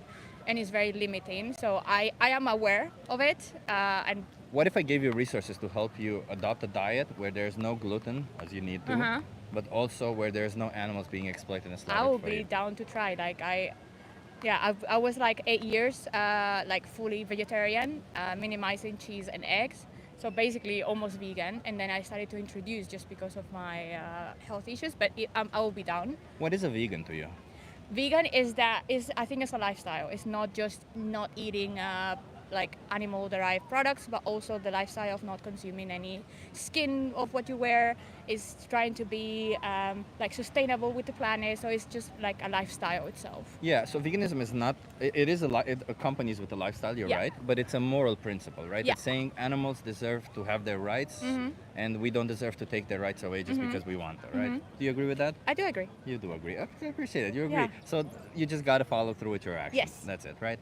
and it's very limiting. So I am aware of it. And
What if I gave you resources to help you adopt a diet where there's no gluten, as you need to, but also where there's no animals being exploited and slaughtered
I will
for
be
you?
down to try. I was like 8 years, like fully vegetarian, minimizing cheese and eggs. So basically almost vegan. And then I started to introduce just because of my health issues, but I will be down.
What is a vegan to you?
Vegan I think it's a lifestyle. It's not just not eating like animal derived products, but also the lifestyle of not consuming any skin of what you wear. Is trying to be like sustainable with the planet. So it's just like a lifestyle itself.
Yeah, so veganism is not, it accompanies with a lifestyle, you're
Yeah.
right, but it's a moral principle, right?
Yeah.
It's saying animals deserve to have their rights, and we don't deserve to take their rights away just because we want them, right? Do you agree with that?
I do agree.
You do agree. Okay, I appreciate it. You agree.
Yeah.
So you just got to follow through with your actions.
Yes.
That's it, right?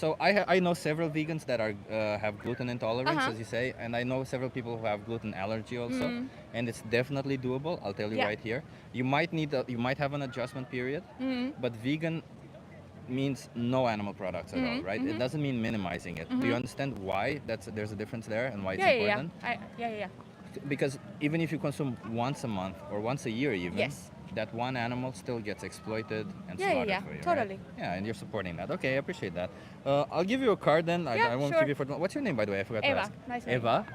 So I know several vegans that are have gluten intolerance, as you say, and I know several people who have gluten allergy also, and it's definitely doable. I'll tell you
Yeah.
right here. You might have an adjustment period, but vegan means no animal products at all, right? It doesn't mean minimizing it. Do you understand why there's a difference there and why it's important?
Yeah.
Because even if you consume once a month or once a year even,
Yes.
that one animal still gets exploited and
Yeah,
slaughtered
yeah,
for you,
totally.
right? Yeah, and you're supporting that. Okay, I appreciate that. I'll give you a card then.
Yeah,
I won't
sure.
give you for... What's your name, by the way? I forgot
Eva,
to ask.
nice name.
Eva?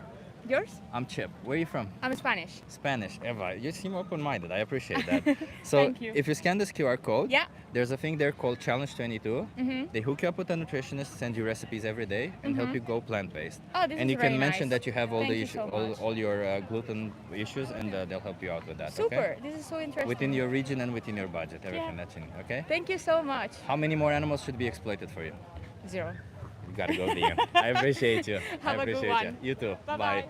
Yours?
I'm Chip. Where are you from?
I'm Spanish.
Spanish. Eva, you seem open-minded. I appreciate that. So
Thank you.
if you scan this QR code,
Yeah.
there's a thing there called Challenge 22. They hook you up with a nutritionist, send you recipes every day, and help you go plant-based.
Oh, this
And
is
you can
very
mention
nice.
that you have all
Thank
the
you
issues,
so much.
all your gluten issues, and they'll help you out with that.
Super.
Okay?
This is so interesting.
Within your region and within your budget, everything
Yeah.
that's in. Okay.
Thank you so much.
How many more animals should be exploited for you?
0.
You gotta go vegan. I appreciate you.
Have
I
a good
appreciate
one.
you. You too.
Bye-bye.
Bye.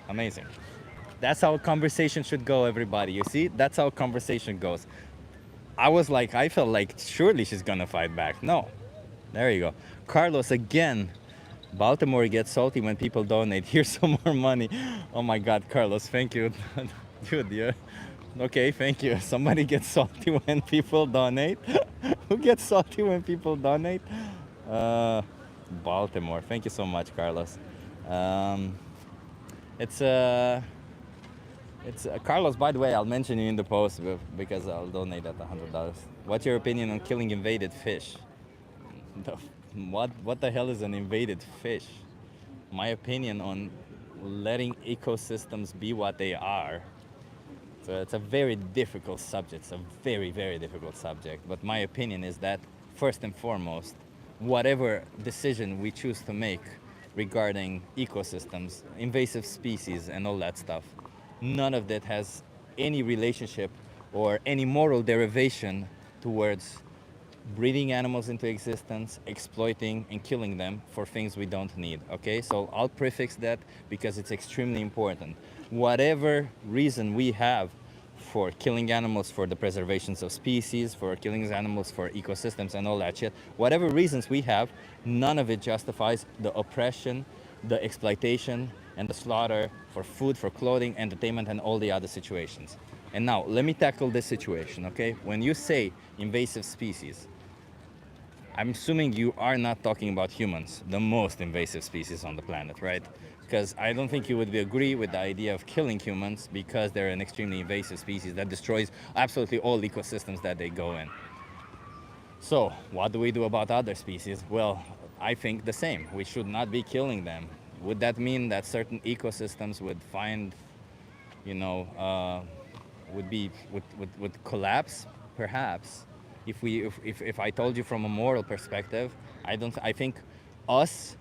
Amazing. That's how a conversation should go, everybody. You see? That's how a conversation goes. I felt like surely she's gonna fight back. No. There you go. Carlos, again. Baltimore gets salty when people donate. Here's some more money. Oh my God, Carlos, thank you. Dude, yeah. Okay, thank you. Somebody gets salty when people donate. Who gets salty when people donate? Baltimore. Thank you so much, Carlos. It's Carlos, by the way, I'll mention you in the post because I'll donate at $100. What's your opinion on killing invaded fish? What the hell is an invaded fish? My opinion on letting ecosystems be what they are So it's a very difficult subject. It's a very, very difficult subject. But my opinion is that, first and foremost, whatever decision we choose to make regarding ecosystems, invasive species, and all that stuff, none of that has any relationship or any moral derivation towards breeding animals into existence, exploiting and killing them for things we don't need, okay? So I'll prefix that because it's extremely important. Whatever reason we have for killing animals for the preservations of species, for killing animals for ecosystems and all that shit, whatever reasons we have, none of it justifies the oppression, the exploitation, and the slaughter for food, for clothing, entertainment, and all the other situations. And now, let me tackle this situation, okay? When you say invasive species, I'm assuming you are not talking about humans, the most invasive species on the planet, right? Because I don't think you would agree with the idea of killing humans because they're an extremely invasive species that destroys absolutely all ecosystems that they go in. So, what do we do about other species? Well, I think the same. We should not be killing them. Would that mean that certain ecosystems would find, you know, would collapse? Perhaps. If I told you from a moral perspective, I think us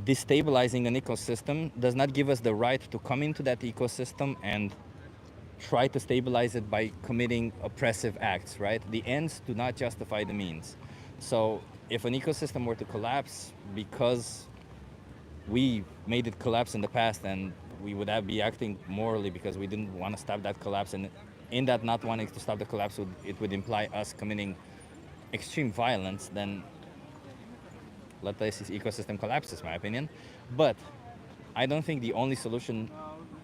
destabilizing an ecosystem does not give us the right to come into that ecosystem and try to stabilize it by committing oppressive acts, right? The ends do not justify the means. So if an ecosystem were to collapse because we made it collapse in the past, and we would be acting morally because we didn't want to stop that collapse, and in that not wanting to stop the collapse, it would imply us committing extreme violence, then let this ecosystem collapse, is my opinion. But I don't think the only solution,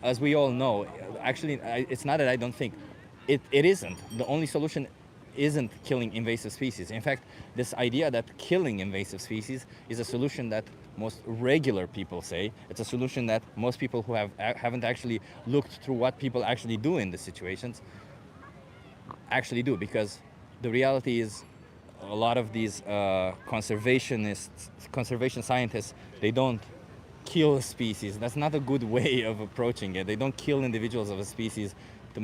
as we all know, actually, it's not that I don't think, it isn't. The only solution isn't killing invasive species. In fact, this idea that killing invasive species is a solution that most regular people say. It's a solution that most people who haven't actually looked through what people actually do in the situations actually do, because the reality is a lot of these conservation scientists, they don't kill species. That's not a good way of approaching it. They don't kill individuals of a species to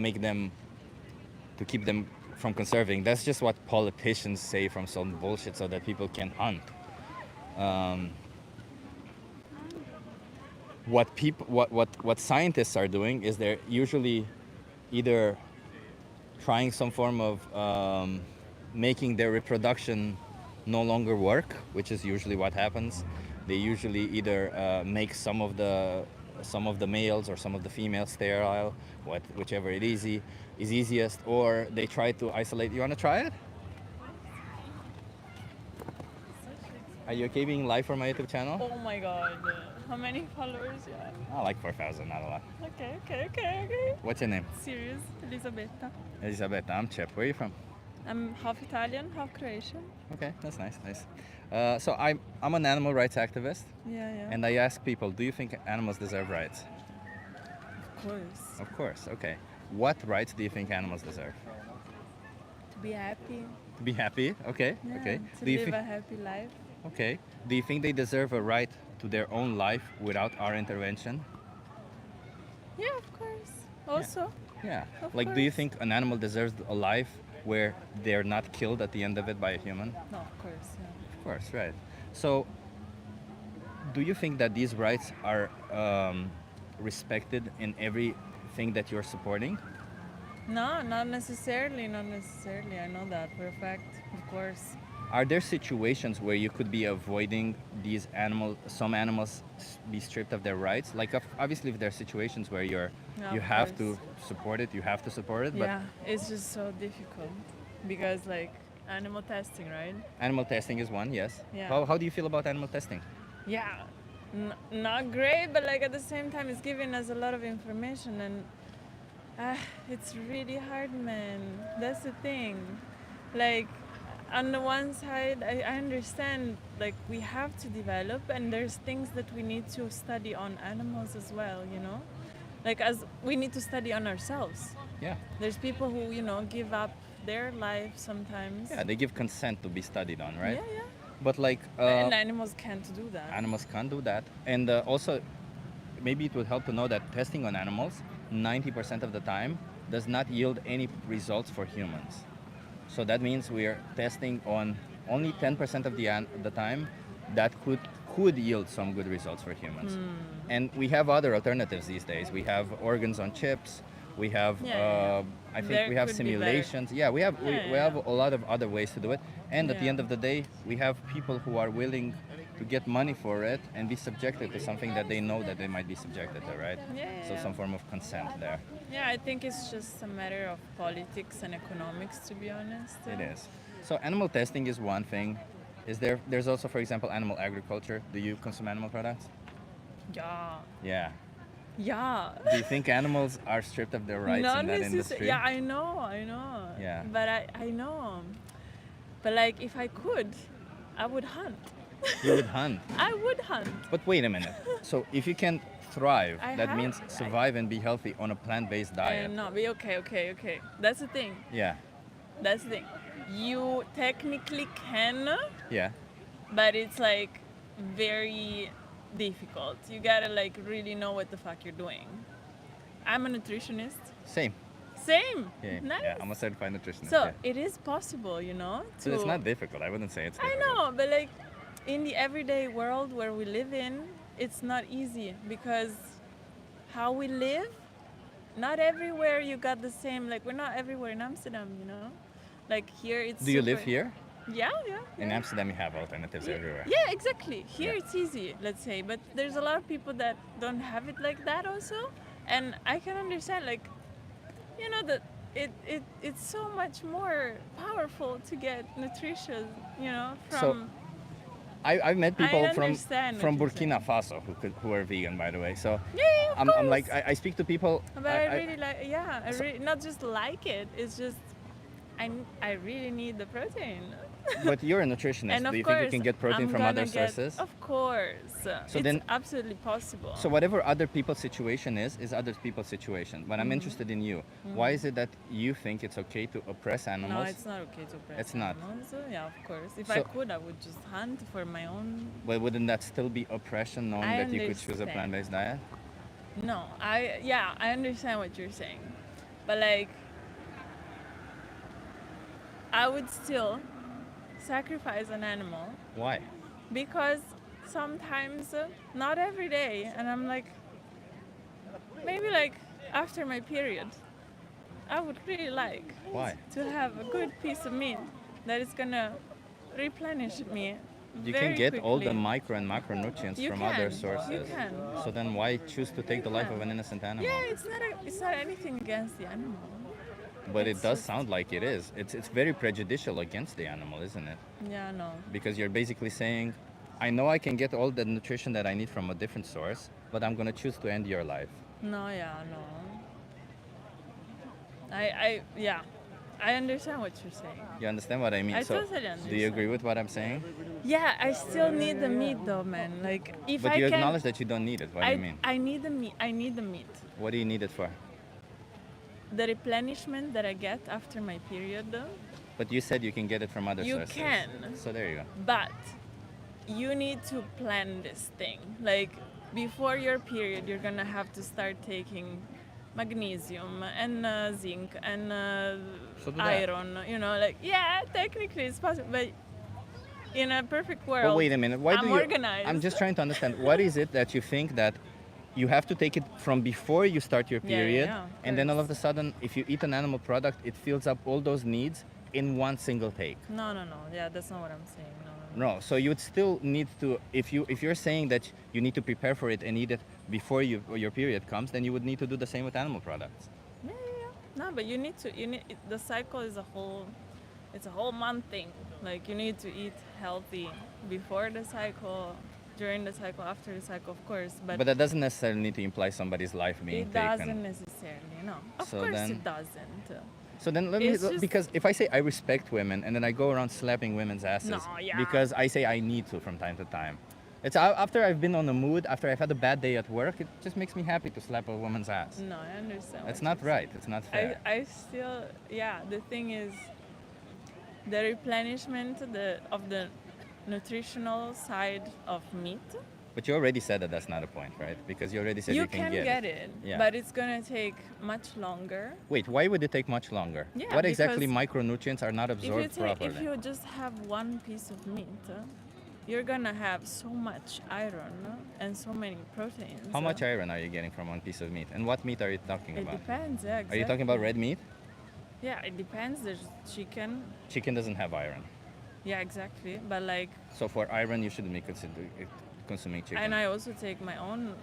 keep them from conserving. That's just what politicians say from some bullshit so that people can hunt. What scientists are doing is they're usually either trying some form of making their reproduction no longer work, which is usually what happens. They usually either make some of the males or some of the females sterile, whichever is easiest, or they try to isolate. You want to try it? Are you okay being live for my YouTube channel?
Oh my god. How many followers you have?
Oh, like 4,000, not a lot.
Okay.
What's your name?
Serious, Elisabetta.
Elisabetta, I'm Chip. Where are you from?
I'm half Italian, half Croatian.
Okay, that's nice. So I'm an animal rights activist.
Yeah.
And I ask people, do you think animals deserve rights?
Of course.
Of course, okay. What rights do you think animals deserve?
To be happy.
To be happy, okay,
Yeah,
okay.
To live a happy life.
Okay. Do you think they deserve a right to their own life without our intervention?
Yeah, of course. Also.
Yeah.
Of
Like, do you
course.
think an animal deserves a life where they're not killed at the end of it by a human?
No, of course, yeah.
Of course, right. So, do you think that these rights are respected in everything that you're supporting?
No, not necessarily. I know that for a fact, of course.
Are there situations where you could be avoiding some animals be stripped of their rights? Like, obviously, if there are situations where you
of
have to
course.
support it, you have to support it. But
Yeah, it's just so difficult because, like, animal testing, right?
animal testing is one, yes.
Yeah.
How do you feel about animal testing?
Yeah, not great, but like at the same time, it's giving us a lot of information, and it's really hard, man. That's the thing. Like, on the one side, I understand, like, we have to develop, and there's things that we need to study on animals as well, you know? Like, as we need to study on ourselves.
Yeah.
There's people who, give up their life sometimes.
Yeah, they give consent to be studied on, right?
Yeah.
But like,
And animals can't do that.
animals can't do that. And also, maybe it would help to know that testing on animals 90% of the time does not yield any results for humans. So that means we are testing on only 10% of the time that could yield some good results for humans. And we have other alternatives these days. We have organs on chips. We have, I think
There
we have
could be better.
simulations. Yeah, we have we have a lot of other ways to do it. And at the
Yeah.
end of the day, we have people who are willing to get money for it and be subjected to something that they know that they might be subjected to, right? So some form of consent there.
Yeah, I think it's just a matter of politics and economics, to be honest.
It is. So animal testing is one thing. There's also, for example, animal agriculture. Do you consume animal products?
Yeah.
Yeah.
Yeah.
Do you think animals are stripped of their rights
Not
in that
necessar-
industry?
Yeah, I know.
Yeah.
But I know. But like, if I could, I would hunt.
You would hunt.
I would hunt.
But wait a minute. So if you can thrive,
I
that
have-
means survive and be healthy on a plant-based diet.
No, but okay. That's the thing.
Yeah.
That's the thing. You technically can,
Yeah.
but it's like very difficult. You gotta like really know what the fuck you're doing. I'm a nutritionist.
Same.
Same.
Yeah.
Nice.
Yeah. I'm a certified nutritionist.
So
yeah.
it is possible, you know.
So it's not difficult. I wouldn't say it's
I
difficult.
know, but like in the everyday world where we live in, it's not easy because how we live, not everywhere you got the same. Like we're not everywhere in Amsterdam, you know. Like here, it's.
Do you live
super-
here?
Yeah.
In Amsterdam, you have alternatives everywhere.
Yeah, exactly. Here it's easy, let's say, but there's a lot of people that don't have it like that also, and I can understand, like, you know, that it's so much more powerful to get nutrition, you know, from.
I've met people from
understand what you're
Burkina Faso who are vegan, by the way. So
Yeah, of
I'm like
course.
I speak to people.
But I really like, yeah, I really not just like it. It's just I really need the protein.
But you're a nutritionist.
And of
Do you
course,
think you can get protein
I'm
from other
gonna get-
sources?
Of course.
So
it's
then-
absolutely possible.
So whatever other people's situation is other people's situation. But I'm
Mhm.
interested in you. Why is it that you think it's okay to oppress animals?
No, it's not okay to oppress
It's not.
animals. Yeah, of course. If I
So-
could, I would just hunt for my own.
But wouldn't that still be oppression, knowing
I
that you could choose a
understand.
plant-based diet?
No, I understand what you're saying, but like, I would still sacrifice an animal
Why?
because sometimes, not every day, and I'm like, maybe like after my period, I would really like
Why?
to have a good piece of meat that is gonna replenish me.
You
very
can get all the
quickly.
micro and macronutrients
You
from other
can,
sources.
you can.
So then why choose to take the life of
can.
an innocent animal?
Yeah, it's not anything against the animal.
But it
It's
does
just-
sound like it is. It's very prejudicial against the animal, isn't it?
Yeah, no.
Because you're basically saying, I know I can get all the nutrition that I need from a different source, but I'm gonna choose to end your life.
No, yeah, no. Yeah, I understand what you're saying.
You understand what I mean?
I
So,
totally
do you
understand.
agree with what I'm saying?
Yeah, I still need the meat though, man. Like if
But
I
you
can,
acknowledge that you don't need it. What do you mean?
I need the meat. I need the meat.
What do you need it for?
The replenishment that I get after my period, though.
But you said you can get it from other
You
sources.
can.
So there you go.
But you need to plan this thing. Like before your period, you're gonna have to start taking magnesium and zinc and
So do that.
iron. You know, like yeah, technically it's possible, but in a perfect world,
But wait a minute. Why
I'm
do you?
organized.
I'm just trying to understand. What is it that you think that you have to take it from before you start your
Yeah, yeah,
period,
yeah, of
and then all of a sudden, if you eat an animal product, it fills up all those needs in one single take?
No. Yeah, that's not what I'm saying. No.
No. So you would still need to, if you're saying that you need to prepare for it and eat it before your period comes, then you would need to do the same with animal products.
Yeah. No, but you need to. The cycle is a whole. It's a whole month thing. Like you need to eat healthy before the cycle, during the cycle, after the cycle, of course. But
But that doesn't necessarily need to imply somebody's life being
it
taken.
doesn't necessarily. No. Of
So
course
then-
it doesn't.
So then let me,
It's just-
because if I say I respect women and then I go around slapping women's asses
No, yeah.
because I say I need to from time to time. It's after I've been on a mood, after I've had a bad day at work, it just makes me happy to slap a woman's ass.
No, I understand.
It's
what
not
you're
right. It's not fair.
I still, yeah, the thing is the replenishment of the nutritional side of meat
But you already said that that's not a point, right? Because you already said you
can get it,
Yeah.
but it's gonna take much longer.
Wait, why would it take much longer?
Yeah,
What exactly
because
micronutrients are not absorbed properly?
if you just have one piece of meat, you're gonna have so much iron and so many proteins.
How much iron are you getting from one piece of meat? And what meat are you talking
It
about?
depends. Yeah, exactly.
Are you talking about red meat?
Yeah, it depends. There's chicken.
Chicken doesn't have iron.
Yeah, exactly. But like,
So for iron, you shouldn't be consuming chicken.
and I also take my own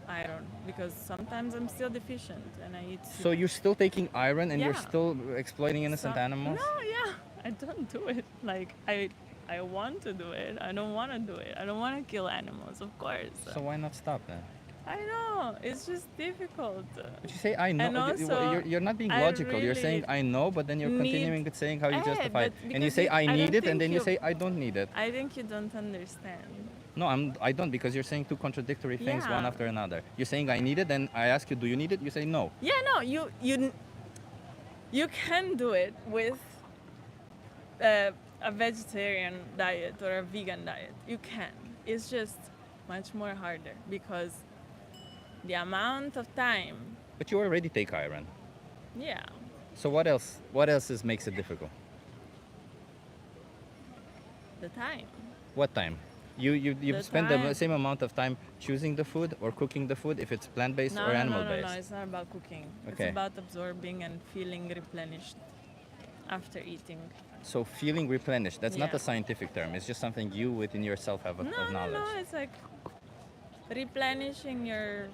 iron because sometimes I'm still deficient and I eat.
So you're still taking iron and you're
Yeah.
still exploiting innocent
So-
animals?
No, yeah, I don't do it. Like I want to do it. I don't want to do it. I don't want to kill animals, of course.
So why not stop then?
I know it's just difficult.
But you say I know.
And also,
you're not being
I
logical. You're saying
really
I know, but then you're
need-
continuing with saying how you
Eh,
justify it.
but
And you
because
say I
don't
need it, and
think
then you say I don't need it.
I think you don't understand.
No, I don't, because you're saying two contradictory things one
Yeah.
after another. You're saying I need it, then I ask you, do you need it? You say no.
Yeah, no, you can do it with a vegetarian diet or a vegan diet. You can. It's just much more harder because the amount of time.
But you already take iron.
Yeah.
So what else? What else makes it difficult?
The time.
What time? You
The
spend the
time.
same amount of time choosing the food or cooking the food if it's plant-based
No,
or
no,
animal-based.
no, it's not about cooking.
Okay.
It's about absorbing and feeling replenished after eating.
So feeling replenished, that's not
Yeah.
a scientific term. It's just something you within yourself have of knowledge.
No, it's like replenishing your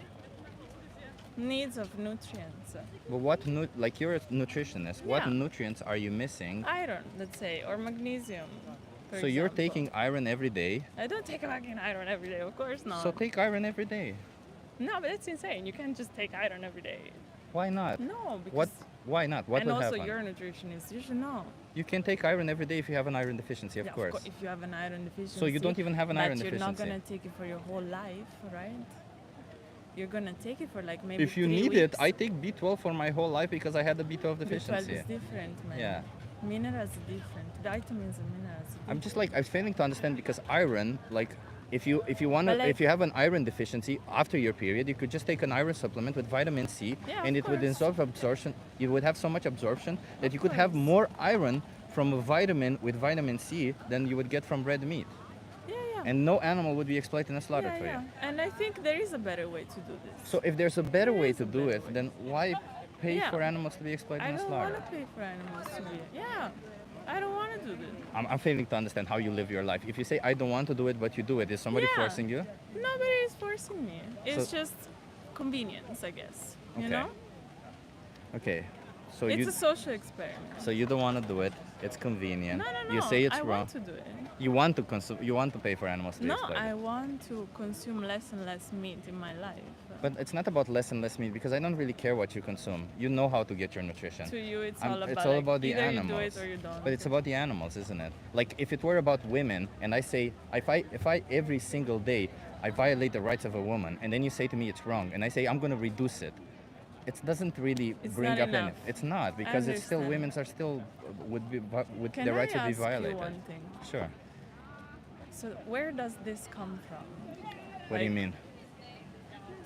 needs of nutrients.
But what like you're a nutritionist, what
Yeah.
nutrients are you missing?
Iron, let's say, or magnesium. for
So you're
example.
taking iron every day.
I don't take fucking iron every day, of course not.
So take iron every day.
No, but that's insane. You can't just take iron every day.
Why not?
No, because
What? Why not? What
and
would
also
happen?
you're a nutritionist. You should know.
You can take iron every day if you have an iron deficiency, of
Yeah,
course.
If you have an iron deficiency.
So you don't even have an iron
but you're not
deficiency.
gonna take it for your whole life, right? You're gonna take it for like maybe
If you
3
need
weeks.
it, I take B12 for my whole life because I had a B12
B12
deficiency.
is different, man.
Yeah.
Minerals are different. Vitamins and minerals. Are
I'm just like I'm failing to understand because iron, like if you want
But, like-
if you have an iron deficiency after your period, you could just take an iron supplement with vitamin C,
Yeah,
and
of
it would
course.
absorb absorption. You would have so much absorption that you could have
course.
more iron from a vitamin with vitamin C than you would get from red meat.
Yeah, yeah.
And no animal would be exploited and slaughtered
yeah,
for
yeah.
you.
And I think there is a better way to do this.
So if there's a better way to do it, then why pay
Yeah.
for animals to be exploited
I
and
don't want
slaughtered?
to pay for animals to be. Yeah, I don't want to do this.
I'm failing to understand how you live your life. If you say I don't want to do it, but you do it, is somebody
Yeah.
forcing you?
Nobody is forcing me. It's
So-
just convenience, I guess. You
Okay.
know?
Okay, so
It's
you
a social experiment.
so you don't want to do it. It's convenient.
No, no, no.
You say it's
I
wrong.
want to do it.
You want to consume. You want to pay for animals to be
No,
exploited.
I want to consume less and less meat in my life.
But it's not about less and less meat because I don't really care what you consume. You know how to get your nutrition.
To you, it's
I'm-
all about,
it's all
like,
about the
either
animals.
you do it or you don't.
But it's about the animals, isn't it? Like if it were about women, and I say if I every single day I violate the rights of a woman, and then you say to me it's wrong, and I say I'm going to reduce it. It doesn't really
It's
bring
not
up
enough.
any. It's not because it's still
understand.
women's are still would
Can
their
I
rights would be
ask you
violated.
one thing?
Sure.
So where does this come from?
What do you
Like,
mean?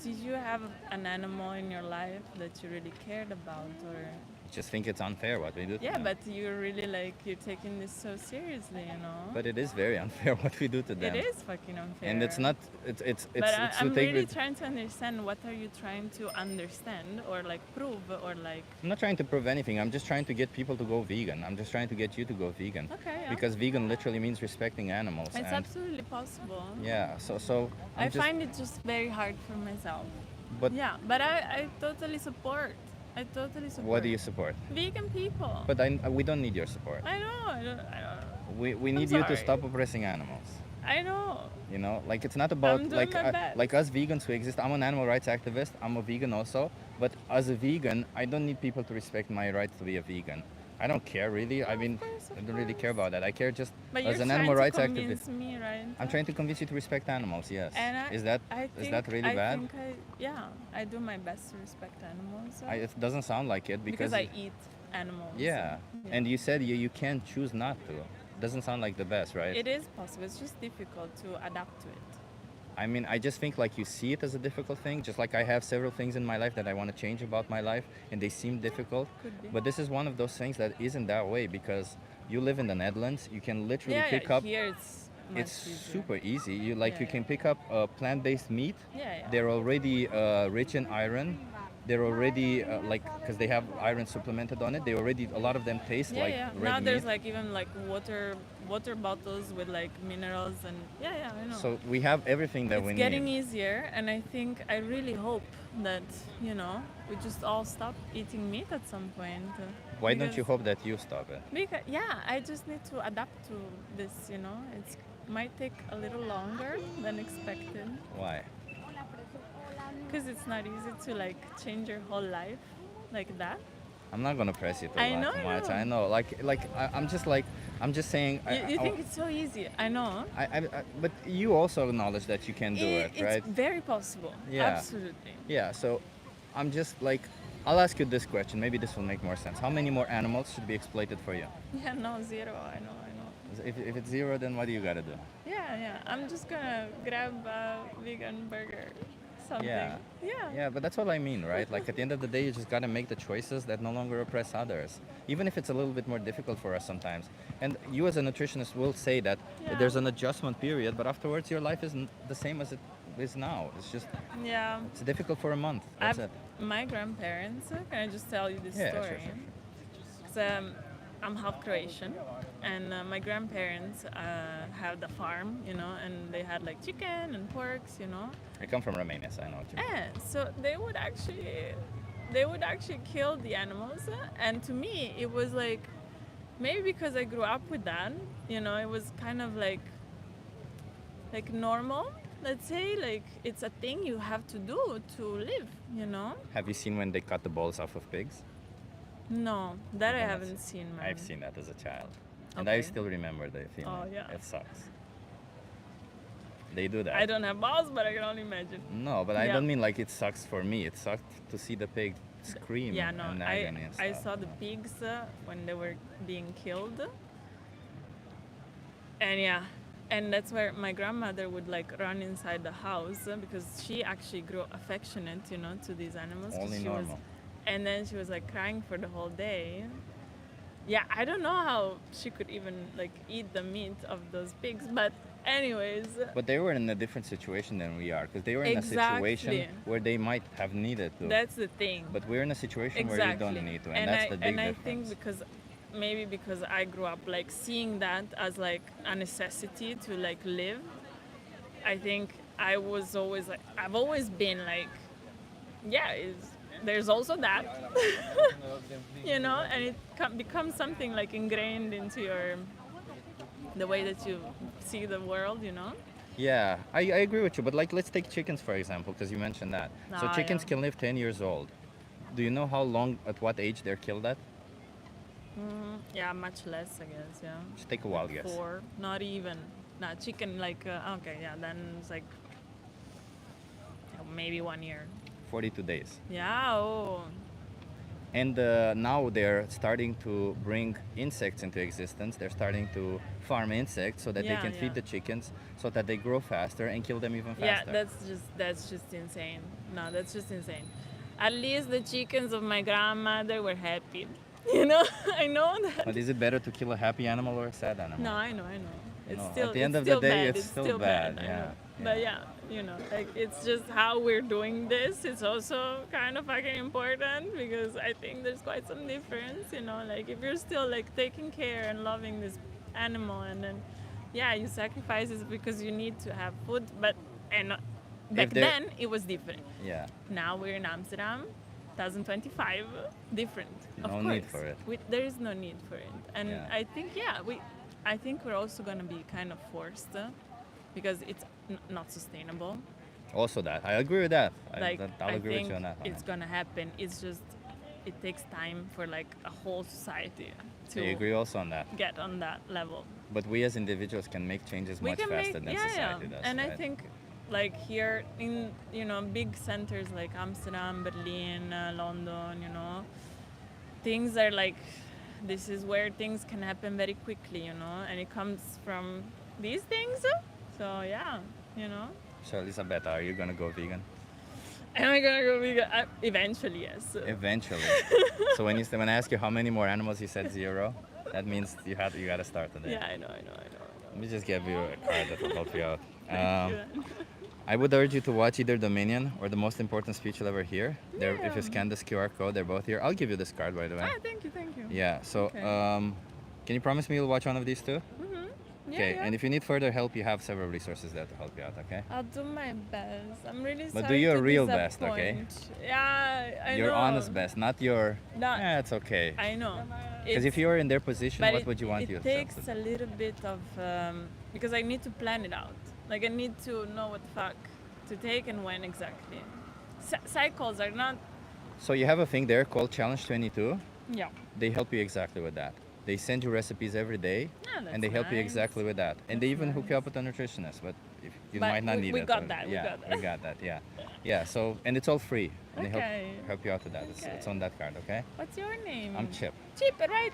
Did you have an animal in your life that you really cared about, or?
Just think it's unfair what we do to
Yeah,
them.
but you're really like you're taking this so seriously, you know.
But it is very unfair what we do to them.
It is fucking unfair.
And it's not. It's
But
it's to
I'm
take.
really
with-
trying to understand what are you trying to understand or like prove or like.
I'm not trying to prove anything. I'm just trying to get people to go vegan. I'm just trying to get you to go vegan.
Okay, yeah.
Because vegan literally means respecting animals.
It's
and
absolutely possible.
yeah. So
I
I'm just,
find it just very hard for myself.
But
Yeah, but I totally support. I totally support.
what do you support?
Vegan people.
But we don't need your support.
I know. I don't.
We need you to stop oppressing animals.
I know.
You know, like it's not about
I'm doing
like
my best.
like us vegans who exist. I'm an animal rights activist. I'm a vegan also. But as a vegan, I don't need people to respect my right to be a vegan. I don't care really. I mean, I don't really care about that. I care just
But
as
you're
an
trying
animal
to
rights
convince
activist.
me, right?
I'm trying to convince you to respect animals. Yes.
And
Is that really bad?
Yeah, I do my best to respect animals.
It doesn't sound like it
because I eat animals.
Yeah. And you said you can't choose not to. Doesn't sound like the best, right?
It is possible. It's just difficult to adapt to it.
I mean, I just think like you see it as a difficult thing, just like I have several things in my life that I want to change about my life, and they seem difficult.
Could be.
But this is one of those things that isn't that way because you live in the Netherlands. You can literally
Yeah,
pick
yeah,
up.
here it's much
It's
easier.
super easy. You like
Yeah,
you can pick up plant-based meat.
Yeah, yeah.
They're already rich in iron. They're already like because they have iron supplemented on it. They already a lot of them taste
Yeah,
like
yeah.
red
Now
meat.
there's like even like water bottles with like minerals and yeah, I know.
So we have everything that
It's
we
getting
need.
easier, and I think I really hope that we just all stop eating meat at some point.
Why don't you
because-
hope that you stop it?
Because I just need to adapt to this. It might take a little longer than expected
Why?
because it's not easy to like change your whole life like that.
I'm not gonna press you too
I know,
much.
I
I know. I'm just saying.
You think it's so easy? I know.
But you also acknowledge that you can do it, right?
It's very possible.
Yeah.
Absolutely.
Yeah. So, I'm just like, I'll ask you this question. Maybe this will make more sense. How many more animals should be exploited for you?
Yeah, no, zero. I know.
If it's zero, then what do you gotta do?
Yeah. I'm just gonna grab a vegan burger. Something.
Yeah. Yeah, but that's what I mean, right? Like at the end of the day, you just gotta make the choices that no longer oppress others, even if it's a little bit more difficult for us sometimes. And you, as a nutritionist, will say that there's an adjustment period, but afterwards, your life isn't the same as it is now. It's just
Yeah.
it's difficult for a month. That's it.
My grandparents, can I just tell you this
Yeah,
story?
sure.
So, I'm half Croatian, and my grandparents had a farm, and they had like chicken and porks,
I come from Romania, so I know what you mean.
And so they would actually kill the animals, and to me it was like maybe because I grew up with that, it was kind of like normal. Let's say like it's a thing you have to do to live,
Have you seen when they cut the balls off of pigs?
No, that I
Yes.
haven't seen. Man.
I've seen that as a child, and I
Okay.
still remember the feeling.
Oh, yeah.
It sucks. They do that.
I don't have balls, but I can only imagine.
No, but I
Yeah.
don't mean like it sucks for me. It sucked to see the pig scream
Yeah, no,
in agony and
I
stuff.
saw the pigs when they were being killed, and that's where my grandmother would like run inside the house because she actually grew affectionate, to these animals. 'cause
Only
she was,
normal.
and then she was like crying for the whole day. Yeah, I don't know how she could even like eat the meat of those pigs, but anyways.
But they were in a different situation than we are, because they were in a
Exactly.
situation where they might have needed to.
That's the thing.
But we're in a situation
Exactly.
where you don't need to, and that's the big
and I
difference.
think because I grew up like seeing that as like a necessity to like live. I think I was always like I've always been like, there's also that, and it becomes something like ingrained into the way that you see the world,
Yeah, I agree with you, but like let's take chickens for example, because you mentioned that. So
Ah,
chickens
yeah.
can live 10 years old. Do you know how long, at what age they're killed at?
Yeah, much less, I guess. Yeah.
Just take a wild guess.
4, not even. Nah, chicken like okay, yeah, then it's like maybe 1 year.
42 days.
Yeah. Oh.
And now they're starting to bring insects into existence. They're starting to farm insects so that they
Yeah,
can feed
yeah.
the chickens, so that they grow faster and kill them even
Yeah,
faster.
that's just insane. No, that's just insane. At least the chickens of my grandmother were happy. I know that.
But is it better to kill a happy animal or a sad animal?
No, I know. It's
No,
still
at the end
it's
of the
still
day,
bad.
it's still
still
bad,
I
yeah,
know. But like it's just how we're doing this. It's also kind of fucking important because I think there's quite some difference. Like if you're still like taking care and loving this animal, and then you sacrifice it because you need to have food. But back then it was different.
Yeah.
Now we're in Amsterdam, 2025, different. Of
No
course.
need for it.
There is no need for it, and
Yeah.
I think we're also gonna be kind of forced because it's not sustainable.
Also that. I agree with that. I'll
I
agree
think
with you on that one.
it's gonna happen. It's just it takes time for like a whole society to
I agree also on that.
get on that level.
But we as individuals can make changes much faster than society does.
And I
right?
think like here in big centers like Amsterdam, Berlin, London, things are like this is where things can happen very quickly, and it comes from these things. So
So Elisabetta, are you gonna go vegan?
Am I gonna go vegan? Eventually, yes.
Eventually. So when I ask you how many more animals, you said 0. That means you gotta start today.
Yeah, I know.
Let me just give you a card that will help you out.
Thank you.
I would urge you to watch either Dominion or the most important speech you'll ever hear. If
Yeah.
you scan this QR code, they're both here. I'll give you this card, by the way.
Thank you.
Yeah. So,
Okay.
can you promise me you'll watch one of these two?
Yeah,
Okay.
yeah.
And if you need further help, you have several resources there to help you out. Okay.
I'll do my best. I'm really sorry.
But do your
to
real best, okay?
disappoint. Yeah, I
Your
know.
honest best, not your.
Not-
It's okay.
I know.
Because if you were in their position,
But
what would you want
it
yourself
takes
to do?
a little bit of because I need to plan it out. Like I need to know what fuck to take and when exactly. Cycles are not.
So you have a thing there called Challenge 22.
Yeah.
They help you exactly with that. They send you recipes every day,
Yeah,
and they
that's
help you
nice.
exactly with that. And they even hook you up with a nutritionist, but if you
But
might not
we-
need
we
it.
got
or-
that, we
Yeah,
got that.
we got that. Yeah, yeah. So and it's all free, and they
Okay.
help you out with that.
Okay.
It's on that card, okay?
What's your name?
I'm Chip.
Chip, right.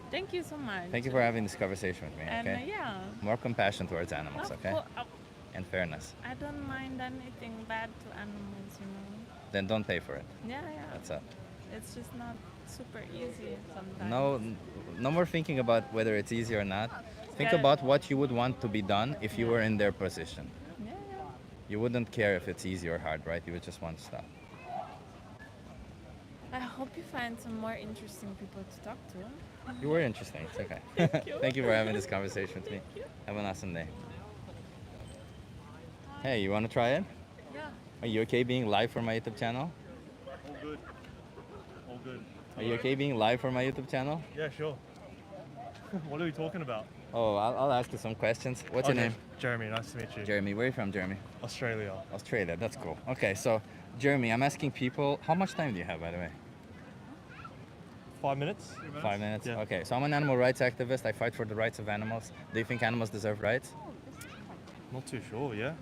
Thank you so much.
Thank you for having this conversation with me.
And
Okay.
yeah.
More compassion towards animals, okay? And fairness.
I don't mind anything bad to animals, you know.
Then don't pay for it.
Yeah.
That's it.
It's just not super easy sometimes.
No more thinking about whether it's easy or not. Think
Yeah.
about what you would want to be done if you were in their position.
Yeah.
You wouldn't care if it's easy or hard, right? You would just want stuff.
I hope you find some more interesting people to talk to.
You were interesting. It's okay.
Thank you.
Thank you for having this conversation with me. Have an awesome day. Hey, you want to try it?
Yeah.
Are you okay being live for my YouTube channel?
All good. All good.
Are you okay being live for my YouTube channel?
Yeah, sure. What are we talking about?
Oh, I'll ask you some questions. What's your
Okay,
name?
Jeremy, nice to meet you.
Jeremy. Where are you from, Jeremy?
Australia.
Australia. That's cool. Okay, so Jeremy, I'm asking people, how much time do you have, by the way?
5 minutes?
5 minutes?
Yeah.
Okay, so I'm an animal rights activist. I fight for the rights of animals. Do you think animals deserve rights?
Not too sure, yeah?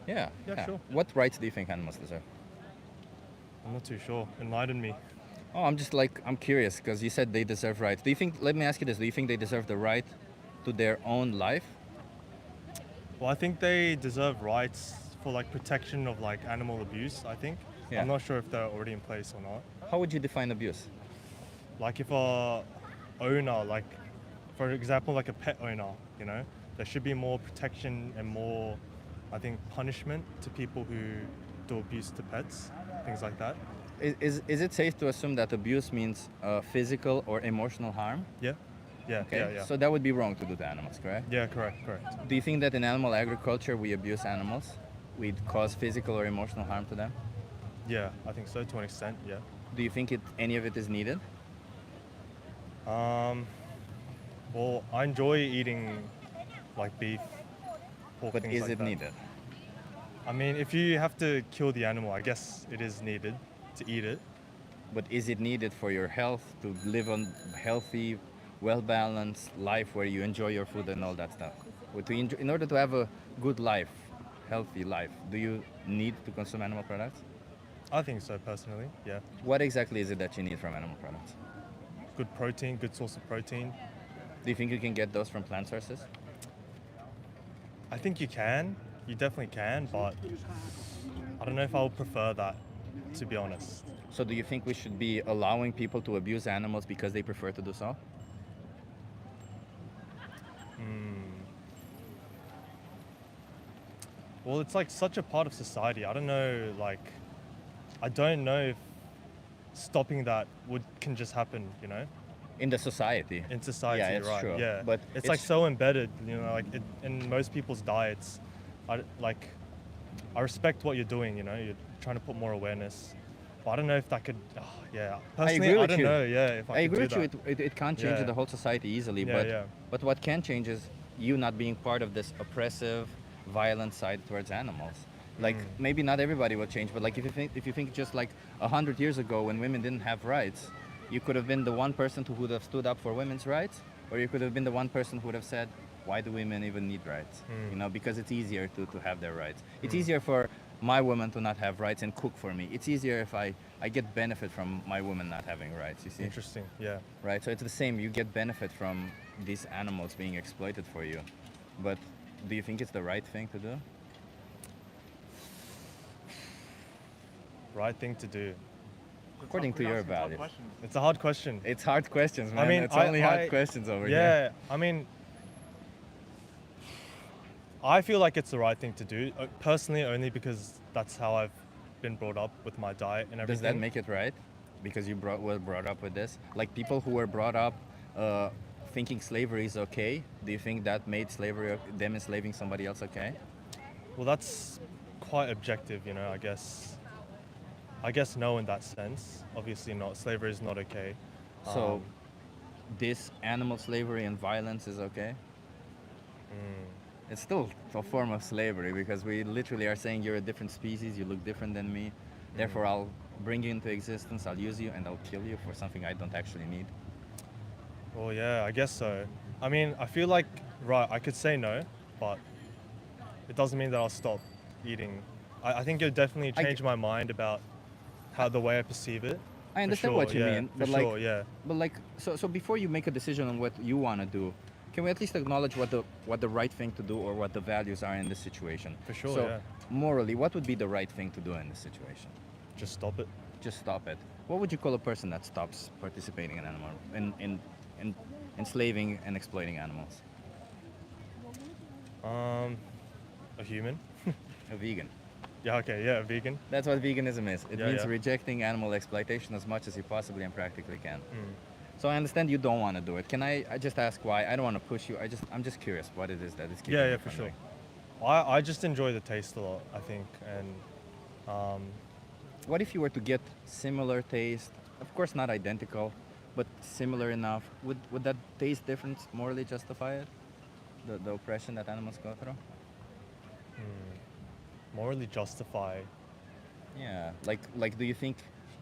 Yeah.
Yeah, sure.
What rights do you think animals deserve?
I'm not too sure. Enlighten me.
Oh, I'm curious because you said they deserve rights. Let me ask you this, do you think they deserve the right to their own life?
Well, I think they deserve rights for like protection of like animal abuse, I think.
Yeah.
I'm not sure if they're already in place or not.
How would you define abuse?
Like if a owner, like for example, like a pet owner, you know, there should be more protection and more, I think, punishment to people who do abuse to pets, things like that.
Is it safe to assume that abuse means physical or emotional harm?
Yeah. Yeah,
Okay.
yeah.
So that would be wrong to do to animals, correct?
Yeah, correct.
Do you think that in animal agriculture we abuse animals? We cause physical or emotional harm to them?
Yeah, I think so to an extent, yeah.
Do you think any of it is needed?
Well, I enjoy eating like beef, pork,
But
things
is
like
it
that.
needed?
I mean, if you have to kill the animal, I guess it is needed to eat it.
But is it needed for your health to live a healthy, well-balanced life where you enjoy your food and all that stuff? In order to have a good life, healthy life, do you need to consume animal products?
I think so, personally, yeah.
What exactly is it that you need from animal products?
Good protein, good source of protein.
Do you think you can get those from plant sources?
I think you can. You definitely can, but I don't know if I would prefer that, to be honest.
So do you think we should be allowing people to abuse animals because they prefer to do so?
Well, it's like such a part of society. I don't know, like, I don't know if stopping that can just happen, you know?
In the society.
In society,
Yeah, it's
right?
true.
Yeah,
But
it's like so embedded, you know, like in most people's diets. I respect what you're doing, you know. You're trying to put more awareness, but I don't know if that could. Yeah, personally, I don't know. Yeah, if I could
agree
do
with you.
that.
It can't change
Yeah.
the whole society easily,
Yeah,
but what can change is you not being part of this oppressive, violent side towards animals. Like maybe not everybody will change, but like if you think just like 100 years ago when women didn't have rights, you could have been the one person who would have stood up for women's rights, or you could have been the one person who would have said, why do women even need rights? You know, because it's easier to have their rights. It's easier for my woman to not have rights and cook for me. It's easier if I get benefit from my woman not having rights, you see?
Interesting, yeah.
Right, so it's the same. You get benefit from these animals being exploited for you. But do you think it's the right thing to do?
right thing to do?
According to your values.
It's a hard question.
It's hard questions, man.
I mean,
it's only hard questions over here.
Yeah, I mean, I feel like it's the right thing to do, personally, only because that's how I've been brought up with my diet and everything.
Does that make it right? Because you were brought up with this? Like people who were brought up thinking slavery is okay, do you think that made slavery, them enslaving somebody else, okay?
Well, that's quite objective, you know, I guess. I guess no in that sense. Obviously not. Slavery is not okay.
So this animal slavery and violence is okay? It's still a form of slavery because we literally are saying you're a different species, you look different than me, therefore I'll bring you into existence, I'll use you and I'll kill you for something I don't actually need.
Well, yeah, I guess so. I mean, I feel like, right, I could say no, but it doesn't mean that I'll stop eating. I think it'll definitely change my mind about how the way I perceive it.
I understand what you mean,
for
but
sure,
like,
yeah.
but like, so before you make a decision on what you want to do, can we at least acknowledge what the right thing to do or what the values are in this situation?
For sure,
so,
yeah.
morally, what would be the right thing to do in this situation?
Just stop it.
Just stop it. What would you call a person that stops participating in animal in enslaving and exploiting animals?
A human.
A vegan.
Yeah, okay, yeah, a vegan.
That's what veganism is. It
Yeah,
means
yeah.
rejecting animal exploitation as much as you possibly and practically can. So I understand you don't want to do it. Can I just ask why? I don't want to push you. I'm just curious what it is that is keeping
Yeah,
you
yeah,
from
for sure.
doing.
I just enjoy the taste a lot, I think, and
What if you were to get similar taste? Of course, not identical, but similar enough. Would that taste difference morally justify it? The oppression that animals go through?
morally justify.
Yeah. Like, do you think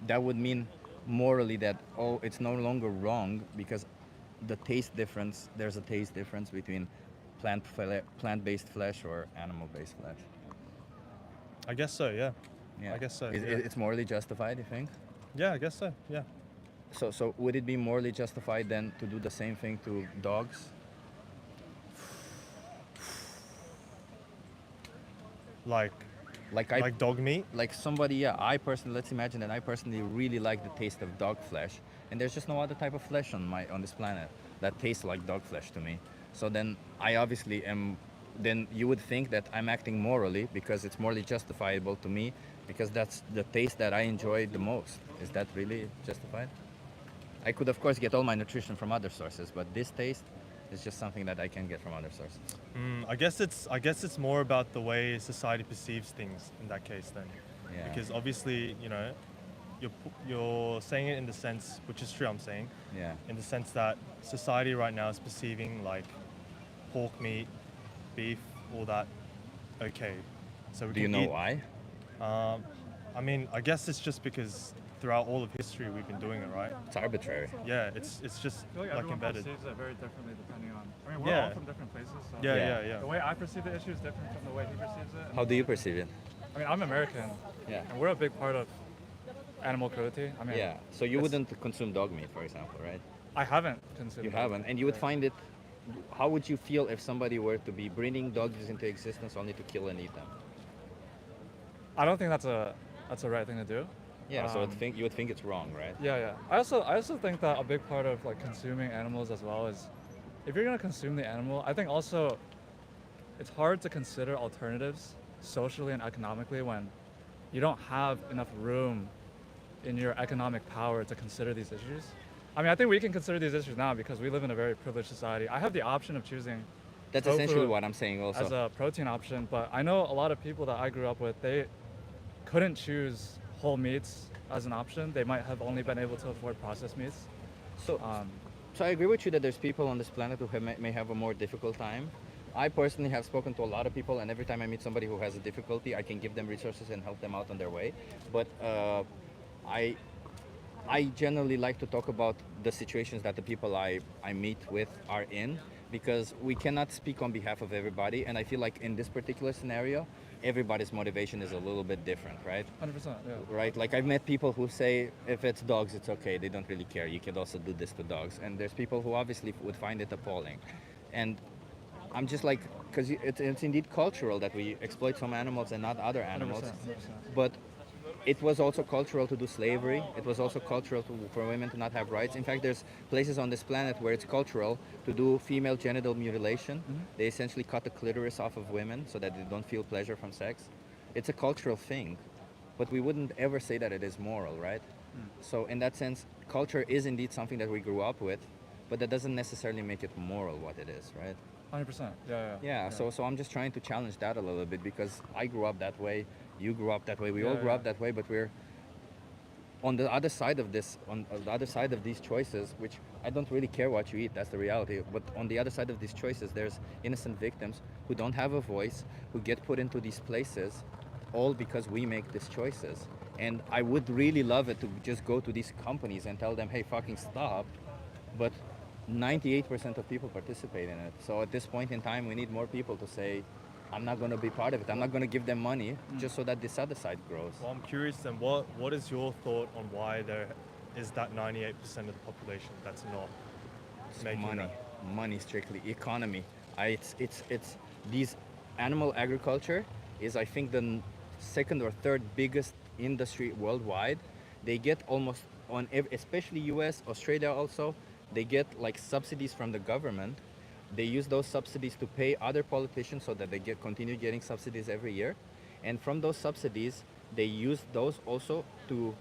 that would mean morally that it's no longer wrong because the taste difference? There's a taste difference between plant-based flesh or animal-based flesh.
I guess so, yeah.
Yeah.
I guess so.
Is it's morally justified, you think?
Yeah, I guess so, yeah.
So would it be morally justified then to do the same thing to dogs?
Like dog meat?
Like somebody, let's imagine that I personally really like the taste of dog flesh, and there's just no other type of flesh on this planet that tastes like dog flesh to me. So then I obviously am, then you would think that I'm acting morally because it's morally justifiable to me because that's the taste that I enjoy the most. Is that really justified? I could of course get all my nutrition from other sources, but this taste is just something that I can get from other sources.
I guess it's more about the way society perceives things in that case then.
Yeah.
Because obviously, you know, you're saying it in the sense, which is true, I'm saying.
Yeah.
In the sense that society right now is perceiving like pork meat, beef, all that okay. So we
Do you
can
know
eat,
why?
I mean, I guess it's just because throughout all of history we've been doing it, right?
It's arbitrary.
Yeah, it's just
I feel like
like
everyone
embedded.
perceives it very differently depending on. I mean, we're all from different places. So
Yeah.
The way I perceive the issue is different from the way he perceives it.
How do you perceive it?
I mean, I'm American.
Yeah.
And we're a big part of animal cruelty. I mean,
Yeah. So you wouldn't consume dog meat, for example, right?
I haven't consumed.
You
dog
haven't,
meat.
and you would find it. How would you feel if somebody were to be bringing dogs into existence only to kill and eat them?
I don't think that's a right thing to do.
Yeah. So you would think it's wrong, right?
Yeah. I also think that a big part of like consuming animals as well is, if you're gonna consume the animal, I think also it's hard to consider alternatives socially and economically when you don't have enough room in your economic power to consider these issues. I mean, I think we can consider these issues now because we live in a very privileged society. I have the option of choosing
That's
tofu
essentially what I'm saying also.
as a protein option, but I know a lot of people that I grew up with, they couldn't choose whole meats as an option. They might have only been able to afford processed meats.
So I agree with you that there's people on this planet who may have a more difficult time. I personally have spoken to a lot of people, and every time I meet somebody who has a difficulty, I can give them resources and help them out on their way. But I generally like to talk about the situations that the people I meet with are in, because we cannot speak on behalf of everybody. And I feel like in this particular scenario, everybody's motivation is a little bit different, right?
100%, yeah.
Right? Like I've met people who say if it's dogs, it's okay. They don't really care. You can also do this to dogs. And there's people who obviously would find it appalling. And I'm just like, because it's indeed cultural that we exploit some animals and not other animals.
100%.
But it was also cultural to do slavery. It was also cultural for women to not have rights. In fact, there's places on this planet where it's cultural to do female genital mutilation. They essentially cut the clitoris off of women so that they don't feel pleasure from sex. It's a cultural thing, but we wouldn't ever say that it is moral, right? So in that sense, culture is indeed something that we grew up with, but that doesn't necessarily make it moral what it is, right?
100%. Yeah.
Yeah, so I'm just trying to challenge that a little bit because I grew up that way, you grew up that way, we all grew up that way, but we're on the other side of this, on the other side of these choices, which I don't really care what you eat, that's the reality, but on the other side of these choices, there's innocent victims who don't have a voice, who get put into these places, all because we make these choices. And I would really love it to just go to these companies and tell them, hey, fucking stop, but 98% of people participate in it. So at this point in time, we need more people to say, I'm not going to be part of it. I'm not going to give them money just so that this other side grows.
Well, I'm curious then, what is your thought on why there is that 98% of the population that's not making
Money,
that?
money strictly, economy. It's these animal agriculture is, I think, the second or third biggest industry worldwide. They get almost on especially US, Australia also, they get like subsidies from the government. They use those subsidies to pay other politicians so that they continue getting subsidies every year. And from those subsidies, they use those also to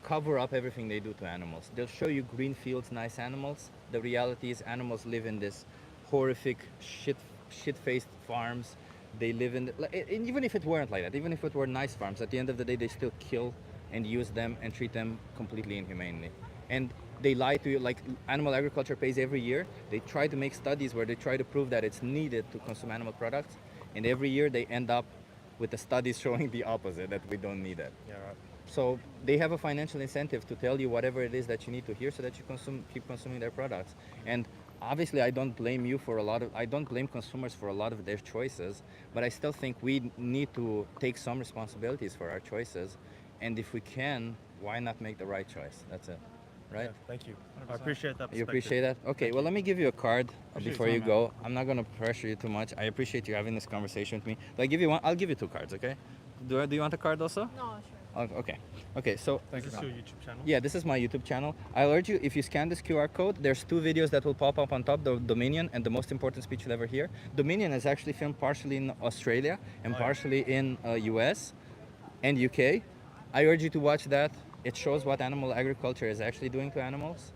cover up everything they do to animals. They'll show you green fields, nice animals. The reality is animals live in this horrific shit-faced farms. They live in, and even if it weren't like that, even if it were nice farms, at the end of the day, they still kill and use them and treat them completely inhumanely. And they lie to you, like animal agriculture pays every year. They try to make studies where they try to prove that it's needed to consume animal products. And every year they end up with the studies showing the opposite, that we don't need it.
Yeah, right.
So they have a financial incentive to tell you whatever it is that you need to hear so that you keep consuming their products. And obviously I don't blame you for I don't blame consumers for a lot of their choices, but I still think we need to take some responsibilities for our choices. And if we can, why not make the right choice? That's it. Right?
Yeah, thank you. I appreciate that perspective.
You appreciate that? Okay, well, let me give you a card
Appreciate
before
your
you
time,
go. I'm not going to pressure you too much. I appreciate you having this conversation with me. I'll give you one. I'll give you 2 cards, okay? Do you want a card also?
No, sure.
Okay. Okay, so...
Is this your YouTube channel?
Yeah, this is my YouTube channel. I urge you, if you scan this QR code, there's 2 videos that will pop up on top, the Dominion and the most important speech you'll ever hear. Dominion is actually filmed partially in Australia and partially in US and UK. I urge you to watch that. It shows what animal agriculture is actually doing to animals.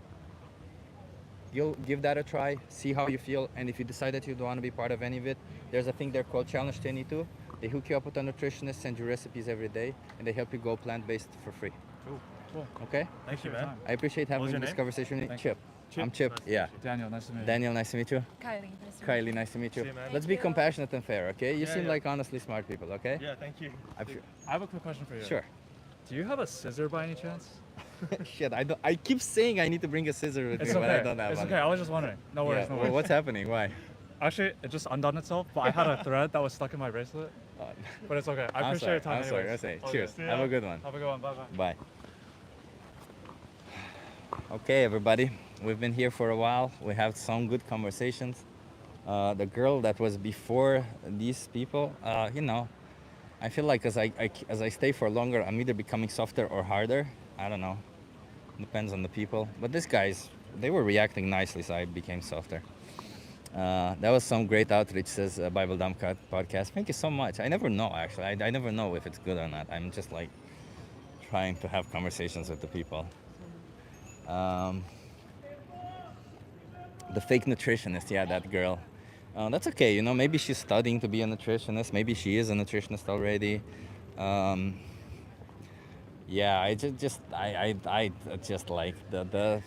You'll give that a try, see how you feel, and if you decide that you don't want to be part of any of it, there's a thing there called Challenge 22. They hook you up with a nutritionist, send you recipes every day, and they help you go plant-based for free.
Cool.
Okay?
Thank you, man.
I appreciate
What was
having
your
this
name?
conversation with you. Chip.
Chip.
I'm Chip,
Nice to
yeah.
meet you.
Daniel, nice to meet you.
Daniel, nice to meet you.
Kylie, nice to
Kylie, nice to meet you.
See you, man.
Let's be compassionate and fair, okay? You
Yeah,
seem
yeah.
like honestly smart people, okay?
Yeah, thank you.
I have a quick question for you.
Sure.
Do you have a scissor by any chance?
Shit, I keep saying I need to bring a scissor with
It's
me,
okay.
but I don't have
It's
one.
okay. I was just wondering. No worries.
Yeah,
No
well,
worries.
what's happening? Why?
Actually, it just undone itself, but I had a thread that was stuck in my bracelet. But it's okay. I
I'm
appreciate
sorry,
your time.
I'm sorry.
anyways.
Okay,
All
cheers.
good. See
Have
ya.
a good one.
Have a good one. Bye bye.
Bye. Okay, everybody. We've been here for a while. We have some good conversations. The girl that was before these people, you know, I feel like as I stay for longer, I'm either becoming softer or harder. I don't know. Depends on the people. But these guys, they were reacting nicely, so I became softer. That was some great outreach, says Bible Dumb Cut podcast. Thank you so much. I never know, actually. I never know if it's good or not. I'm just like trying to have conversations with the people. The fake nutritionist, yeah, that girl. That's okay, you know, maybe she's studying to be a nutritionist. Maybe she is a nutritionist already. Yeah, I just like the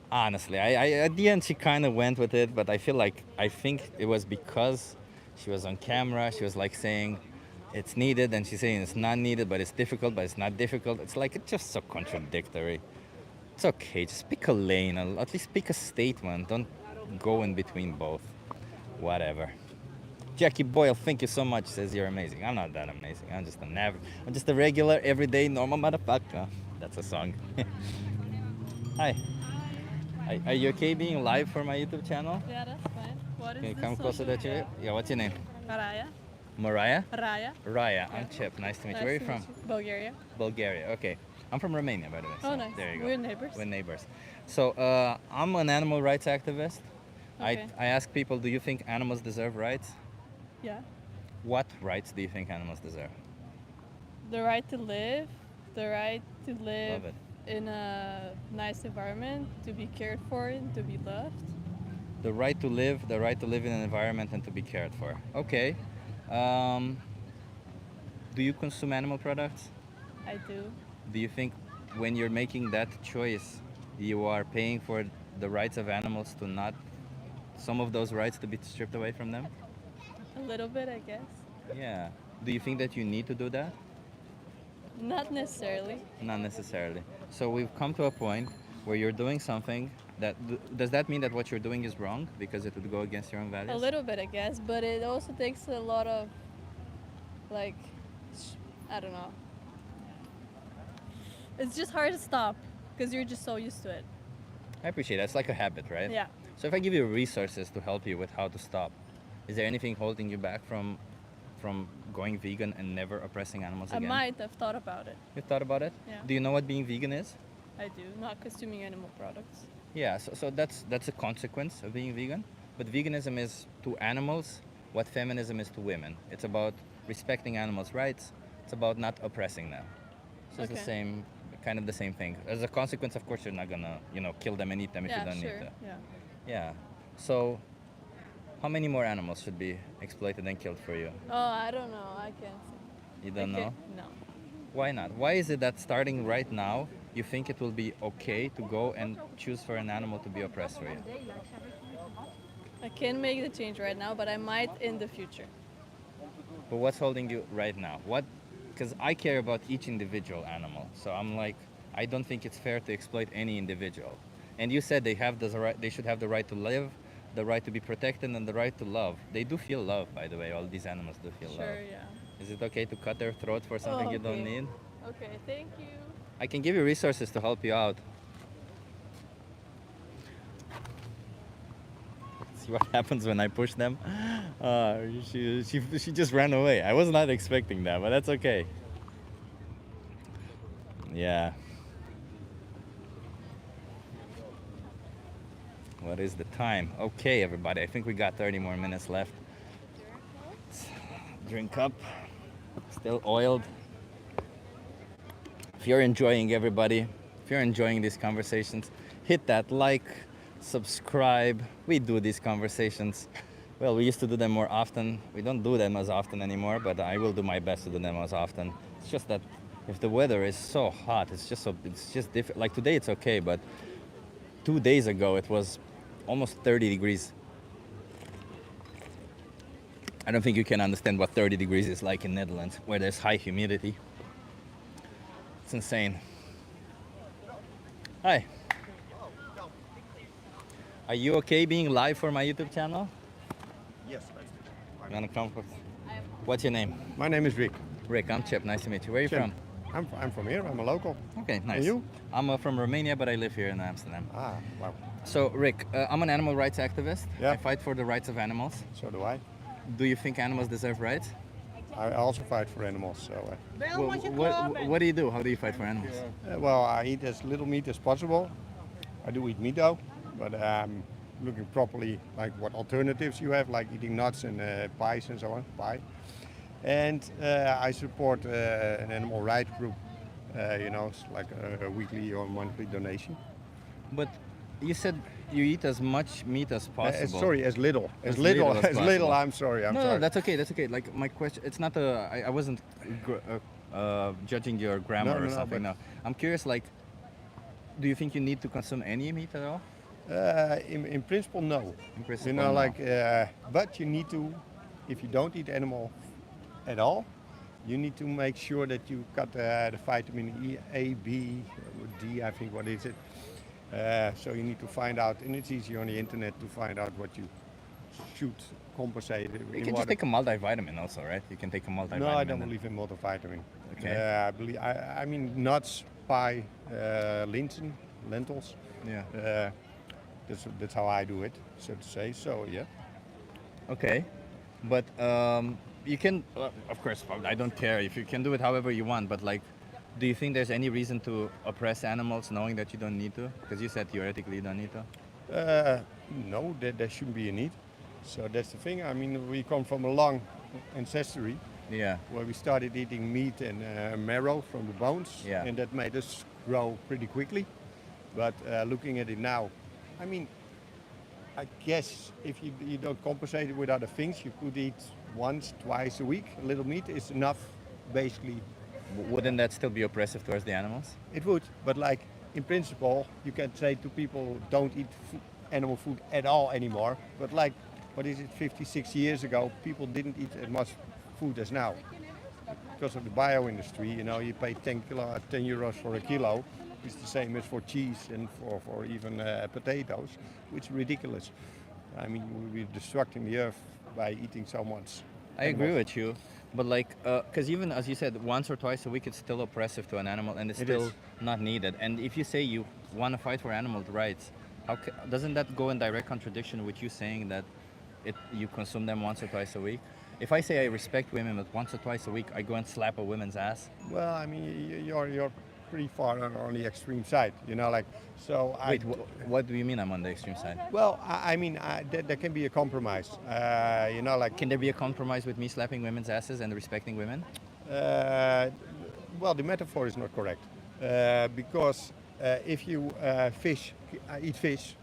honestly, I at the end she kind of went with it, but I think it was because she was on camera. She was like saying it's needed, and she's saying it's not needed, but it's difficult, but it's not difficult. It's like it's just so contradictory. It's okay, just pick a lane, or at least pick a statement. Don't go in between both. Whatever. Jackie Boyle, thank you so much. Says you're amazing. I'm not that amazing. I'm just a regular, everyday, normal motherfucker. That's a song. Hi. Are you okay being live for my YouTube channel?
Yeah, that's fine. What is
Can you
the
come closer
social
to you?
media?
Yeah, what's your name?
Araya.
Mariah?
Raya.
Raya. I'm Chip. Nice to meet you. Where are you from?
Bulgaria.
Bulgaria. Okay. I'm from Romania, by the way.
Oh,
so
nice.
There you go.
We're neighbors.
We're neighbors. So I'm an animal rights activist.
Okay.
I ask people, do you think animals deserve rights?
Yeah.
What rights do you think animals deserve?
The right to live, the right to live
Love it.
in a nice environment, to be cared for, and to be loved.
The right to live in an environment and to be cared for. Okay. Do you consume animal products?
I do.
Do you think when you're making that choice, you are paying for the rights of animals to not, some of those rights to be stripped away from them?
A little bit, I guess.
Yeah. Do you think that you need to do that?
Not necessarily.
Not necessarily. So we've come to a point where you're doing something that, does that mean that what you're doing is wrong because it would go against your own values?
A little bit, I guess, but it also takes a lot of, like, I don't know. It's just hard to stop because you're just so used to it.
I appreciate that. It's like a habit, right?
Yeah.
So if I give you resources to help you with how to stop, is there anything holding you back from going vegan and never oppressing animals
I
again?
might have thought about it.
You thought about it?
Yeah.
Do you know what being vegan is?
I do. Not consuming animal products.
Yeah, so that's a consequence of being vegan. But veganism is to animals what feminism is to women. It's about respecting animals' rights. It's about not oppressing them. So it's the
Okay.
same, kind of the same thing. As a consequence, of course, you're not gonna, kill them and eat them if
Yeah,
you don't
sure.
need to.
Yeah.
Yeah. So, how many more animals should be exploited and killed for you?
Oh, I don't know. I can't say.
You don't
I
know?
can't- No.
Why not? Why is it that starting right now, you think it will be okay to go and choose for an animal to be oppressed for you?
I can't make the change right now, but I might in the future.
But what's holding you right now? What? Because I care about each individual animal. So I'm like, I don't think it's fair to exploit any individual. And you said they have the right. They should have the right to live, the right to be protected, and the right to love. They do feel love, by the way. All these animals do feel love.
Sure, yeah.
Is it okay to cut their throat for something you don't
okay.
need?
Okay, thank you.
I can give you resources to help you out. See what happens when I push them? She just ran away. I was not expecting that, but that's okay. Yeah. What is the time? Okay, everybody. I think we got 30 more minutes left. Drink up. Still oiled. If you're enjoying everybody, if you're enjoying these conversations, hit that like, subscribe. We do these conversations. Well, we used to do them more often. We don't do them as often anymore, but I will do my best to do them as often. It's just that if the weather is so hot, it's just different. Like today it's okay, but 2 days ago it was almost 30 degrees. I don't think you can understand what 30 degrees is like in Netherlands, where there's high humidity. It's insane. Hi. Are you okay being live for my YouTube channel?
Yes,
You wanna come? What's your name?
my name is Rick.
Rick, I'm Chip. Nice to meet you. Where are you
Chip.
from?
I'm from here. I'm a local.
Okay, nice.
And you?
I'm from Romania, but I live here in Amsterdam.
Ah, wow.
So, Rick, I'm an animal rights activist.
Yeah.
I fight for the rights of animals.
So do I.
Do you think animals deserve rights?
I also fight for animals. So,
What do you do? How do you fight for animals?
well, I eat as little meat as possible. I do eat meat though, but looking properly like what alternatives you have, like eating nuts and pies and so on. Pie. And I support an animal rights group. It's like a weekly or monthly donation.
But you said you eat as much meat as possible.
Sorry, as little. As little as
possible.
little. I'm sorry. I'm
no,
sorry.
No, that's okay. That's okay. Like my question, it's not I wasn't judging your grammar or something. No, I'm curious. Like, do you think you need to consume any meat at all?
In principle, no.
In principle, no.
But you need to, if you don't eat animal at all, you need to make sure that you got the vitamin E, A, B, D, I think, what is it? So you need to find out, and it's easy on the internet to find out what you should compensate.
You can just take a multivitamin also, right? You can take a multivitamin.
No, I don't believe in multivitamin.
Okay.
I mean nuts, pie, lentils.
Yeah.
That's how I do it, so to say. So yeah.
Okay, but you can, of course, I don't care if you can do it however you want, but like, do you think there's any reason to oppress animals knowing that you don't need to? Because you said theoretically you don't need to.
No, there shouldn't be a need. So that's the thing. I mean, we come from a long ancestry.
Yeah.
Where we started eating meat and marrow from the bones,
Yeah.
and that made us grow pretty quickly. But looking at it now, I mean, I guess if you don't compensate it with other things, you could eat once, twice a week. A little meat is enough, basically.
Wouldn't that still be oppressive towards the animals?
It would, but like in principle, you can say to people, don't eat animal food at all anymore. But like, what is it, 56 years ago, people didn't eat as much food as now. Because of the bio industry, you know, you pay 10 euros for a kilo. It's the same as for cheese and for even potatoes, which is ridiculous. I mean, we're destructing the earth by eating so much.
I agree with you, but like, because even as you said, once or twice a week, it's still oppressive to an animal, and it's
It
still
is.
not needed. And if you say you want to fight for animal rights, doesn't that go in direct contradiction with you saying that you consume them once or twice a week? If I say I respect women, but once or twice a week I go and slap a woman's ass.
Well, I mean, you're pretty far on the extreme side, you know, like, so
Wait, what do you mean I'm on the extreme side?
Well, I mean, there can be a compromise, you know, like...
Can there be a compromise with me slapping women's asses and respecting women?
Well, the metaphor is not correct, because if you eat fish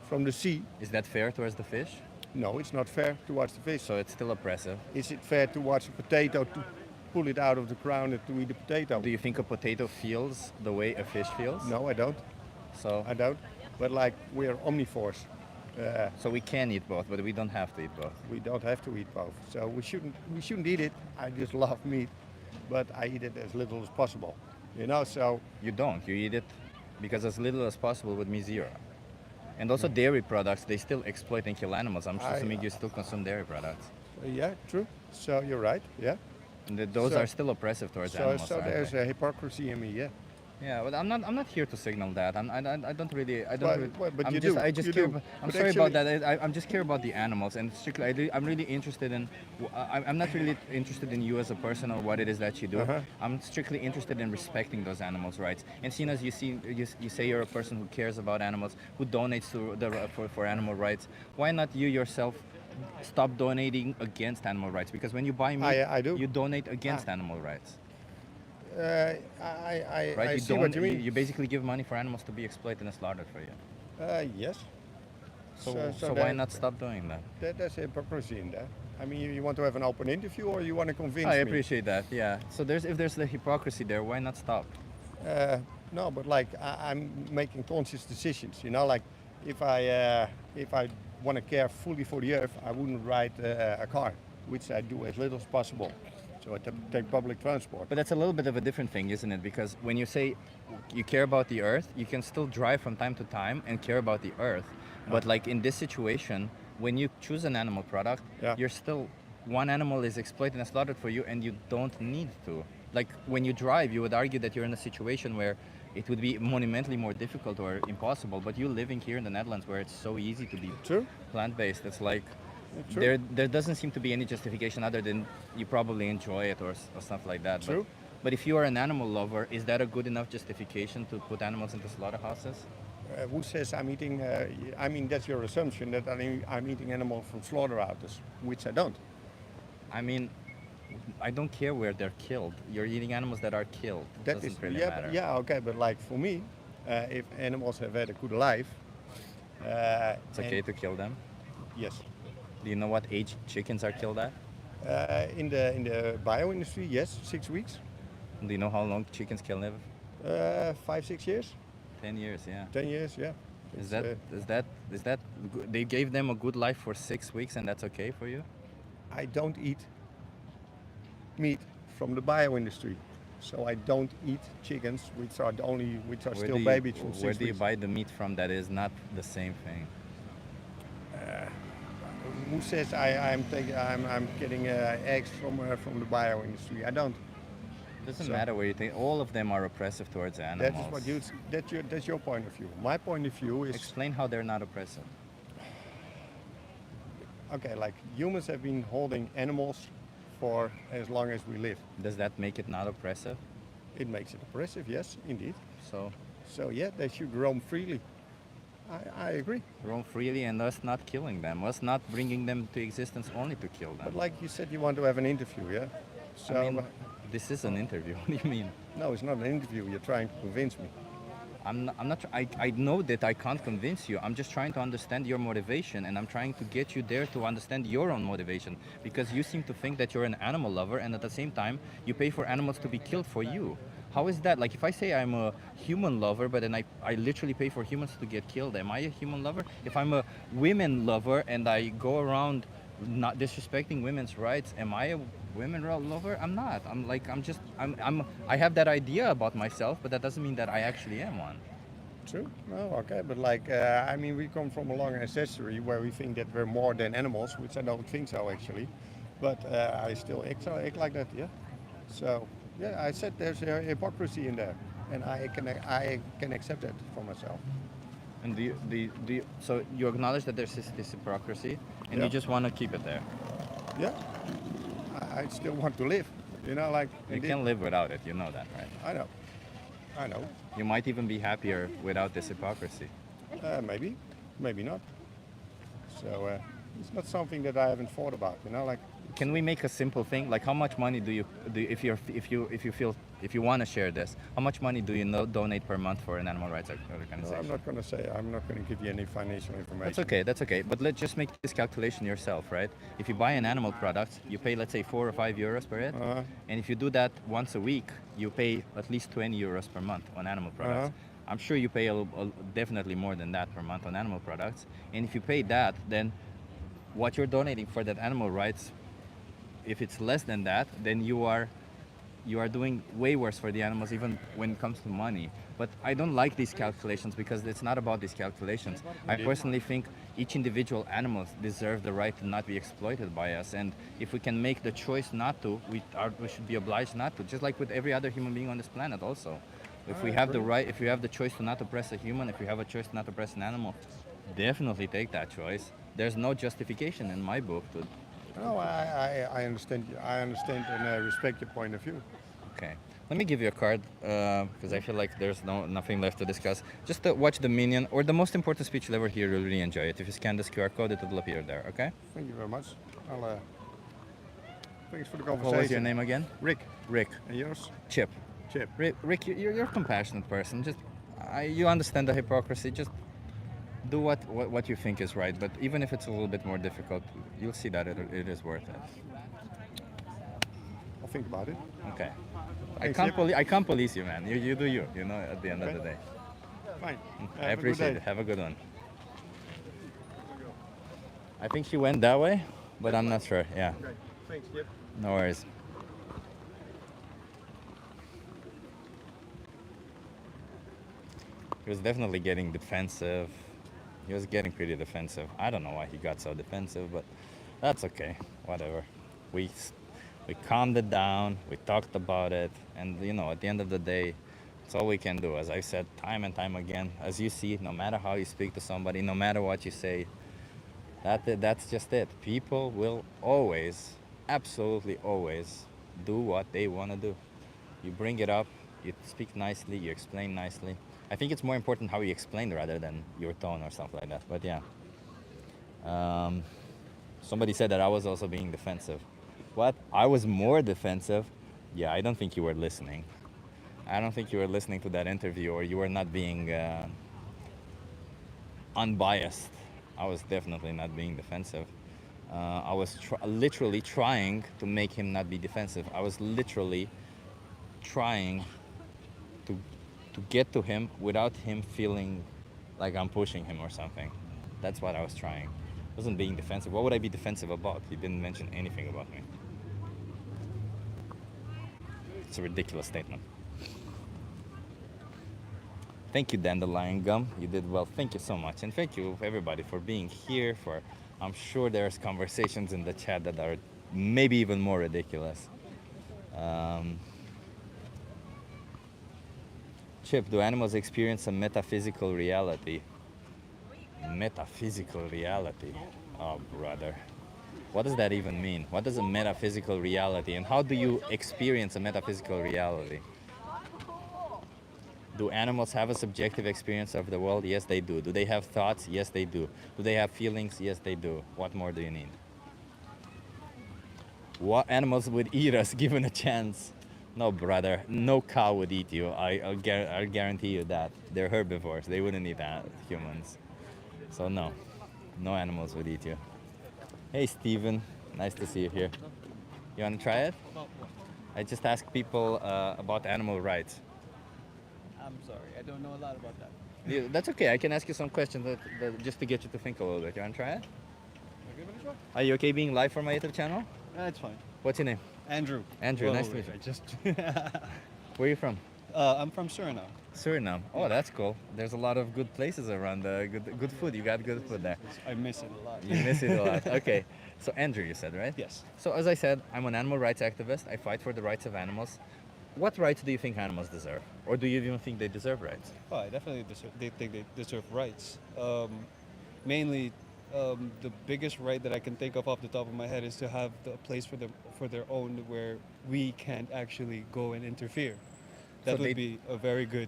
from the sea...
Is that fair towards the fish?
No, it's not fair towards the fish.
So it's still oppressive.
Is it fair towards a potato to pull it out of the ground and to eat the potato?
Do you think a potato feels the way a fish feels?
No, I don't.
So
I don't. But like, we're omnivores.
So we can eat both, but we don't have to eat both.
We don't have to eat both. So we shouldn't eat it. I just love meat, but I eat it as little as possible. You know, so...
You don't. You eat it because as little as possible would mean zero. And also dairy products, they still exploit and kill animals. I'm assuming you still consume dairy products.
Yeah, true. So you're right, yeah.
And those are still oppressive towards animals.
So there's a hypocrisy in me, yeah.
Yeah, but I'm not here to signal that. I don't really.
But
I'm
you
just,
do.
I just
You
care.
do.
I'm
But
sorry
actually-
about that. I'm just care about the animals, and strictly, I'm really interested in. I'm not really interested in you as a person or what it is that you do.
Uh-huh.
I'm strictly interested in respecting those animals' rights. And seeing as you say you're a person who cares about animals, who donates to for animal rights. Why not you yourself stop donating against animal rights? Because when you buy meat,
I do.
you donate against animal rights.
I
Right?
see what you mean.
You basically give money for animals to be exploited and slaughtered for you.
Yes.
So why not stop doing that?
There's hypocrisy in that. I mean, you want to have an open interview, or you want to convince me?
I appreciate that. Yeah. So if there's the hypocrisy there, why not stop?
No, but like I'm making conscious decisions. You know, like if I want to care fully for the earth, I wouldn't ride a car, which I do as little as possible. So I take public transport.
But that's a little bit of a different thing, isn't it? Because when you say you care about the earth, you can still drive from time to time and care about the earth. But like in this situation, when you choose an animal product, you're still, one animal is exploited and slaughtered for you, and you don't need to. Like when you drive, you would argue that you're in a situation where it would be monumentally more difficult or impossible. But you living here in the Netherlands, where it's so easy to be plant-based, it's like there doesn't seem to be any justification other than you probably enjoy it or stuff like that.
True.
But if you are an animal lover, is that a good enough justification to put animals into slaughterhouses?
Who says I'm eating? I mean, that's your assumption that I'm eating animals from slaughterhouses, which I don't.
I mean, I don't care where they're killed. You're eating animals that are killed.
That
doesn't
is,
really
yeah,
matter.
yeah, okay, but like for me, if animals have had a good life,
It's okay to kill them?
Yes.
Do you know what age chickens are killed at?
In the bio industry, yes, 6 weeks.
Do you know how long chickens can live?
5, 6 years.
10 years, yeah.
10 years, yeah.
Is that they gave them a good life for 6 weeks and that's okay for you?
I don't eat meat from the bio industry, so I don't eat chickens which are still babies from 6 weeks.
Where do you buy the meat from that is not the same thing?
Who says I'm getting eggs from the bio industry? I don't.
Doesn't matter where you think. All of them are oppressive towards animals.
That is what that's your point of view. My point of view is
explain how they're not oppressive.
Okay, like humans have been holding animals for as long as we live.
Does that make it not oppressive?
It makes it oppressive, yes, indeed.
So
yeah, they should roam freely. I agree.
Roam freely and us not killing them, us not bringing them to existence only to kill them.
But like you said, you want to have an interview, yeah? So
I mean, this is an interview. What do you mean?
no, it's not an interview. You're trying to convince me.
I know that I can't convince you. I'm just trying to understand your motivation, and I'm trying to get you there to understand your own motivation, because you seem to think that you're an animal lover, and at the same time you pay for animals to be killed for you. How is that? Like, if I say I'm a human lover, but then I literally pay for humans to get killed, am I a human lover? If I'm a women lover and I go around not disrespecting women's rights, am I a women lover? I'm not. I have that idea about myself, but that doesn't mean that I actually am one.
True. No, okay, but I mean, we come from a long ancestry where we think that we're more than animals, which I don't think so actually. But I still act like that, yeah. So yeah, I said there's a hypocrisy in there, and I can accept that for myself.
And so you acknowledge that there's this hypocrisy, and
Yeah.
you just want to keep it there.
Yeah, I still want to live, you know, like.
You
indeed.
can't live without it. You know that, right?
I know.
You might even be happier without this hypocrisy.
Maybe not. So it's not something that I haven't thought about, you know, like.
Can we make a simple thing? Like, how much money do you if you want to share this? How much money do you donate per month for an animal rights organization?
No, I'm not going to say. I'm not going to give you any financial information.
That's okay. That's okay. But let's just make this calculation yourself, right? If you buy an animal product, you pay, let's say, 4 or 5 euros per it, and if you do that once a week, you pay at least 20 euros per month on animal products. I'm sure you pay definitely more than that per month on animal products. And if you pay that, then what you're donating for that animal rights, if it's less than that, then you are doing way worse for the animals, even when it comes to money. But I don't like these calculations, because it's not about these calculations. I personally think each individual animal deserves the right to not be exploited by us, and if we can make the choice not to, we should be obliged not to, just like with every other human being on this planet also. If we have the right, if you have the choice to not oppress a human, if you have a choice to not oppress an animal, definitely take that choice. There's no justification in my book to.
No, I understand. I understand and I respect your point of view.
Okay, let me give you a card, because I feel like there's nothing left to discuss. Just watch the Minion, or the most important speech you'll ever hear. You'll really enjoy it. If you scan this QR code, it will appear there. Okay.
Thank you very much. Thanks for the conversation.
What was your name again?
Rick.
Rick.
And yours?
Chip.
Chip.
Rick, you're a compassionate person. Just you understand the hypocrisy. Just do what you think is right. But even if it's a little bit more difficult, you'll see that it is worth it.
I'll think about it.
Okay.
Thanks,
I can't police you, man. You do you. You know, at the end of the day.
Fine.
I appreciate it. Have a good one. I think she went that way, but I'm not sure. Yeah.
Okay. Thanks, Chip.
No worries. He was definitely getting defensive. He was getting pretty defensive. I don't know why he got so defensive, but that's okay. Whatever. We calmed it down. We talked about it, and you know, at the end of the day, it's all we can do. As I said time and time again, as you see, no matter how you speak to somebody, no matter what you say, that's just it. People will always, absolutely always, do what they want to do. You bring it up, you speak nicely, you explain nicely. I think it's more important how you explain rather than your tone or something like that. But yeah. Somebody said that I was also being defensive. What? I was more defensive? Yeah, I don't think you were listening. I don't think you were listening to that interview, or you were not being unbiased. I was definitely not being defensive. I was literally trying to make him not be defensive. I was literally trying to get to him without him feeling like I'm pushing him or something. That's what I was trying. I wasn't being defensive. What would I be defensive about? He didn't mention anything about me. It's a ridiculous statement. Thank you, Dandelion Gum. You did well. Thank you so much. And thank you, everybody, for being here. I'm sure there's conversations in the chat that are maybe even more ridiculous. Chip, do animals experience a metaphysical reality? Metaphysical reality? Oh, brother. What does that even mean? What is a metaphysical reality, and how do you experience a metaphysical reality? Do animals have a subjective experience of the world? Yes, they do. Do they have thoughts? Yes, they do. Do they have feelings? Yes, they do. What more do you need? What animals would eat us given a chance? No, brother. No cow would eat you. I'll guarantee you that. They're herbivores. They wouldn't eat humans. So no. No animals would eat you. Hey, Steven. Nice to see you here. You want to try it? I just ask people about animal rights.
I'm sorry, I don't know a lot about that.
Yeah, that's okay. I can ask you some questions just to get you to think a little bit. You want to try it? Are you okay being live for my YouTube channel?
That's fine.
What's your name?
Andrew.
Andrew,
Whoa,
nice to meet you.
I just
Where are you from?
I'm from Suriname.
Suriname. Oh, that's cool. There's a lot of good places around. Good food. You got good food there.
I miss it a lot.
You miss it a lot. Okay. So Andrew, you said, right?
Yes.
So as I said, I'm an animal rights activist. I fight for the rights of animals. What rights do you think animals deserve? Or do you even think they deserve rights?
Oh, I definitely think they deserve rights. Mainly, the biggest right that I can think of off the top of my head is to have a place for their own where we can't actually go and interfere. That would be a very good.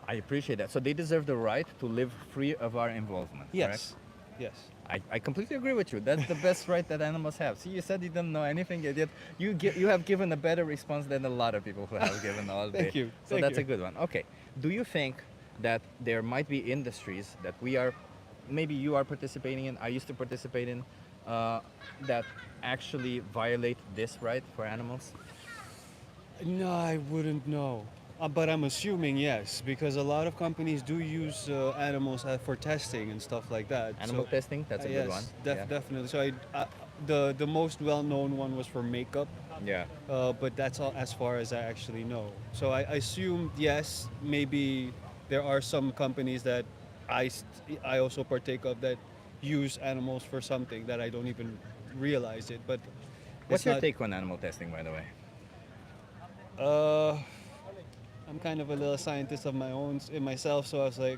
I appreciate that. So they deserve the right to live free of our involvement.
Yes.
Correct?
Yes.
I completely agree with you. That's the best right that animals have. See, you said you didn't know anything, yet you have given a better response than a lot of people who have given all day.
Thank you.
So
Thank
that's
you.
a good one. Okay. Do you think that there might be industries that maybe you are participating in, I used to participate in, that actually violate this right for animals?
No, I wouldn't know. But I'm assuming yes, because a lot of companies do use animals for testing and stuff like that.
Animal testing? That's a good one. Yeah.
Definitely. So the most well-known one was for makeup.
Yeah.
But that's all as far as I actually know. So I assume yes, maybe there are some companies that I also partake of that use animals for something that I don't even realize it. But
What's your take on animal testing, by the way?
I'm kind of a little scientist of my own in myself, so I was like,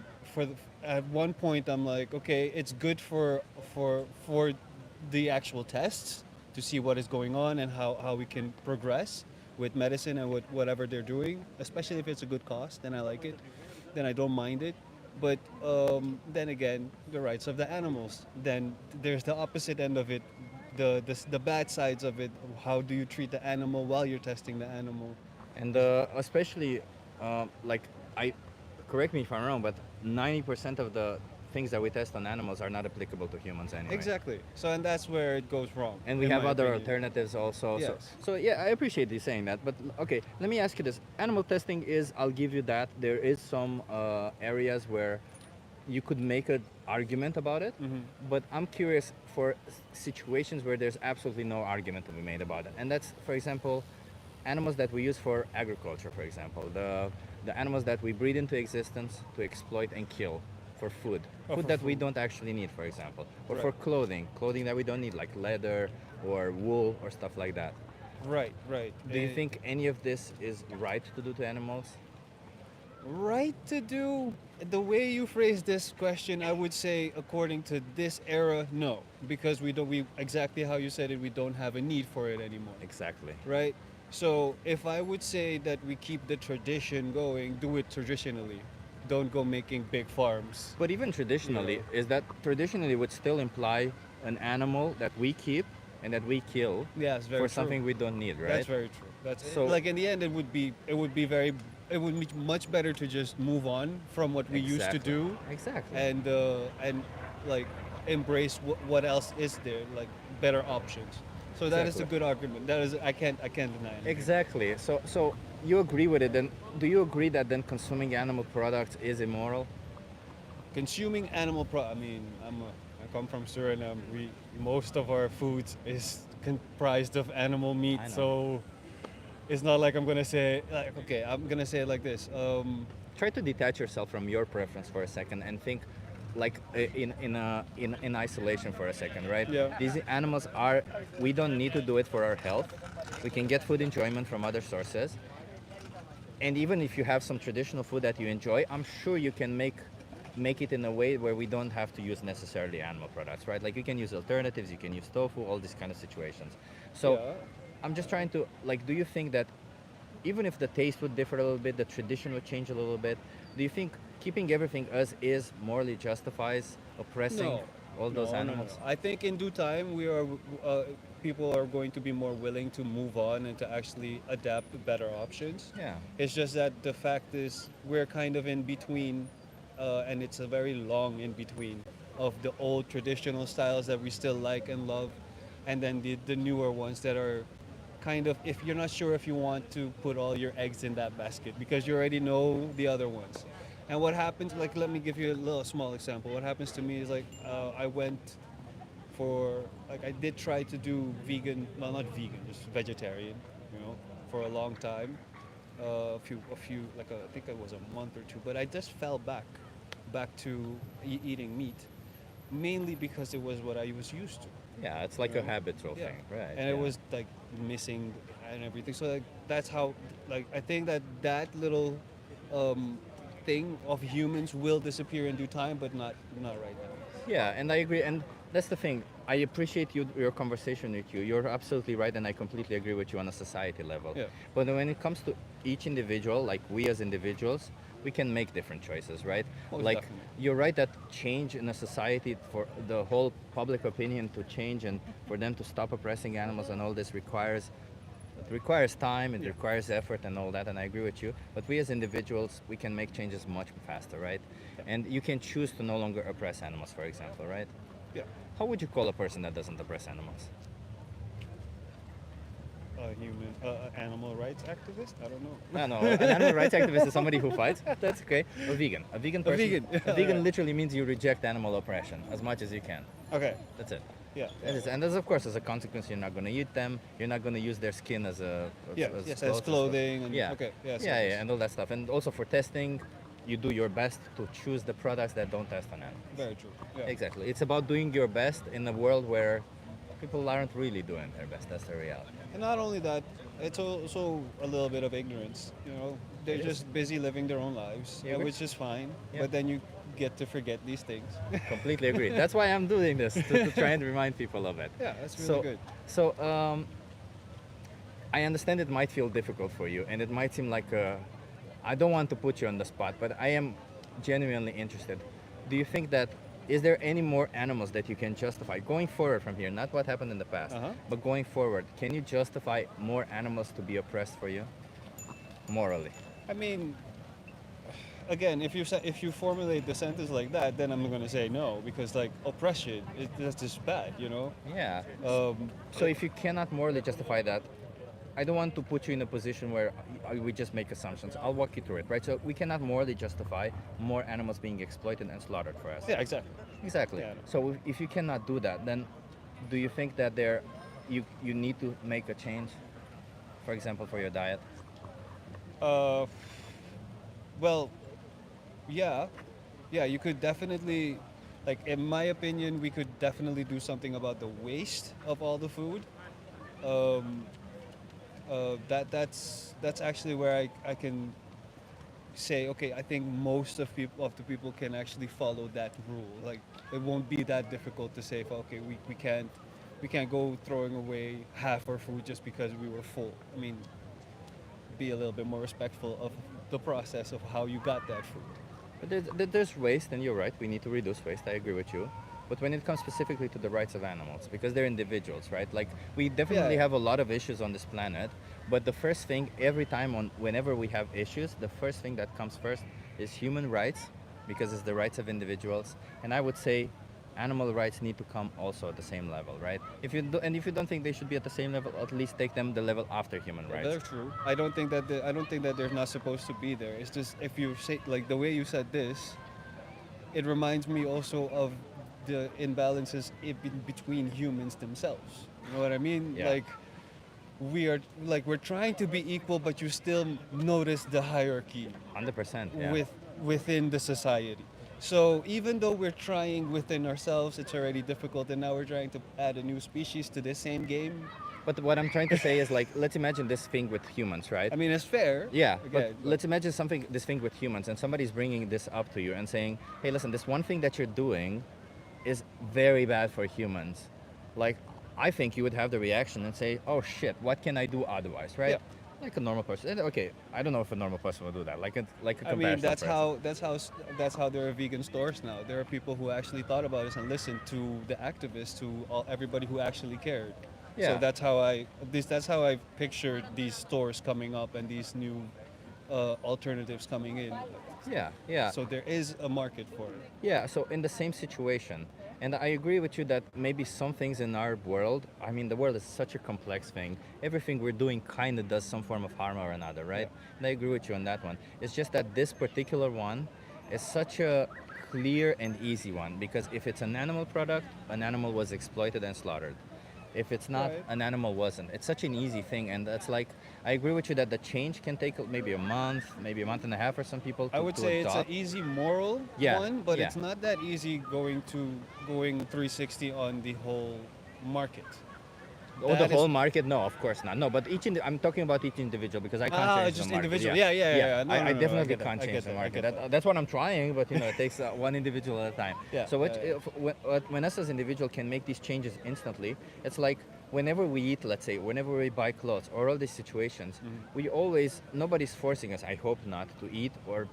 at one point I'm like, okay, it's good for the actual tests to see what is going on and how we can progress with medicine and with whatever they're doing, especially if it's a good cost, then I like it, then I don't mind it. But then again, the rights of the animals, then there's the opposite end of it, the bad sides of it. How do you treat the animal while you're testing the animal?
And especially, correct me if I'm wrong, but 90% of the things that we test on animals are not applicable to humans anyway.
Exactly. So, and that's where it goes wrong.
And we
in
have
my
other
opinion.
alternatives also.
Yes.
So yeah, I appreciate you saying that. But okay, let me ask you this. Animal testing I'll give you that. There is some areas where you could make an argument about it.
Mm-hmm.
But I'm curious for situations where there's absolutely no argument to be made about it. And that's, for example, animals that we use for agriculture, for example. The animals that we breed into existence to exploit and kill for food.
Oh,
Food
for
that we
food.
don't actually need, for example. Or
Right.
for clothing that we don't need, like leather or wool or stuff like that.
Right.
Do you think any of this is right to do to animals?
Right to do? The way you phrase this question, I would say, according to this era, no, because we exactly how you said it, we don't have a need for it anymore.
Exactly.
Right. So if I would say that we keep the tradition going, do it traditionally. Don't go making big farms.
But even traditionally, is that traditionally would still imply an animal that we keep and that we kill
Yes, very
for
true.
something we don't need, right?
That's very true. That's
So-
like in the end, it would be much better to just move on from what we used to
Exactly.
do.
Exactly.
And like embrace what else is there, like better options. So that is a
Exactly.
good argument. That is I can't deny it.
Exactly. So you agree with it? Then do you agree that then consuming animal products is immoral?
Consuming animal I mean, I come from Suriname. Most of our foods is comprised of animal meat,
I know.
so it's not like I'm gonna say like, okay, I'm gonna say it like this.
Try to detach yourself from your preference for a second and think like in isolation for a second, right?
Yeah.
These animals we don't need to do it for our health. We can get food enjoyment from other sources. And even if you have some traditional food that you enjoy, I'm sure you can make make it in a way where we don't have to use necessarily animal products, right? Like you can use alternatives, you can use tofu, all these kind of situations. So
Yeah.
I'm just trying to like, do you think that even if the taste would differ a little bit, the tradition would change a little bit, do you think keeping everything as is morally justifies oppressing
No.
all those
No,
animals?
I think in due time people are going to be more willing to move on and to actually adapt better options.
Yeah.
It's just that the fact is we're kind of in between, and it's a very long in between of the old traditional styles that we still like and love, and then the newer ones that are kind of, if you're not sure if you want to put all your eggs in that basket because you already know the other ones. And what happens, like, let me give you a little small example. What happens to me is like, I went for, like, I did try to do vegan, well, not vegan, just vegetarian, for a long time. I think it was a month or two, but I just fell back to eating meat, mainly because it was what I was used to.
Yeah, it's like a habitual thing, right?
And it was like missing and everything. So like that's how, like, I think that little thing of humans will disappear in due time, but not right now.
Yeah, and I agree. And that's the thing. I appreciate your conversation with you. You're absolutely right, and I completely agree with you on a society level.
Yeah.
But when it comes to each individual, like we as individuals, we can make different choices, right?
Most
Like
definitely.
you're right that change in a society for the whole public opinion to change and for them to stop oppressing animals and all this requires time, it requires effort and all that, and I agree with you. But we as individuals, we can make changes much faster, right? And you can choose to no longer oppress animals, for example, right?
Yeah.
How would you call a person that doesn't oppress animals?
Animal rights activist? I don't know.
No, an animal rights activist is somebody who fights. That's okay. A vegan. A vegan person.
vegan.
A vegan literally means you reject animal oppression as much as you can.
Okay.
That's it.
Yeah.
And there's, of course, as a consequence, you're not going to eat them. You're not going to use their skin as
As clothing and
yeah.
okay. Yes,
yeah,
yes.
yeah, and all that stuff. And also for testing, you do your best to choose the products that don't test on animals.
Very true. Yeah.
Exactly. It's about doing your best in a world where people aren't really doing their best. That's the reality.
And not only that, it's also a little bit of ignorance. They're
It is.
just busy living their own lives,
Yeah,
which is fine.
Yeah.
But then you get to forget these things.
Completely agree. That's why I'm doing this to try and remind people of it.
Yeah, that's really good.
So I understand it might feel difficult for you, and it might seem like I don't want to put you on the spot, but I am genuinely interested. Do you think that is there any more animals that you can justify going forward from here? Not what happened in the past, but going forward, can you justify more animals to be oppressed for you, morally?
I mean, again, if you formulate the sentence like that, then I'm going to say no, because like oppression, that's just bad,
Yeah. So if you cannot morally justify that, I don't want to put you in a position where we just make assumptions. I'll walk you through it, right? So we cannot morally justify more animals being exploited and slaughtered for us.
Yeah, exactly.
Exactly.
Yeah.
So if you cannot do that, then do you think that you need to make a change, for example, for your diet?
Well, yeah, you could definitely, like, in my opinion, we could definitely do something about the waste of all the food. That's actually where I can say, okay, I think most of the people can actually follow that rule. Like, it won't be that difficult to say, okay, we can't go throwing away half our food just because we were full. I mean, be a little bit more respectful of the process of how you got that food.
But there's waste, and you're right, we need to reduce waste, I agree with you. But when it comes specifically to the rights of animals, because they're individuals, right? Like, we definitely have a lot of issues on this planet, but the first thing, every time whenever we have issues, the first thing that comes first is human rights, because it's the rights of individuals. And I would say animal rights need to come also at the same level, right? If you don't think they should be at the same level, at least take them the level after human rights.
That's true. I don't think that they're not supposed to be there. It's just, if you say, like, the way you said this, it reminds me also of the imbalances between humans themselves. You know what I mean?
Yeah.
Like, we're trying to be equal, but you still notice the hierarchy
100%. Yeah.
within the society. So even though we're trying within ourselves, it's already difficult, and now we're trying to add a new species to this same game.
But what I'm trying to say is like, let's imagine this thing with humans, right?
I mean, it's fair.
Yeah, but
Again,
let's imagine this thing with humans, and somebody's bringing this up to you and saying, hey, listen, this one thing that you're doing is very bad for humans. Like, I think you would have the reaction and say, oh shit, what can I do otherwise, right?
Yeah.
Like a normal person. And, okay, I don't know if a normal person would do that. Like a
I mean,
compassionate
that's how there are vegan stores now. There are people who actually thought about this and listened to the activists, to everybody who actually cared.
Yeah.
So that's how I pictured these stores coming up and these new alternatives coming in.
Yeah.
So there is a market for it.
Yeah, so in the same situation, and I agree with you that maybe some things in our world, I mean, the world is such a complex thing. Everything we're doing kind of does some form of harm or another, right? And I agree with you on that one. It's just that this particular one is such a clear and easy one, because if it's an animal product, an animal was exploited and slaughtered. If it's not,
Right.
an animal wasn't. It's such an easy thing, and that's like, I agree with you that the change can take maybe a month and a half for some people to
I would say it's
adopt.
an easy moral
Yeah,
one, but
yeah.
it's not that easy going 360 on the whole market.
Oh, the
That is-
whole market? No, of course not. No, but I'm talking about each individual, because I can't change
just
the market.
individual. Yeah. No,
I
no, I
definitely
get that.
can't
I
change
get
the
that. I
market.
get that.
That's what I'm trying, but it takes one individual at a time.
Yeah,
So
yeah.
when us as individual can make these changes instantly, it's like whenever we eat, let's say, whenever we buy clothes, or all these situations, nobody's forcing us, I hope not, to eat or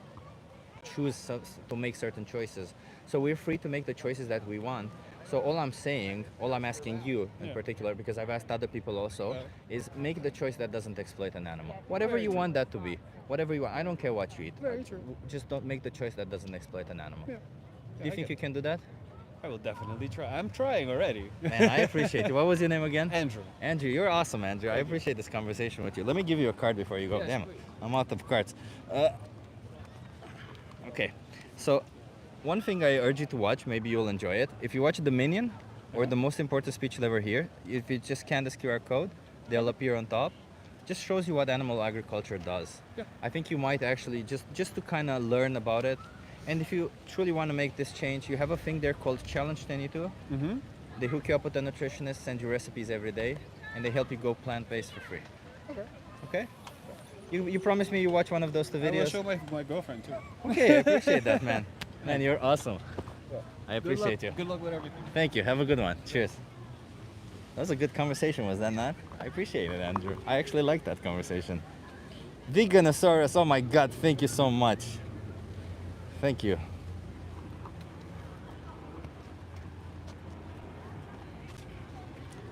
choose to make certain choices. So we're free to make the choices that we want. So all I'm asking you in
Yeah.
particular, because I've asked other people also,
Right.
is make the choice that doesn't exploit an animal. Whatever
Very
you
true.
want that to be. Whatever you want. I don't care what you eat.
Very true.
Just don't make the choice that doesn't exploit an animal.
Yeah.
Do you
I
think
get
you can do that?
I will definitely try. I'm trying already.
Man, I appreciate you. What was your name again?
Andrew.
Andrew, you're awesome, Andrew. I appreciate this conversation with you. Let me give you a card before you go.
Yes,
Damn,
please.
I'm out of cards. Okay, so one thing I urge you to watch, maybe you'll enjoy it. If you watch The Minion, or The Most Important Speech You'll Ever Hear, if you just scan this QR code, they'll appear on top. Just shows you what animal agriculture does.
Yeah.
I think you might actually, just to kind of learn about it. And if you truly want to make this change, you have a thing there called Challenge 22.
Mm-hmm.
They hook you up with a nutritionist, send you recipes every day, and they help you go plant-based for free.
Okay.
Okay? You promise me you watch one of those two
I will
videos?
show my girlfriend too.
Okay, I appreciate that, man. Man, you're awesome.
Yeah.
I appreciate you.
Good luck with everything.
Thank you. Have a good one. Cheers. That was a good conversation, was that not? I appreciate it, Andrew. I actually like that conversation. Veganosaurus, oh my God, thank you so much. Thank you.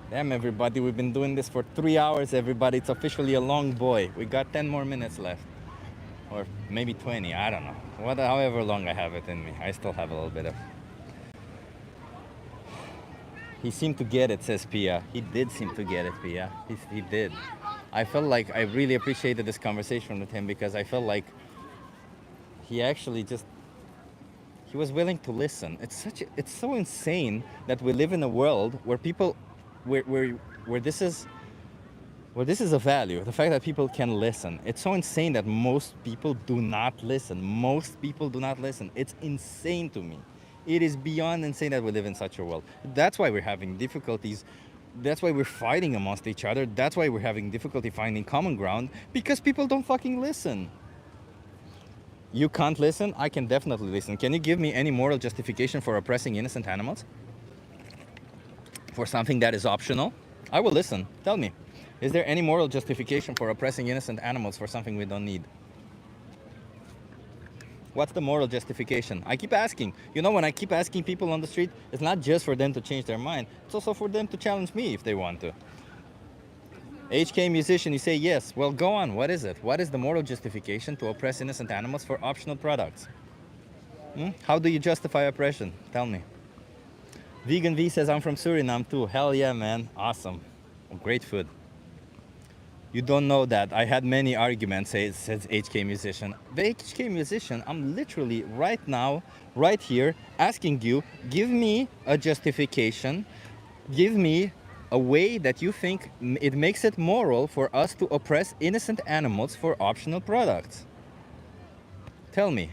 Damn, everybody, we've been doing this for 3 hours, everybody. It's officially a long boy. We got 10 more minutes left. Or maybe 20, I don't know. However long I have it in me. I still have a little bit of... He seemed to get it, says Pia. He did seem to get it, Pia. He did. I felt like I really appreciated this conversation with him, because I felt like he actually just... He was willing to listen. It's so insane that we live in a world where people... Where this is a value, the fact that people can listen. It's so insane that most people do not listen. Most people do not listen. It's insane to me. It is beyond insane that we live in such a world. That's why we're having difficulties. That's why we're fighting amongst each other. That's why we're having difficulty finding common ground, because people don't fucking listen. You can't listen? I can definitely listen. Can you give me any moral justification for oppressing innocent animals? For something that is optional? I will listen. Tell me. Is there any moral justification for oppressing innocent animals for something we don't need? What's the moral justification? I keep asking. You know, when I keep asking people on the street, it's not just for them to change their mind. It's also for them to challenge me if they want to. HK musician, you say yes. Well, go on. What is it? What is the moral justification to oppress innocent animals for optional products? How do you justify oppression? Tell me. Vegan V says, I'm from Suriname too. Hell yeah, man. Awesome. Great food. You don't know that. I had many arguments, says HK musician. The HK musician, I'm literally right now, right here, asking you, give me a justification, give me a way that you think it makes it moral for us to oppress innocent animals for optional products. Tell me,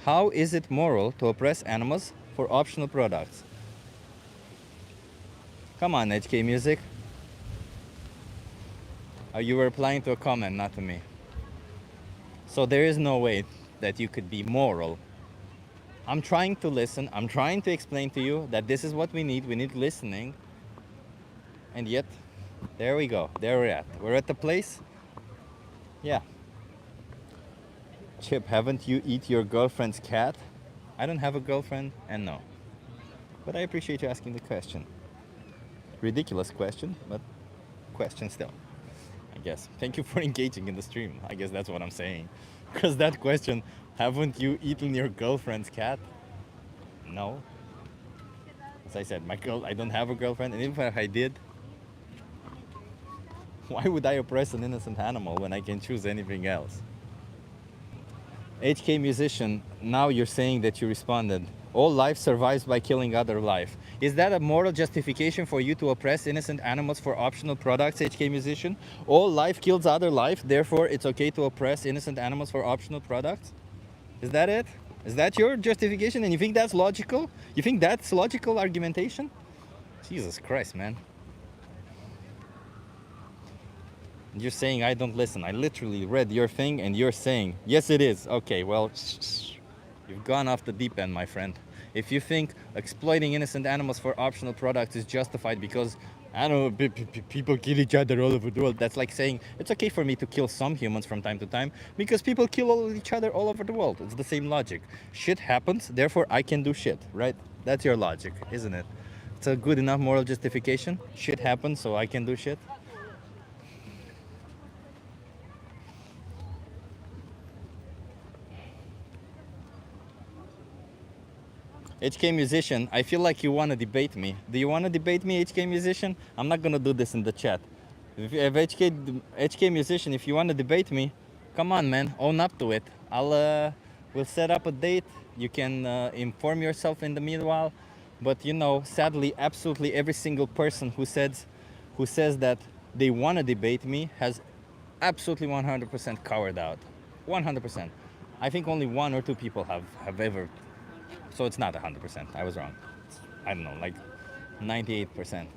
how is it moral to oppress animals for optional products? Come on, HK Music. You were replying to a comment, not to me. So there is no way that you could be moral. I'm trying to listen. I'm trying to explain to you that this is what we need. We need listening. And yet, there we go. There we're at. We're at the place. Yeah. Chip, haven't you eat your girlfriend's cat? I don't have a girlfriend, and no. But I appreciate you asking the question. Ridiculous question, but question still, I guess. Thank you for engaging in the stream. I guess that's what I'm saying. Because that question, haven't you eaten your girlfriend's cat? No. As I said, I don't have a girlfriend, and even if I did, why would I oppress an innocent animal when I can choose anything else? HK musician, now you're saying that you responded. All life survives by killing other life. Is that a moral justification for you to oppress innocent animals for optional products, HK musician? All life kills other life, therefore it's okay to oppress innocent animals for optional products? Is that it? Is that your justification? And you think that's logical? You think that's logical argumentation? Jesus Christ, man. You're saying I don't listen. I literally read your thing and you're saying, yes it is. Okay, well, you've gone off the deep end, my friend. If you think exploiting innocent animals for optional products is justified because, I don't know, people kill each other all over the world, that's like saying it's okay for me to kill some humans from time to time because people kill each other all over the world. It's the same logic. Shit happens, therefore I can do shit, right? That's your logic, isn't it? It's a good enough moral justification. Shit happens, so I can do shit. HK musician, I feel like you want to debate me. Do you want to debate me, HK musician? I'm not going to do this in the chat. If HK musician, if you want to debate me, come on, man, own up to it. We'll set up a date. You can inform yourself in the meanwhile. But you know, sadly, absolutely every single person who says that they want to debate me has absolutely 100% cowered out. 100%. I think only 1 or 2 people have ever. So it's not 100%. I was wrong. I don't know, like 98%. You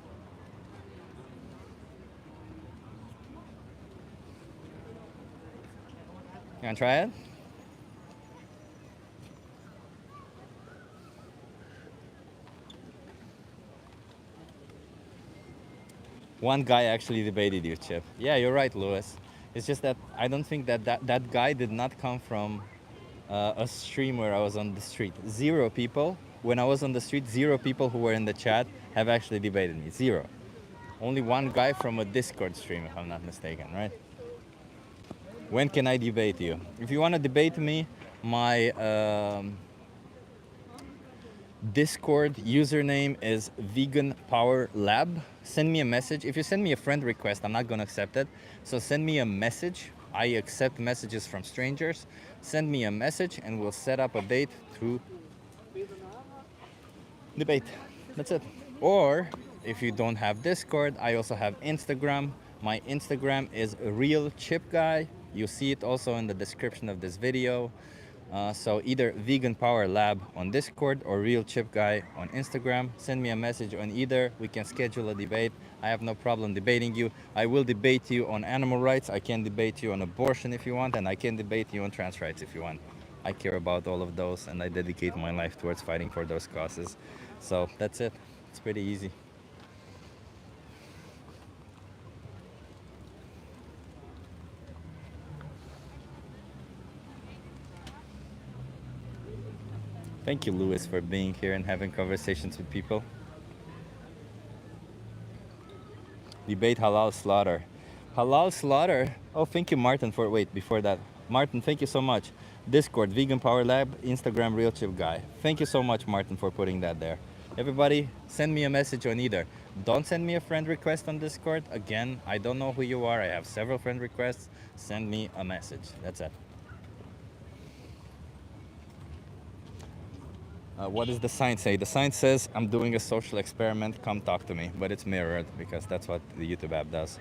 wanna try it? One guy actually debated you, Chip. Yeah, you're right, Lewis. It's just that I don't think that guy did not come from a stream where I was on the street. 0 people. When I was on the street, 0 people who were in the chat have actually debated me. 0. Only 1 guy from a Discord stream, if I'm not mistaken, right? When can I debate you? If you want to debate me, my Discord username is Vegan Power Lab. Send me a message. If you send me a friend request, I'm not going to accept it. So send me a message. I accept messages from strangers. Send me a message and we'll set up a date to debate. That's it. Or if you don't have Discord, I also have Instagram. My Instagram is Real Chip Guy. You see it also in the description of this video. So either Vegan Power Lab on Discord or Real Chip Guy on Instagram. Send me a message on either. We can schedule a debate. I have no problem debating you. I will debate you on animal rights. I can debate you on abortion if you want, and I can debate you on trans rights if you want. I care about all of those, and I dedicate my life towards fighting for those causes. So that's it. It's pretty easy. Thank you, Louis, for being here and having conversations with people. Debate halal slaughter. Halal slaughter? Oh, thank you, Martin, for... Wait, before that. Martin, thank you so much. Discord, Vegan Power Lab, Instagram, Real Chip Guy. Thank you so much, Martin, for putting that there. Everybody, send me a message on either. Don't send me a friend request on Discord. Again, I don't know who you are. I have several friend requests. Send me a message. That's it. What does the sign say? The sign says, I'm doing a social experiment, come talk to me. But it's mirrored because that's what the YouTube app does.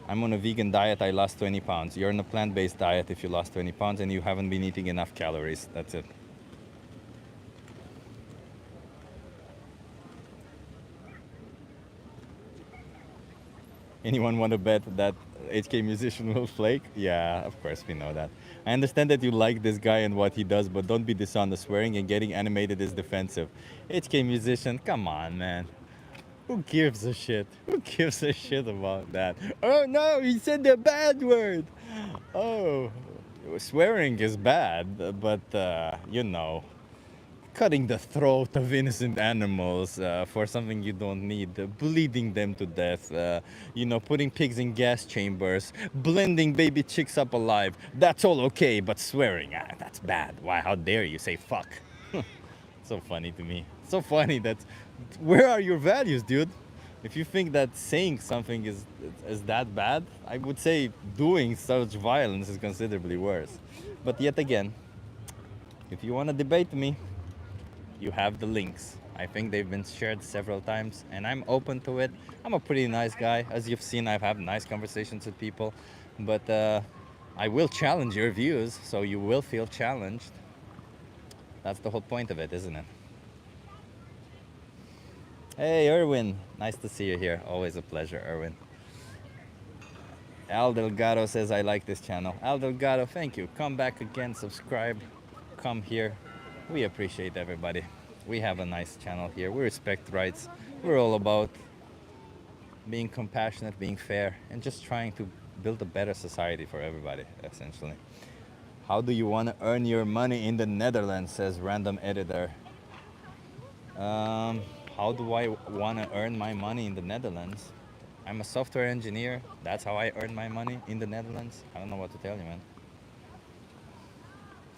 I'm on a vegan diet, I lost 20 pounds. You're on a plant-based diet if you lost 20 pounds and you haven't been eating enough calories. That's it. Anyone want to bet that HK musician will flake? Yeah, of course we know that. I understand that you like this guy and what he does, but don't be dishonest. Swearing and getting animated is defensive. HK musician, come on, man. Who gives a shit? Who gives a shit about that? Oh no, he said the bad word. Oh, swearing is bad, but you know, cutting the throat of innocent animals for something you don't need, bleeding them to death, you know, putting pigs in gas chambers, blending baby chicks up alive. That's all okay, but swearing, that's bad. Why? How dare you say fuck? So funny to me. So funny that, where are your values, dude? If you think that saying something is that bad, I would say doing such violence is considerably worse. But yet again, if you want to debate me, you have the links. I think they've been shared several times, and I'm open to it. I'm a pretty nice guy. As you've seen, I've had nice conversations with people, but I will challenge your views, so you will feel challenged. That's the whole point of it, isn't it? Hey, Erwin. Nice to see you here. Always a pleasure, Erwin. Al Delgado says, I like this channel. Al Delgado, thank you. Come back again, subscribe, come here. We appreciate everybody. We have a nice channel here. We respect rights. We're all about being compassionate, being fair, and just trying to build a better society for everybody, essentially. How do you want to earn your money in the Netherlands, says random editor. How do I want to earn my money in the Netherlands? I'm a software engineer. That's how I earn my money in the Netherlands. I don't know what to tell you, man.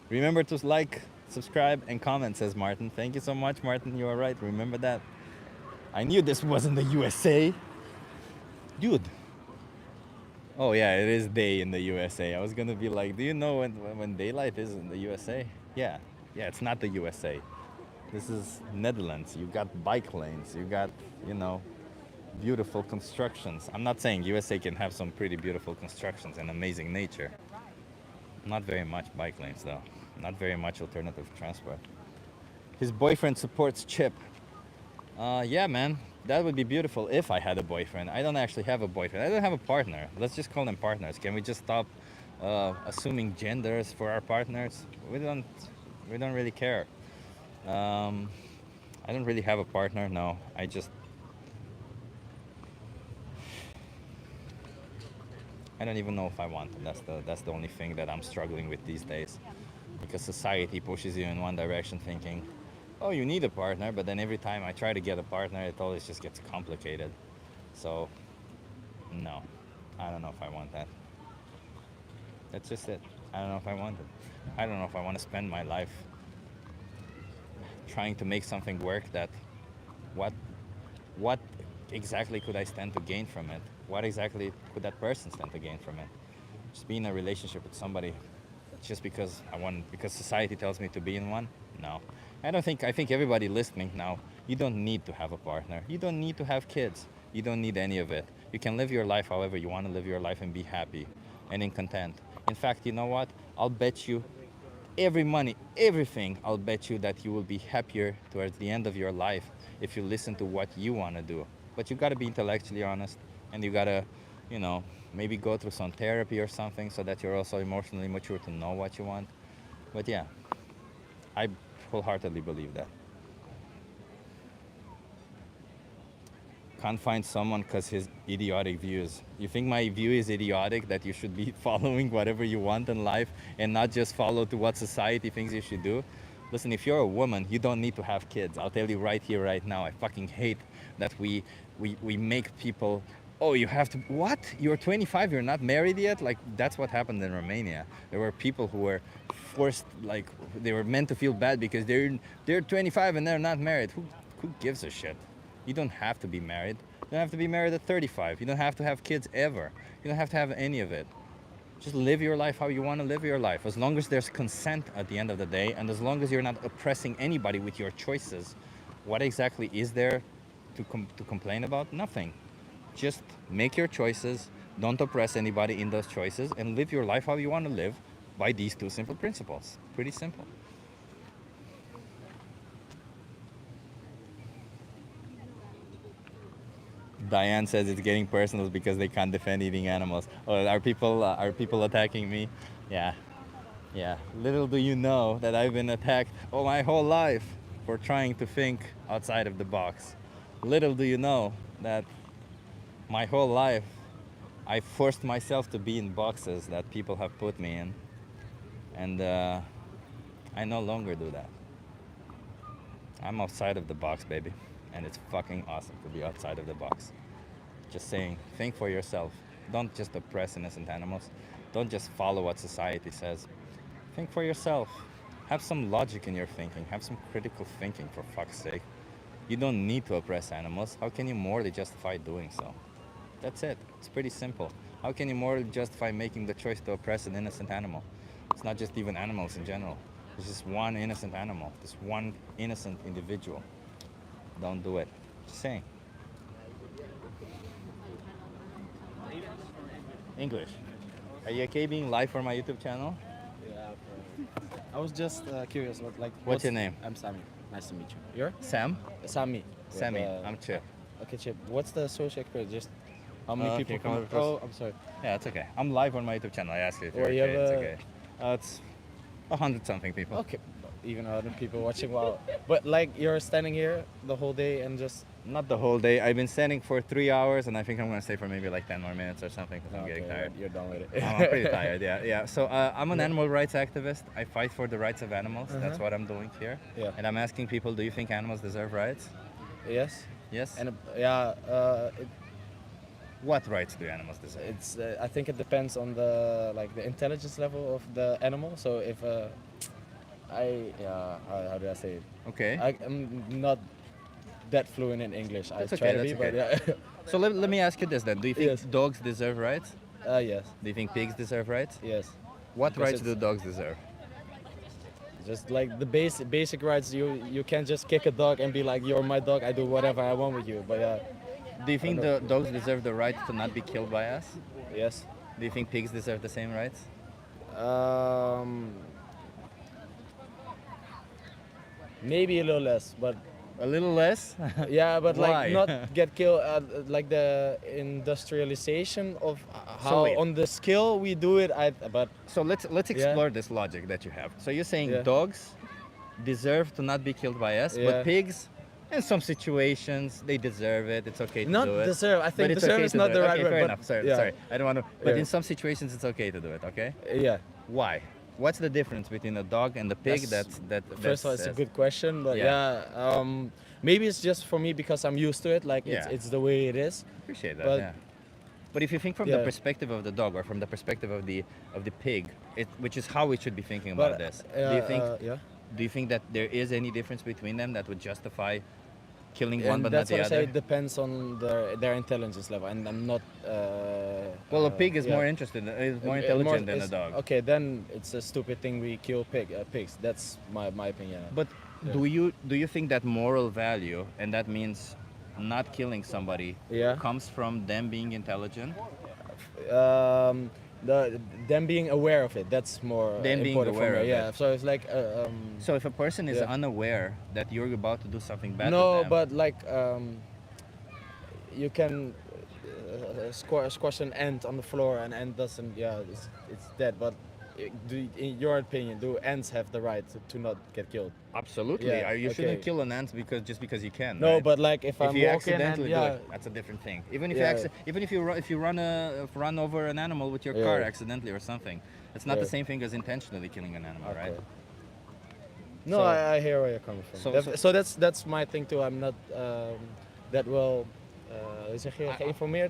Remember to like, subscribe, and comment, says Martin. Thank you so much, Martin. You are right. Remember that. I knew this wasn't the USA. Dude. Oh, yeah, it is day in the USA. I was going to be like, do you know when daylight is in the USA? Yeah. Yeah, it's not the USA. This is Netherlands. You got bike lanes. You got, you know, beautiful constructions. I'm not saying USA can have some pretty beautiful constructions and amazing nature. Not very much bike lanes, though. Not very much alternative transport. His boyfriend supports Chip. Yeah, man. That would be beautiful if I had a boyfriend. I don't actually have a boyfriend. I don't have a partner. Let's just call them partners. Can we just stop assuming genders for our partners? We don't really care. I don't really have a partner. No, I don't even know if I want it. That's the only thing that I'm struggling with these days, because society pushes you in one direction, thinking, oh, you need a partner, but then every time I try to get a partner, it always just gets complicated. So, no, I don't know if I want that. That's just it. I don't know if I want it. I don't know if I want to spend my life trying to make something work that, what exactly could I stand to gain from it? What exactly could that person stand to gain from it? Just be in a relationship with somebody just because because society tells me to be in one? No. I think everybody listening now, you don't need to have a partner. You don't need to have kids. You don't need any of it. You can live your life however you want to live your life and be happy and in content. In fact, you know what? I'll bet you everything, I'll bet you that you will be happier towards the end of your life if you listen to what you want to do. But you got to be intellectually honest, and you got to, you know, maybe go through some therapy or something so that you're also emotionally mature to know what you want. But yeah, I wholeheartedly believe that. Can't find someone because his idiotic views. You think my view is idiotic, that you should be following whatever you want in life and not just follow to what society thinks you should do? Listen, if you're a woman, you don't need to have kids. I'll tell you right here, right now. I fucking hate that we make people, oh, you have to, what? You're 25, you're not married yet? Like, that's what happened in Romania. There were people who were forced, like, they were meant to feel bad because they're 25 and they're not married. Who gives a shit? You don't have to be married. You don't have to be married at 35. You don't have to have kids ever. You don't have to have any of it. Just live your life how you want to live your life. As long as there's consent at the end of the day, and as long as you're not oppressing anybody with your choices, what exactly is there to complain about? Nothing. Just make your choices, don't oppress anybody in those choices, and live your life how you want to live by these two simple principles. Pretty simple. Diane says it's getting personal because they can't defend eating animals. Oh, are people attacking me? Yeah, yeah. Little do you know that I've been attacked my whole life for trying to think outside of the box. Little do you know that my whole life I forced myself to be in boxes that people have put me in, and I no longer do that. I'm outside of the box, baby, and it's fucking awesome to be outside of the box. Just saying, think for yourself. Don't just oppress innocent animals. Don't just follow what society says. Think for yourself. Have some logic in your thinking. Have some critical thinking, for fuck's sake. You don't need to oppress animals. How can you morally justify doing so? That's it. It's pretty simple. How can you morally justify making the choice to oppress an innocent animal? It's not just even animals in general. It's just one innocent animal, this one innocent individual. Don't do it. Just saying. English. Are you okay being live for my YouTube channel?
Yeah. I was just curious,
What's your name?
I'm Sammy. Nice to meet you. You're?
Sam?
Sammy.
Sammy. I'm Chip.
Okay, Chip. What's the social experience? Just how many
Okay,
people
come
come?
over first.
Oh, I'm sorry.
Yeah, it's okay. I'm live on my YouTube channel. I asked you if you're
Oh, you
okay.
have
It's
a-
okay. It's 100-something people.
Okay. Even 100 people watching. Wow. But you're standing here the whole day and just.
Not the whole day. I've been standing for 3 hours, and I think I'm gonna stay for maybe 10 more minutes or something because I'm getting tired.
You're done with it.
I'm pretty tired. Yeah. So I'm an
Yeah.
animal rights activist. I fight for the rights of animals. That's
Uh-huh.
what I'm doing here.
Yeah.
And I'm asking people, do you think animals deserve rights?
Yes.
Yes.
And
what rights do animals deserve?
It's. I think it depends on the intelligence level of the animal. So if how do I say it?
Okay.
I'm not that fluent in English.
That's
I
okay.
try to be, but yeah.
So let me ask you this then. Do you think
Yes.
dogs deserve rights?
Yes.
Do you think pigs deserve rights?
Yes.
What
Because
rights do
it's-
dogs deserve?
Just like the basic rights, you can't just kick a dog and be like, "You're my dog. I do whatever I want with you." But
Do you think the dogs deserve the right to not be killed by us?
Yes.
Do you think pigs deserve the same rights?
Maybe a little less, but
a little less.
Yeah, but
Why?
not get killed. Like the industrialization of how
wait.
on the scale we do it. But
so let's explore this logic that you have. So you're saying
Yeah.
dogs deserve to not be killed by us,
Yeah.
but pigs, in some situations, they deserve it. It's okay to
Not
do it.
deserve, I think
But it's
deserve
okay
is
to
not
do
the
it.
right
Okay,
word,
fair
but
enough. Sorry,
yeah.
sorry. I don't want to. But
Yeah.
in some situations, it's okay to do it. Okay.
Yeah.
Why? What's the difference between a dog and a pig?
First of all, it's a good question, but maybe it's just for me because I'm used to it. Like
Yeah.
it's the way it is.
Appreciate that.
But
Yeah. But if you think from
Yeah.
the perspective of the dog or from the perspective of the pig, which is how we should be thinking about
But,
this. Do you think?
yeah.
Do you think that there is any difference between them that would justify killing one
And
but
that's
not the
what I say.
other?
It depends on their intelligence level, and I'm not.
Well, a pig is
yeah.
more interested, is more intelligent than a
is-
dog.
Okay, then it's a stupid thing we kill pigs. That's my opinion.
But
Yeah.
do you think that moral value, and that means not killing somebody, comes from them being intelligent?
Them being aware of it. That's more
Them being
important
aware
for me.
of
Yeah.
it.
So it's like.
So if a person is
yeah.
unaware that you're about to do something bad to
No,
them,
but you can squash an ant on the floor, and ant doesn't. Yeah, it's dead. But in your opinion, do ants have the right to not get killed?
absolutely,
Yeah,
you shouldn't
okay.
kill an ant just because you can.
No,
right?
but like if I'm
you
walking and
accidentally do
yeah.
it, that's a different thing. Even if
Yeah.
if you run over an animal with your car
Yeah.
accidentally or something, it's not
Yeah.
the same thing as intentionally killing an animal, right?
No,
So-
I hear where you're coming from. So that's my thing too. I'm not that well.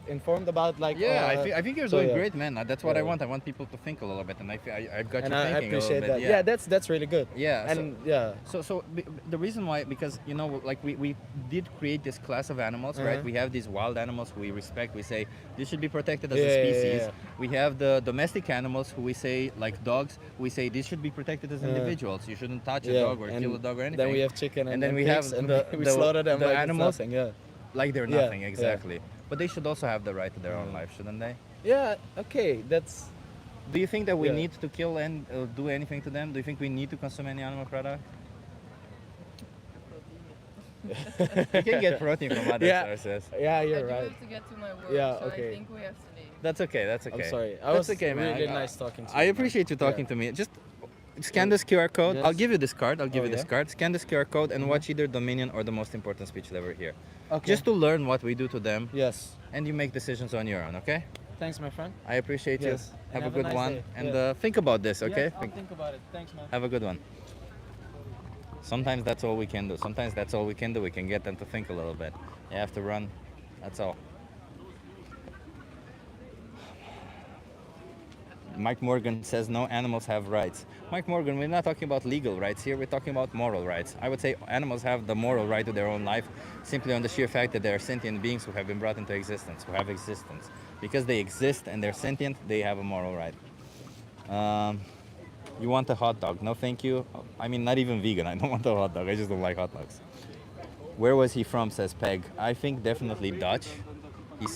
Informed about like.
Yeah, I think you're
so
doing
yeah.
great, man. That's what I
Yeah.
want. I want people to think a little bit, and I've got
And
you
I
thinking
appreciate
a little
that.
bit.
Yeah, that's really good.
Yeah,
and yeah.
The reason why, because like we did create this class of animals, right?
Uh-huh.
We have these wild animals who we respect. We say this should be protected as
Yeah,
a
yeah,
species.
yeah.
We have the domestic animals who we say, like dogs, we say this should be protected as
Yeah.
individuals. You shouldn't touch a
Yeah,
dog or
and
kill a dog or anything.
then we have chicken and
then we
pigs,
have
and we slaughter them
the
like it's
animals
nothing, yeah.
like they're
Yeah,
nothing,
yeah.
exactly. But they should also have the right to their own life, shouldn't they?
Yeah. Okay. That's.
Do you think that we
Yeah.
need to kill and do anything to them? Do you think we need to consume any animal product? You can get protein from other
Yeah.
sources.
Yeah,
I
you're
do
right.
have to get to my work,
Yeah,
so
okay.
I think we have to leave.
That's okay. That's okay.
I'm sorry. I
That's
was
okay, man.
really nice talking to you.
I
man.
appreciate you talking
Yeah.
to me. Just scan this QR code. I'll
Yes.
give you this card. I'll give
Oh,
you this
yeah?
card. Scan this QR code and
Mhm.
watch either Dominion or the most important speech ever here.
Okay.
Just to learn what we do to them.
Yes.
And you make decisions on your own, okay?
Thanks, my friend.
I appreciate
Yes.
you.
And
Have a
have a
good
nice
one.
day.
And
Yeah.
think about this, okay?
Yes, I'll think about it. Thanks, man.
Have a good one. Sometimes that's all we can do. Sometimes that's all we can do. We can get them to think a little bit. You have to run. That's all. Mike Morgan says no animals have rights. Mike Morgan, we're not talking about legal rights here, we're talking about moral rights. I would say animals have the moral right to their own life simply on the sheer fact that they are sentient beings who have been brought into existence, who have existence. Because they exist and they're sentient, they have a moral right. You want a hot dog? No, thank you. I mean, not even vegan. I don't want a hot dog. I just don't like hot dogs. Where was he from, says Peg. I think definitely Dutch. He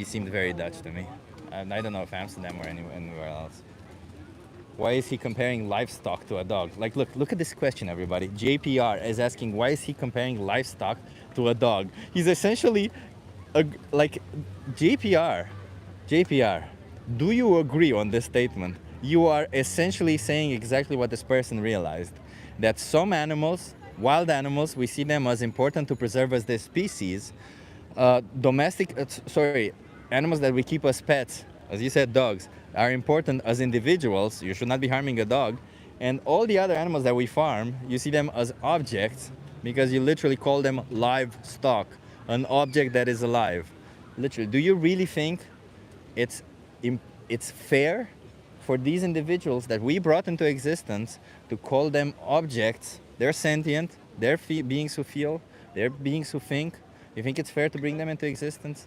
seemed very Dutch to me. I don't know if Amsterdam or anywhere else. Why is he comparing livestock to a dog? Like, look at this question, everybody. JPR is asking, why is he comparing livestock to a dog? He's essentially, like, JPR, do you agree on this statement? You are essentially saying exactly what this person realized. That some animals, wild animals, we see them as important to preserve as their species. Animals that we keep as pets, as you said, dogs, are important as individuals. You should not be harming a dog. And all the other animals that we farm, you see them as objects because you literally call them livestock, an object that is alive. Literally, do you really think it's fair for these individuals that we brought into existence to call them objects? They're sentient, they're beings who feel, they're beings who think. You think it's fair to bring them into existence?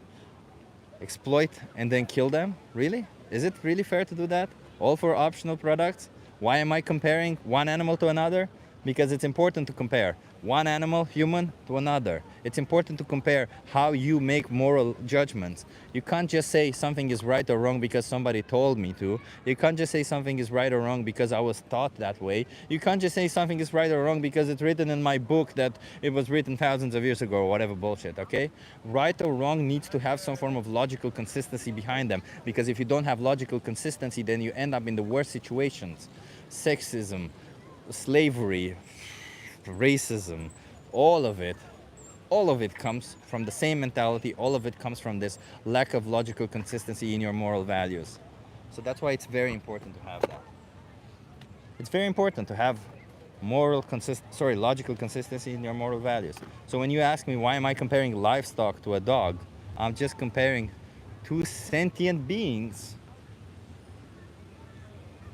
Exploit and then kill them? Really? Is it really fair to do that? All for optional products? Why am I comparing one animal to another? Because it's important to compare one animal, human, to another. It's important to compare how you make moral judgments. You can't just say something is right or wrong because somebody told me to. You can't just say something is right or wrong because I was taught that way. You can't just say something is right or wrong because it's written in my book that it was written thousands of years ago or whatever bullshit, okay? Right or wrong needs to have some form of logical consistency behind them, because if you don't have logical consistency, then you end up in the worst situations. Sexism, slavery, racism, all of it comes from the same mentality. All of it comes from this lack of logical consistency in your moral values. So that's why it's very important to have that. It's very important to have logical consistency in your moral values. So when you ask me why am I comparing livestock to a dog, I'm just comparing two sentient beings.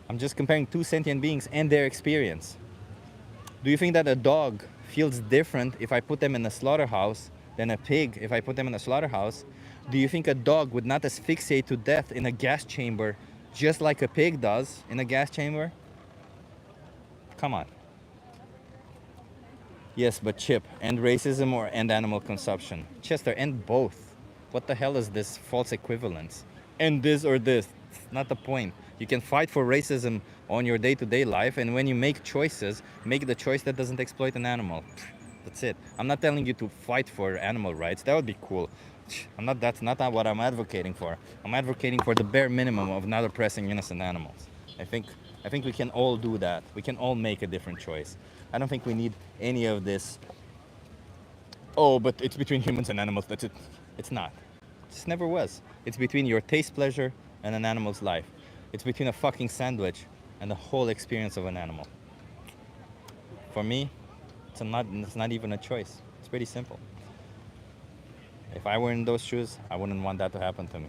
I'm just comparing two sentient beings and their experience. Do you think that a dog feels different if I put them in a slaughterhouse than a pig if I put them in a slaughterhouse? Do you think a dog would not asphyxiate to death in a gas chamber just like a pig does in a gas chamber? Come on. Yes, but Chip, end racism or end animal consumption? Chester, end both. What the hell is this false equivalence? End this or this. It's not the point. You can fight for racism on your day-to-day life, and when you make choices, make the choice that doesn't exploit an animal. That's it. I'm not telling you to fight for animal rights. That would be cool. That's not what I'm advocating for. I'm advocating for the bare minimum of not oppressing innocent animals. I think we can all do that. We can all make a different choice. I don't think we need any of this, oh, but it's between humans and animals. That's it. It's not. It just never was. It's between your taste pleasure and an animal's life. It's between a fucking sandwich and the whole experience of an animal. For me, it's not even a choice. It's pretty simple. If I were in those shoes, I wouldn't want that to happen to me.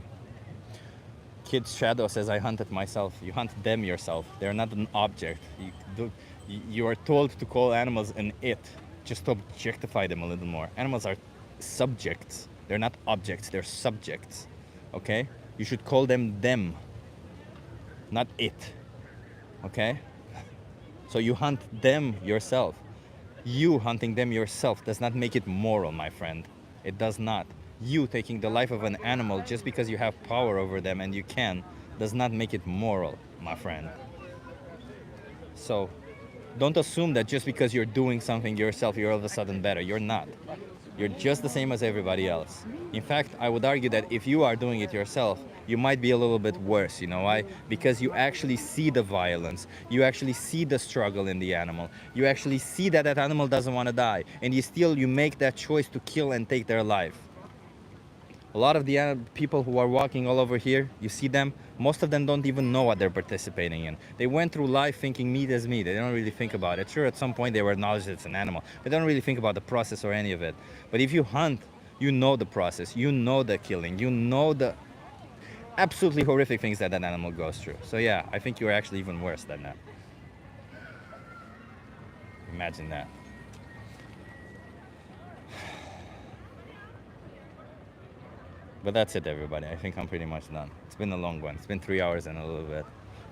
Kid's Shadow says, I hunted myself. You hunt them yourself. They're not an object. You are told to call animals an it, just to objectify them a little more. Animals are subjects. They're not objects, they're subjects. Okay? You should call them, not it. Okay? So you hunt them yourself. You hunting them yourself does not make it moral, my friend. It does not. You taking the life of an animal just because you have power over them and you can, does not make it moral, my friend. So Don't assume that just because you're doing something yourself, you're all of a sudden better. You're not. You're just the same as everybody else. In fact, I would argue that if you are doing it yourself, you might be a little bit worse. You know why? Because you actually see the violence. You actually see the struggle in the animal. You actually see that that animal doesn't want to die. And you make that choice to kill and take their life. A lot of the people who are walking all over here, you see them, most of them don't even know what they're participating in. They went through life thinking meat is meat. They don't really think about it. Sure, at some point they were acknowledged it's an animal. They don't really think about the process or any of it. But if you hunt, you know the process. You know the killing. You know the absolutely horrific things that that animal goes through. So yeah, I think you're actually even worse than that. Imagine that. But that's it, everybody. I think I'm pretty much done. It's been a long one. It's been 3 hours and a little bit.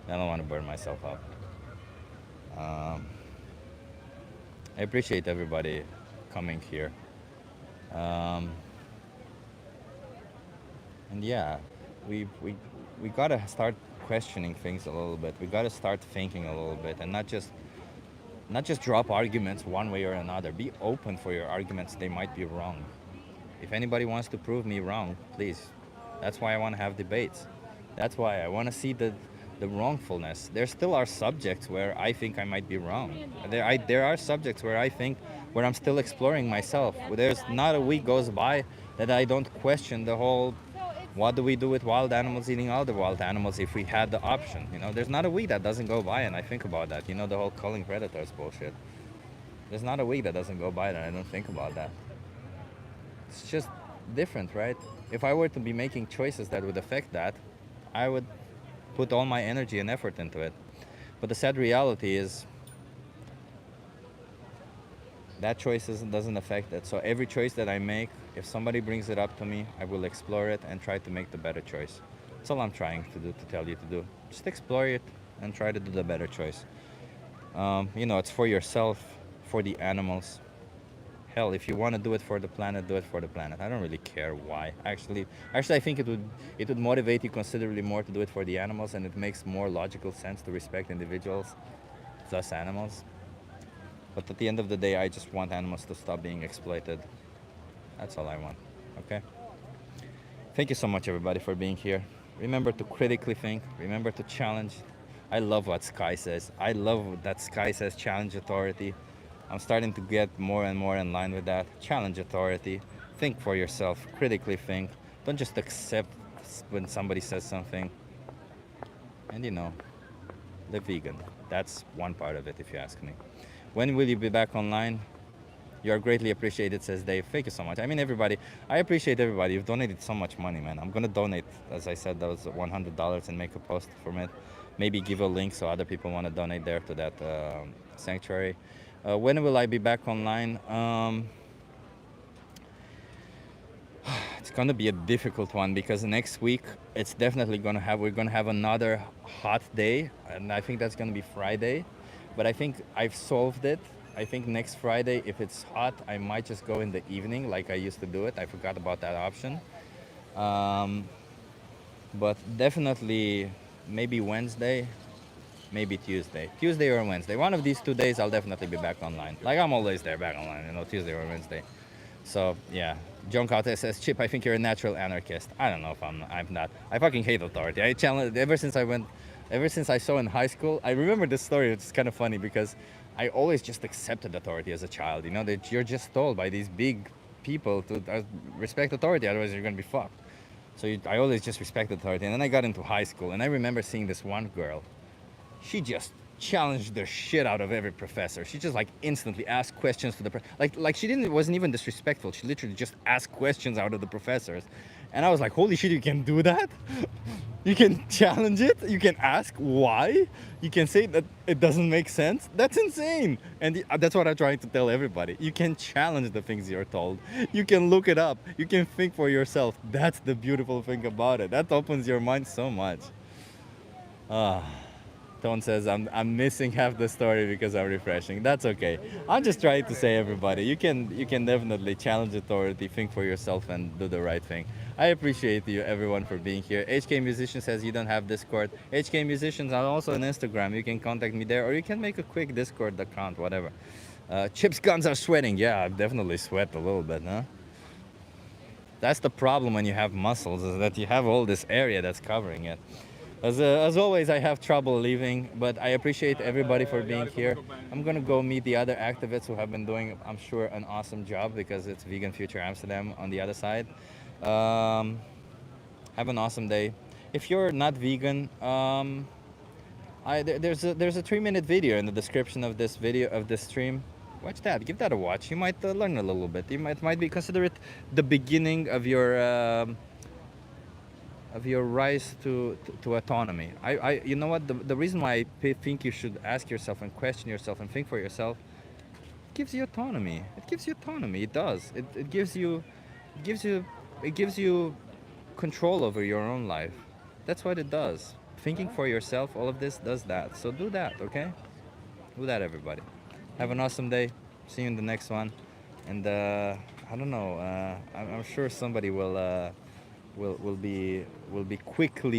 I don't want to burn myself up. I appreciate everybody coming here. And yeah, we gotta start questioning things a little bit. We gotta start thinking a little bit, and not just drop arguments one way or another. Be open for your arguments. They might be wrong. If anybody wants to prove me wrong, please. That's why I want to have debates. That's why I want to see the wrongfulness. There still are subjects where I think I might be wrong. There are subjects where I'm still exploring myself. There's not a week goes by that I don't question the whole, what do we do with wild animals eating other wild animals if we had the option? You know, there's not a week that doesn't go by and I think about that. You know, the whole culling predators bullshit. There's not a week that doesn't go by that I don't think about that. It's just different, right? If I were to be making choices that would affect that, I would put all my energy and effort into it. But the sad reality is that choice doesn't affect it. So every choice that I make, if somebody brings it up to me, I will explore it and try to make the better choice. That's all I'm trying to do, to tell you to do. Just explore it and try to do the better choice. You know, it's for yourself, for the animals. Hell, if you want to do it for the planet, do it for the planet. I don't really care why. Actually, I think it would motivate you considerably more to do it for the animals, and it makes more logical sense to respect individuals, thus animals. But at the end of the day, I just want animals to stop being exploited. That's all I want. Okay? Thank you so much, everybody, for being here. Remember to critically think. Remember to challenge. I love what Sky says. I love that Sky says challenge authority. I'm starting to get more and more in line with that. Challenge authority. Think for yourself. Critically think. Don't just accept when somebody says something. And you know, live vegan. That's one part of it, if you ask me. When will you be back online? You are greatly appreciated, says Dave. Thank you so much. I mean, everybody, I appreciate everybody. You've donated so much money, man. I'm going to donate, as I said, those $100 and make a post from it. Maybe give a link so other people want to donate there to that sanctuary. When will I be back online? It's going to be a difficult one because next week it's definitely we're going to have another hot day, and I think that's going to be Friday. But I think I've solved it. I think next Friday, if it's hot, I might just go in the evening like I used to do it. I forgot about that option. But definitely maybe Wednesday, maybe Tuesday. Tuesday or Wednesday. One of these 2 days, I'll definitely be back online. Like, I'm always there, back online, you know, Tuesday or Wednesday. So, yeah. John Carter says, Chip, I think you're a natural anarchist. I don't know if I'm not. I fucking hate authority. I challenge, ever since I saw in high school, I remember this story. It's kind of funny because I always just accepted authority as a child. You know, that you're just told by these big people to respect authority, otherwise you're going to be fucked. So I always just respected authority. And then I got into high school, and I remember seeing this one girl. She just challenged the shit out of every professor. She just like instantly asked questions to the like she wasn't even disrespectful. She literally just asked questions out of the professors. And I was like, holy shit, you can do that? You can challenge it? You can ask why? You can say that it doesn't make sense? That's insane. And that's what I'm trying to tell everybody. You can challenge the things you're told. You can look it up. You can think for yourself. That's the beautiful thing about it. That opens your mind so much. Tone says I'm missing half the story because I'm refreshing. That's okay. I'm just trying to say, everybody, you can definitely challenge authority, think for yourself, and do the right thing. I appreciate you, everyone, for being here. HK Musician says you don't have Discord. HK Musicians, I'm also on Instagram. You can contact me there, or you can make a quick Discord account, whatever. Chip's guns are sweating. Yeah, I definitely sweat a little bit, huh? That's the problem when you have muscles, is that you have all this area that's covering it. As always, I have trouble leaving, but I appreciate everybody for being here. I'm gonna go meet the other activists who have been doing, I'm sure, an awesome job, because it's Vegan Future Amsterdam on the other side. Have an awesome day. If you're not vegan, there's a 3-minute video in the description of this stream. Watch that. Give that a watch. You might learn a little bit. You might be consider it the beginning of your rise to autonomy. You know what? The reason why I think you should ask yourself and question yourself and think for yourself, it gives you autonomy. It gives you autonomy. It does. It gives you control over your own life. That's what it does. Thinking for yourself, all of this does that. So do that, okay? Do that, everybody. Have an awesome day. See you in the next one. And I don't know. I'm sure somebody will be quickly